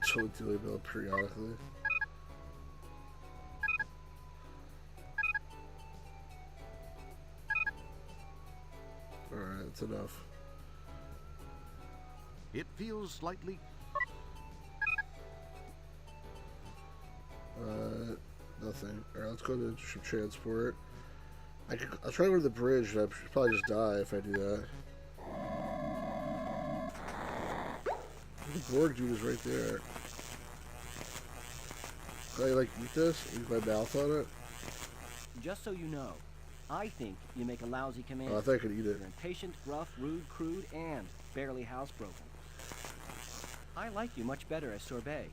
Totally dealing about periodically. Alright, that's enough. It feels slightly... Nothing. Alright, let's go to ship transport. I'll try to go to the bridge, and I should probably just die if I do that. The Borg dude is right there. Can I, like, eat this? Use my mouth on it? Just so you know, I think you make a lousy commander. Oh, I thought I could eat it. You're impatient, gruff, rude, crude, and barely housebroken. I like you much better as sorbet.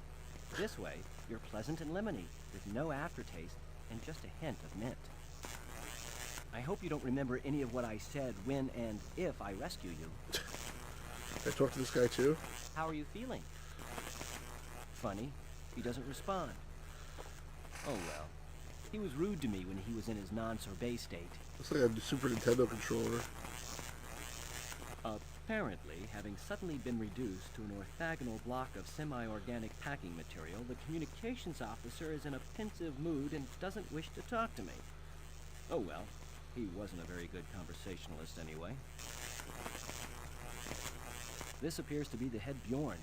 This way, you're pleasant and lemony, with no aftertaste, and just a hint of mint. I hope you don't remember any of what I said when and if I rescue you. Can I talk to this guy too? How are you feeling? Funny, he doesn't respond. Oh well. He was rude to me when he was in his non-sorbet state. Looks like a Super Nintendo controller. Apparently, having suddenly been reduced to an orthogonal block of semi-organic packing material, the communications officer is in a pensive mood and doesn't wish to talk to me. Oh well. He wasn't a very good conversationalist anyway. This appears to be the head Bjorn.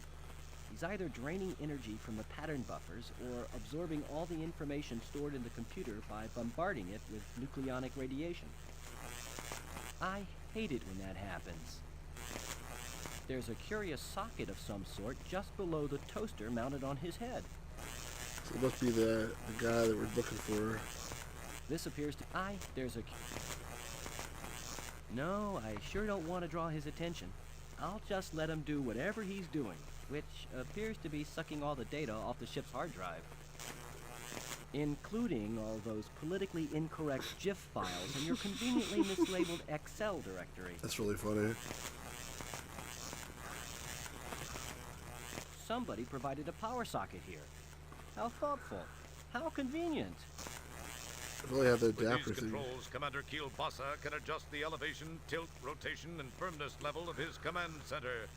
He's either draining energy from the pattern buffers or absorbing all the information stored in the computer by bombarding it with nucleonic radiation. I hate it when that happens. There's a curious socket of some sort just below the toaster mounted on his head. So it must be the guy that we're looking for. This appears to... No, I sure don't want to draw his attention. I'll just let him do whatever he's doing, which appears to be sucking all the data off the ship's hard drive. Including all those politically incorrect GIF files in your conveniently mislabeled Excel directory. That's really funny. Somebody provided a power socket here. How thoughtful. How convenient. I really have the adapter thing. With these controls, Commander Kielbasa can adjust the elevation, tilt, rotation, and firmness level of his command center.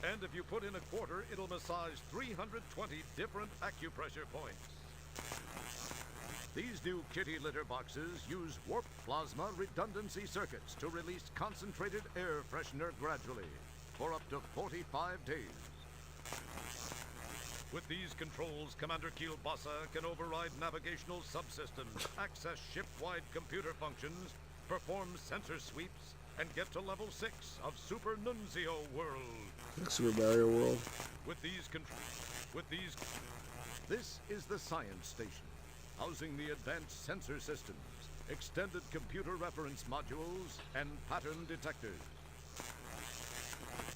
And if you put in a quarter, it'll massage 320 different acupressure points. These new kitty litter boxes use warp plasma redundancy circuits to release concentrated air freshener gradually for up to 45 days. With these controls, Commander Kielbasa can override navigational subsystems, access ship-wide computer functions, perform sensor sweeps, and get to level 6 of Super Nunzio World. Super Mario World. This is the Science Station, housing the advanced sensor systems, extended computer reference modules, and pattern detectors.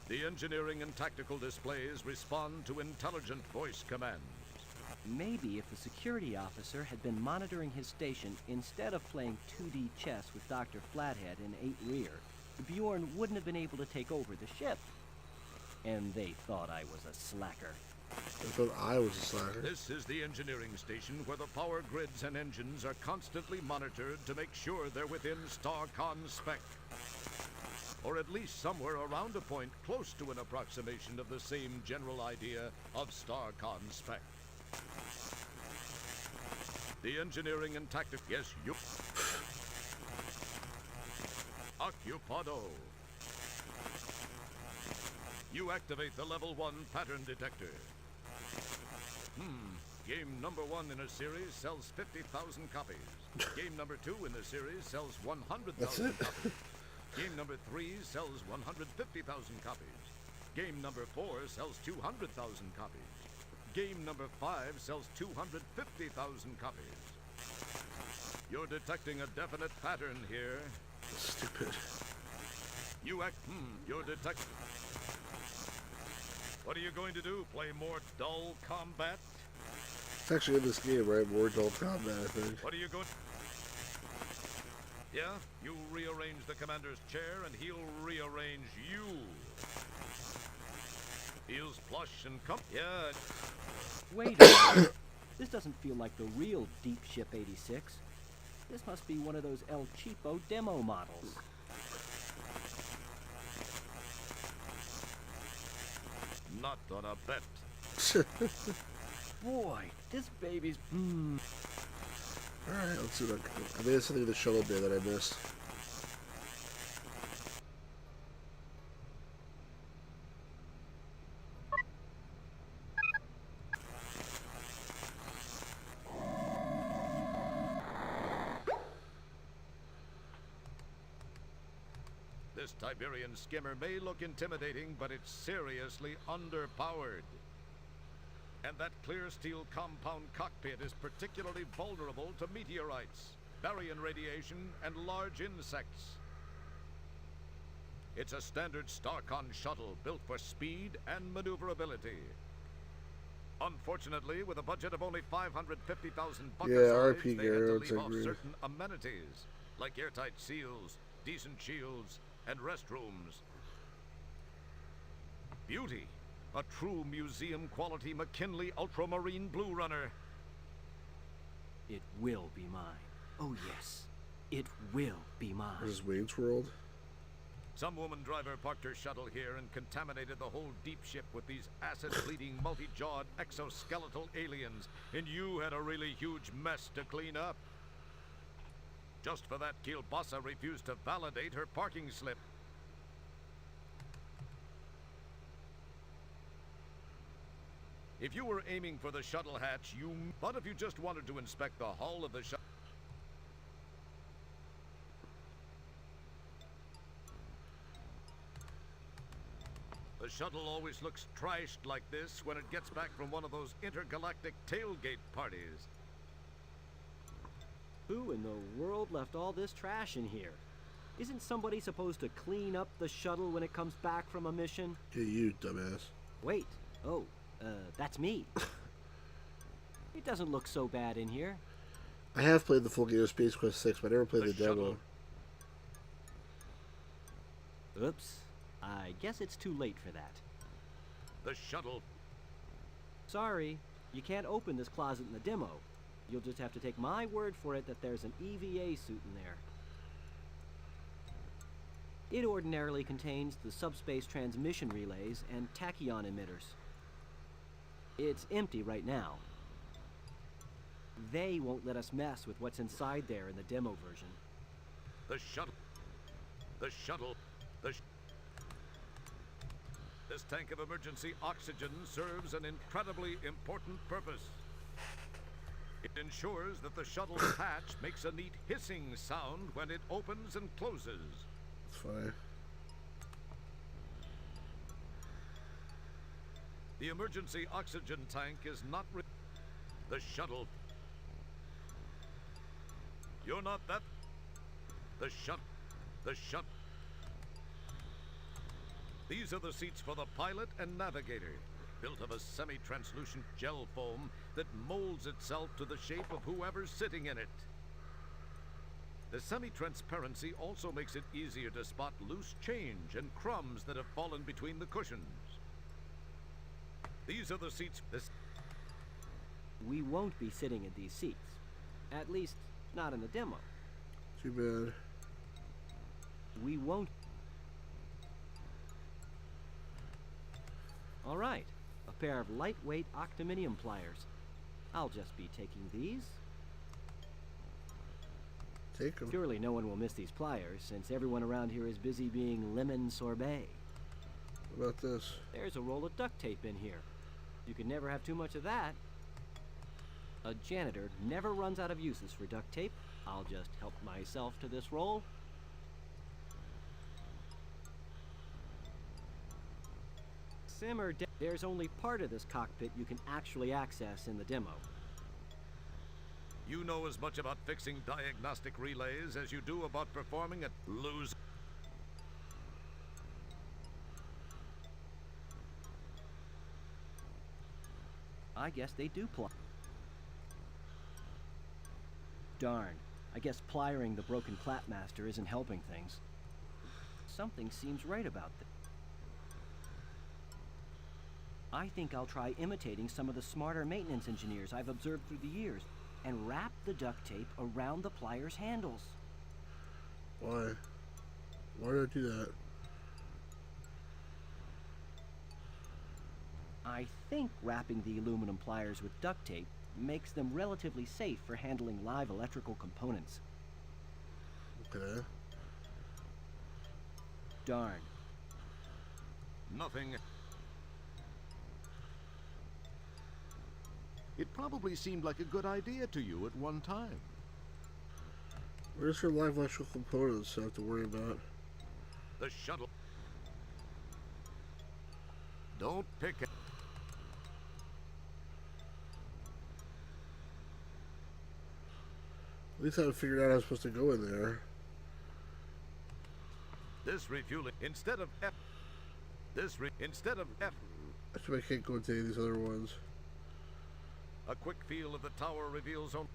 The engineering and tactical displays respond to intelligent voice commands. Maybe if the security officer had been monitoring his station instead of playing 2D chess with Dr. Flathead in 8 Rear, Bjorn wouldn't have been able to take over the ship. And they thought I was a slacker. I thought I was a slacker. This is the engineering station where the power grids and engines are constantly monitored to make sure they're within StarCon spec. Or at least somewhere around a point close to an approximation of the same general idea of StarCon spec. The engineering and tactics, yes, you... Occupado. You activate the level 1 pattern detector. Game number 1 in a series sells 50,000 copies. Game number 2 in the series sells 100,000 copies. Game number 3 sells 150,000 copies. Game number 4 sells 200,000 copies. Game number 5 sells 250,000 copies. You're detecting a definite pattern here. Stupid. You act... you're detecting... What are you going to do? Play more dull combat? It's actually in this game, right? More dull combat, I think. What are you going... Yeah? You rearrange the commander's chair and he'll rearrange you. Feels plush and yeah. Wait a minute. This doesn't feel like the real Deep Ship 86. This must be one of those El Cheapo demo models. Not on a bet. Boy, this baby's... Alright, let's see what I made something with the shuttle bay that I missed. This Tiberian skimmer may look intimidating, but it's seriously underpowered. And that clear steel compound cockpit is particularly vulnerable to meteorites, baryon radiation, and large insects. It's a standard StarCon shuttle built for speed and maneuverability. Unfortunately, with a budget of only 550,000 bucks, RP they had to Garrett, leave off certain amenities, like airtight seals, decent shields, and restrooms. Beauty. A true museum-quality McKinley Ultramarine Blue Runner. It will be mine. Oh yes, it will be mine. This is Wayne's World. Some woman driver parked her shuttle here and contaminated the whole deep ship with these acid-bleeding, multi-jawed exoskeletal aliens, and you had a really huge mess to clean up. Just for that, Kielbasa refused to validate her parking slip. If you were aiming for the shuttle hatch, but if you just wanted to inspect the hull of the shuttle... The shuttle always looks trashed like this when it gets back from one of those intergalactic tailgate parties. Who in the world left all this trash in here? Isn't somebody supposed to clean up the shuttle when it comes back from a mission? Yeah, you dumbass. Wait. Oh, that's me. It doesn't look so bad in here. I have played the full game of Space Quest 6, but I never played the demo. Oops. I guess it's too late for that. The shuttle. Sorry, you can't open this closet in the demo. You'll just have to take my word for it that there's an EVA suit in there. It ordinarily contains the subspace transmission relays and tachyon emitters. It's empty right now. They won't let us mess with what's inside there in the demo version. The shuttle. The shuttle. This tank of emergency oxygen serves an incredibly important purpose. It ensures that the shuttle's hatch makes a neat hissing sound when it opens and closes. That's funny. The emergency oxygen tank is not the shuttle. You're not that. The shut. These are the seats for the pilot and navigator, built of a semi-translucent gel foam that molds itself to the shape of whoever's sitting in it. The semi-transparency also makes it easier to spot loose change and crumbs that have fallen between the cushions. These are the seats. We won't be sitting in these seats. At least, not in the demo. Too bad. We won't. All right, a pair of lightweight octaminium pliers. I'll just be taking these. Take them. Surely no one will miss these pliers, since everyone around here is busy being lemon sorbet. What about this? There's a roll of duct tape in here. You can never have too much of that. A janitor never runs out of uses for duct tape. I'll just help myself to this roll. Simmer down. There's only part of this cockpit you can actually access in the demo. You know as much about fixing diagnostic relays as you do about performing a lose. I guess they do ply. Darn. I guess pliering the broken Clapmaster isn't helping things. Something seems right about this. I think I'll try imitating some of the smarter maintenance engineers I've observed through the years and wrap the duct tape around the pliers' handles. Why? Why did I do that? I think wrapping the aluminum pliers with duct tape makes them relatively safe for handling live electrical components. Okay. Darn. Nothing. It probably seemed like a good idea to you at one time. Where's her live electrical components I have to worry about? The shuttle. Don't pick it. At least I figured out I was supposed to go in there. This refueling instead of F. Instead of F. Actually, I can't go into any of these other ones. A quick feel of the tower reveals only.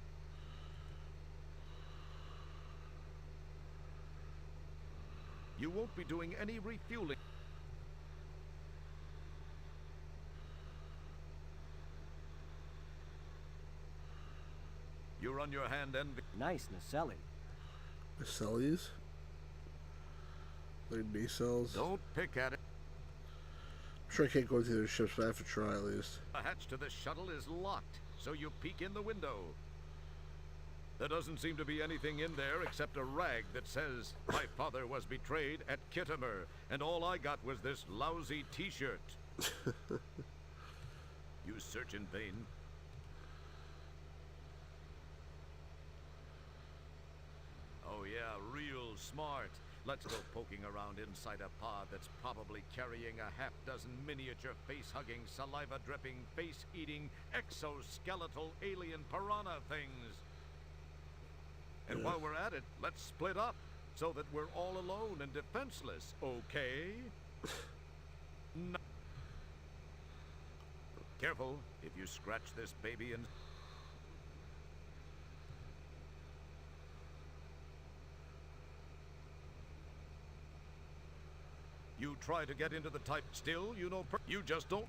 You won't be doing any refueling. You run your hand and... Nice nacelle. Nacelles? Like nacelles? Don't pick at it. I'm sure I can't go into their ships, but I have to try at least. The hatch to the shuttle is locked, so you peek in the window. There doesn't seem to be anything in there except a rag that says, "My father was betrayed at Kittimer, and all I got was this lousy t-shirt." You search in vain. Oh yeah, real smart. Let's go poking around inside a pod that's probably carrying a half-dozen miniature face-hugging, saliva-dripping, face-eating, exoskeletal alien piranha things. And while we're at it, let's split up so that we're all alone and defenseless, okay? No. Careful, if you scratch this baby and... You try to get into the type still, you know, you just don't.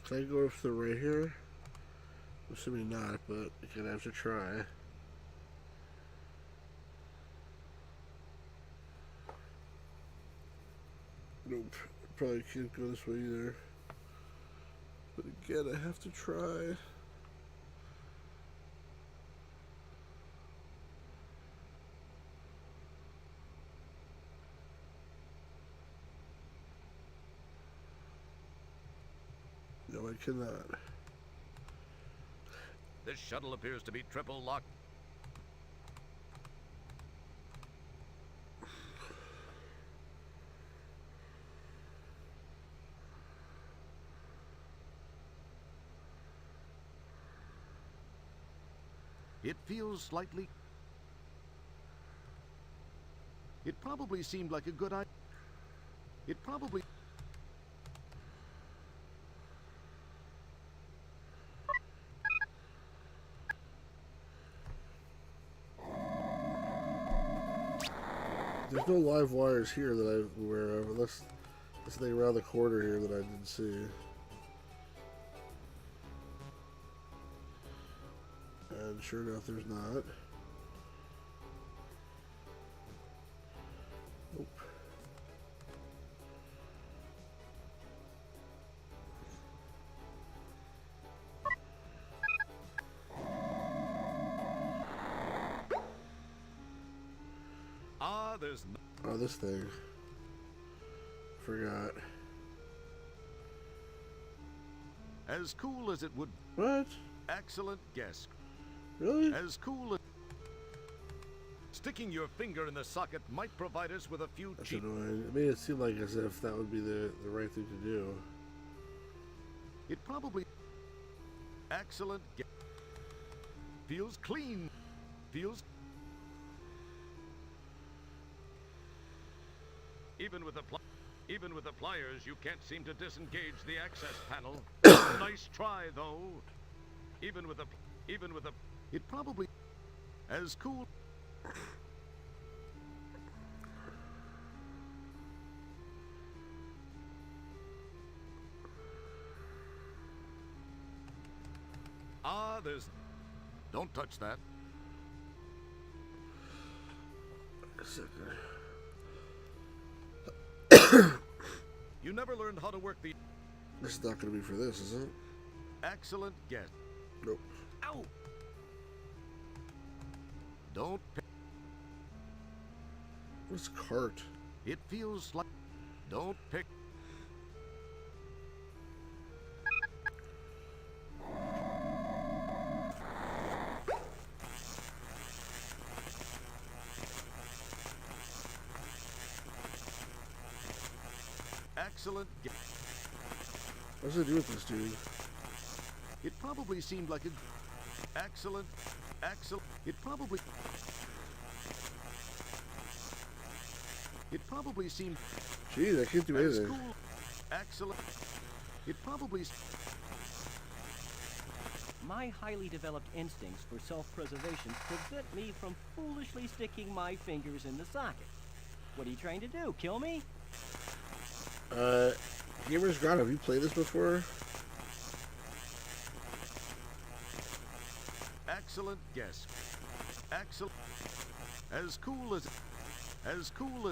Can I go up to the right here? I'm assuming not, but I'm gonna have to try. Nope, probably can't go this way either. But again, I have to try. No, I cannot. This shuttle appears to be triple locked. It feels slightly... It probably seemed like a good idea. It probably... There's no live wires here that I'm aware of, unless there's something around the corner here that I didn't see. And sure enough, there's not. Nope. There's oh, this thing. Forgot. As cool as it would. What? Excellent guess. Really? As cool as. Sticking your finger in the socket might provide us with a few That's cheap. annoying. It made it seem like as if that would be the right thing to do. It probably. Excellent guess. Feels clean. Feels. Even with the pliers, you can't seem to disengage the access panel. Nice try, though. Even with the, it probably, as cool. There's, don't touch that. You never learned how to work the. This is not going to be for this, is it? Excellent guess. Nope. Ow! Don't. What's cart? It feels like. Don't pick. Excellent. What's it do with this dude? It probably seemed like a excellent. It probably seemed. Jeez, I can't do anything. Cool. Excellent. It probably. My highly developed instincts for self-preservation prevent me from foolishly sticking my fingers in the socket. What are you trying to do? Kill me? Gamers God, have you played this before? Excellent guess. Excellent. As cool as it. As cool.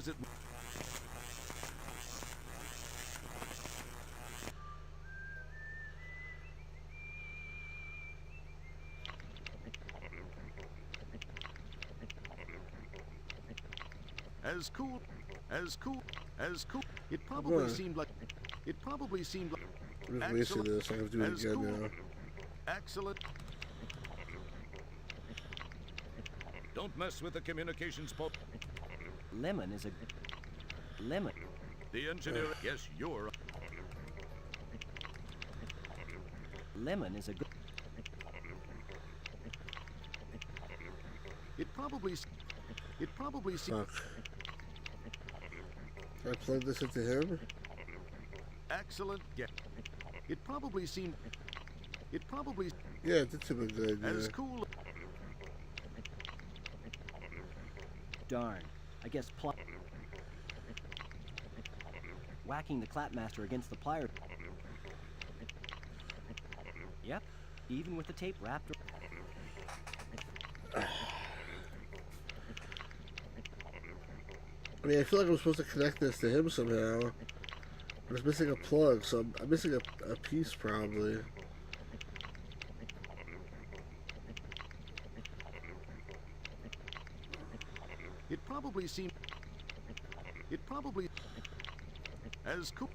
It probably seemed like. I'm just wasting this. I have to do it again now. Excellent. Don't mess with the communications pole. Lemon is a lemon. The engineer. Yes, you're. Lemon is a good. It probably. Fuck. Can I plug this into him? Excellent guess. It probably seemed. Yeah, that's a good idea. As cool. Darn. I guess whacking the Clapmaster against the plier. Yep. Even with the tape wrapped. I mean, I feel like I'm supposed to connect this to him somehow. But it's missing a plug, so I'm missing a piece probably. It probably seemed. As cool.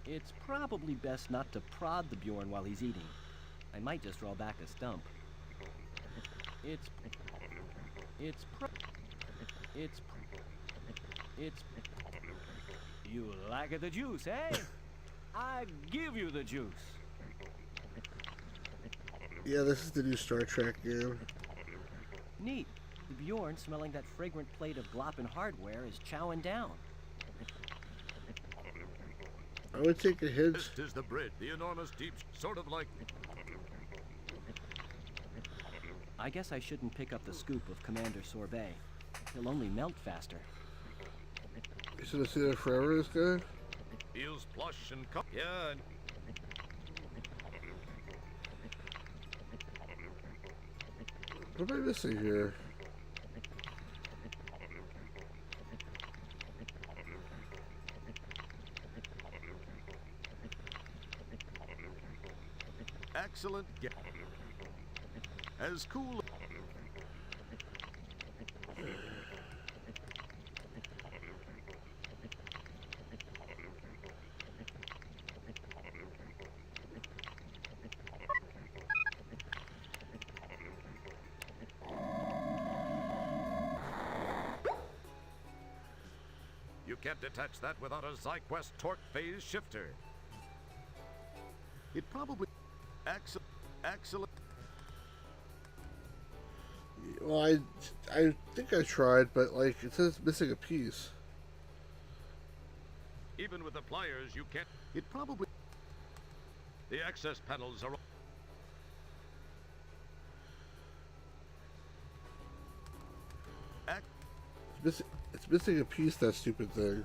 It's probably best not to prod the Bjorn while he's eating. I might just draw back a stump. You like the juice, eh? I give you the juice. Yeah, this is the new Star Trek game. Neat. The Bjorn, smelling that fragrant plate of Gloppen hardware, is chowing down. I would take a hint. This is the bridge, the enormous deep, sort of like. I guess I shouldn't pick up the scoop of Commander Sorbet. He'll only melt faster. You should have seen it forever, this guy? Feels plush and yeah. What am I missing here? Excellent. As cool. You can't detach that without a ZyQuest torque phase shifter. It probably... Excellent. Well, I think I tried, but like it says missing a piece. Even with the pliers, you can't... It probably... The access panels are... It's missing a piece, that stupid thing.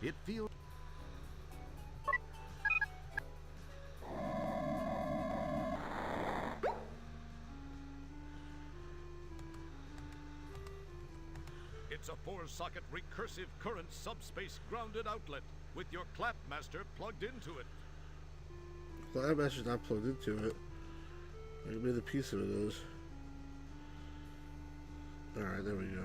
It feels... It's a 4-socket recursive current subspace grounded outlet with your Clapmaster plugged into it. Clapmaster's not plugged into it. Like maybe the piece of it is. Alright, there we go.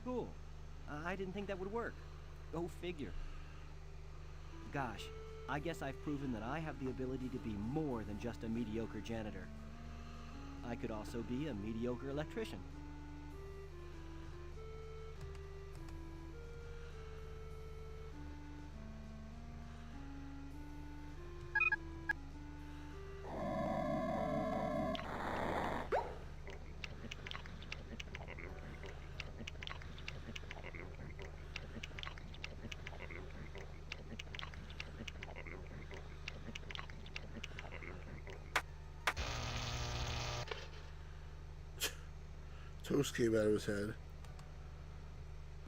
Cool. I didn't think that would work. Go figure. Gosh, I guess I've proven that I have the ability to be more than just a mediocre janitor. I could also be a mediocre electrician. Toast came out of his head.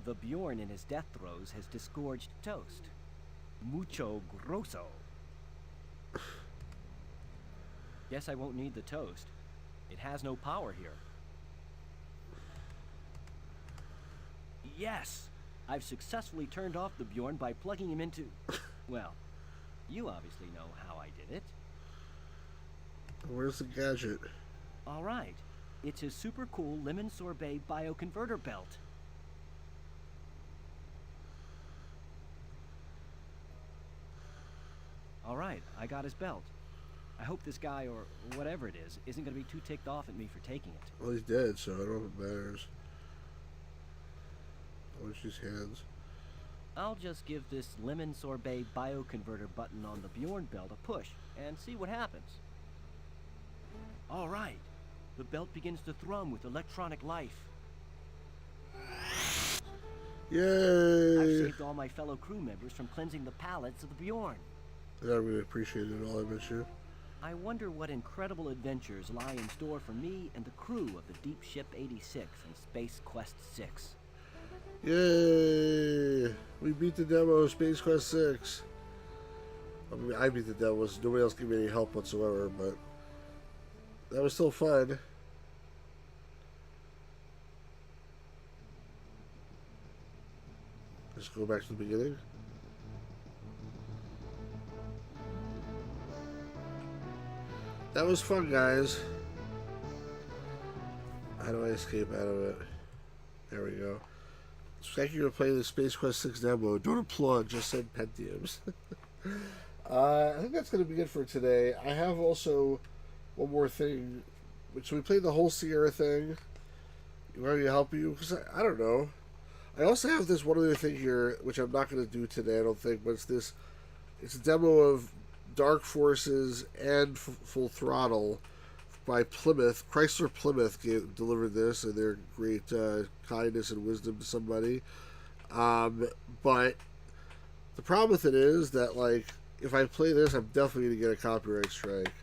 The Bjorn in his death throes has disgorged toast. Mucho grosso. Guess I won't need the toast. It has no power here. Yes! I've successfully turned off the Bjorn by plugging him into... Well, you obviously know how I did it. Where's the gadget? Alright. It's his super cool lemon sorbet bioconverter belt. Alright, I got his belt. I hope this guy, or whatever it is, isn't going to be too ticked off at me for taking it. Well, he's dead, so I don't know if it matters. Watch his hands. I'll just give this lemon sorbet bioconverter button on the Bjorn belt a push, and see what happens. Alright. The belt begins to thrum with electronic life. Yay! I've saved all my fellow crew members from cleansing the palates of the Bjorn. I really appreciate it all, I miss you. I wonder what incredible adventures lie in store for me and the crew of the Deep Ship 86 and Space Quest 6. Yay! We beat the demo of Space Quest 6. I mean, I beat the demos. Nobody else gave me any help whatsoever, but that was still fun. Let's go back to the beginning. That was fun, guys. How do I escape out of it? There we go. So thank you for playing the Space Quest 6 demo. Don't applaud, just send Pentiums. I think that's going to be it for today. I have also one more thing. So we played the whole Sierra thing. You want me to help you? Because I don't know. I also have this one other thing here, which I'm not going to do today, I don't think, but it's this. It's a demo of Dark Forces and Full Throttle by Plymouth. Chrysler Plymouth delivered this, and their great kindness and wisdom to somebody. But the problem with it is that, like, if I play this, I'm definitely going to get a copyright strike.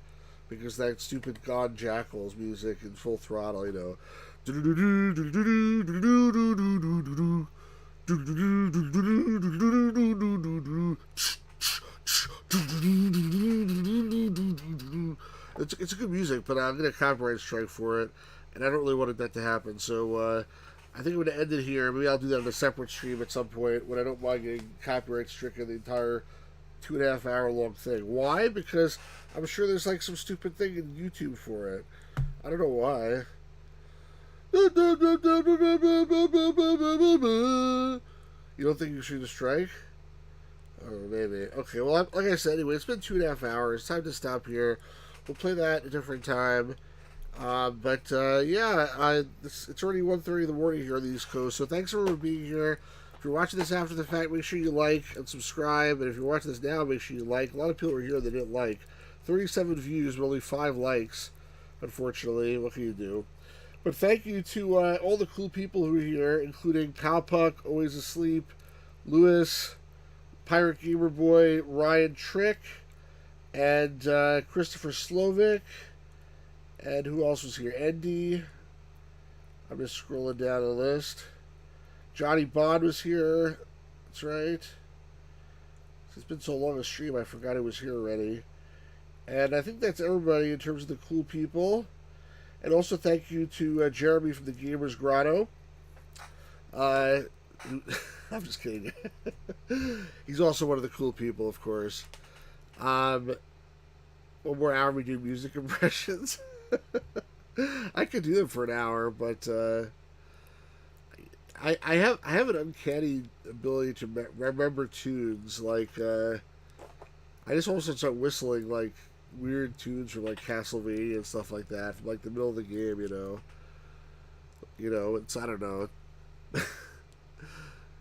Because that stupid God Jackals music in Full Throttle, you know. It's a good music, but I'm going to copyright strike for it, and I don't really want that to happen. So I think I'm going to end it here. Maybe I'll do that on a separate stream at some point when I don't mind getting copyright stricken the entire 2.5 hour long thing. Why? Because I'm sure there's like some stupid thing in YouTube for it. I don't know why. You don't think you should strike? Oh, maybe. Okay, well, like I said, anyway, it's been 2.5 hours. It's time to stop here. We'll play that at a different time. Yeah, it's already 1:30 in the morning here on the East Coast, so thanks everyone for being here. If you're watching this after the fact, make sure you like and subscribe, and if you're watching this now, make sure you like. A lot of people are here that didn't like. 37 views, but only 5 likes, unfortunately. What can you do? But thank you to all the cool people who are here, including Palpuck, Always Asleep, Lewis, Pirate Gamer Boy, Ryan Trick, and Christopher Slovic. And who else was here? Andy. I'm just scrolling down the list. Johnny Bond was here. That's right. It's been so long a stream, I forgot it was here already. And I think that's everybody in terms of the cool people. And also thank you to Jeremy from the Gamers Grotto. I'm just kidding. He's also one of the cool people, of course. 1 more hour we do music impressions. I could do them for an hour, but I have an uncanny ability to remember tunes. Like I just also start whistling like weird tunes from like Castlevania and stuff like that from like the middle of the game. You know, it's I don't know.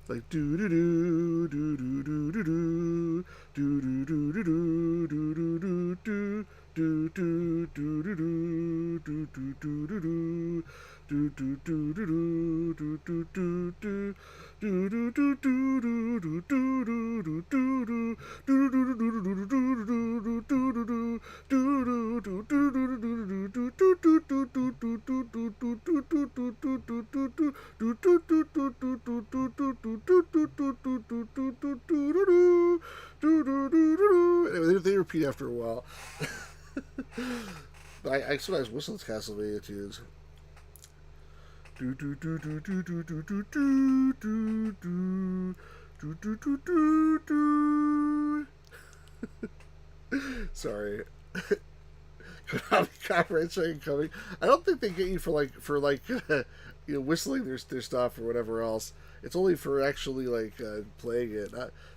Like do do do do do do do do do do do do do do do do. Do do do do do do do do do do do do do do do do do they repeat after a while. I sometimes whistle Castlevania tunes. Do do do do do do do do do do do do do do. Sorry. Copyright strike coming. I don't think they get you for whistling their stuff or whatever else. It's only for actually playing it.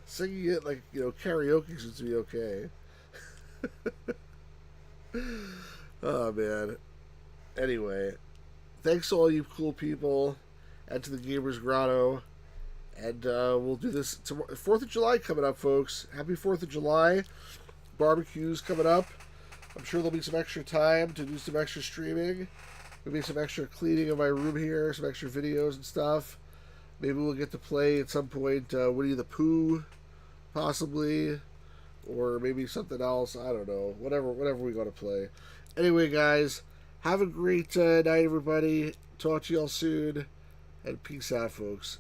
Singing it karaoke seems to be okay. Oh man. Anyway, thanks to all you cool people and to the Gamers Grotto. And we'll do this tomorrow. 4th of July coming up, folks. Happy 4th of July. Barbecue's coming up. I'm sure there'll be some extra time to do some extra streaming. Maybe some extra cleaning of my room here, some extra videos and stuff. Maybe we'll get to play at some point Winnie the Pooh, possibly. Or maybe something else. I don't know. Whatever we got to play. Anyway, guys, have a great night, everybody. Talk to y'all soon. And peace out, folks.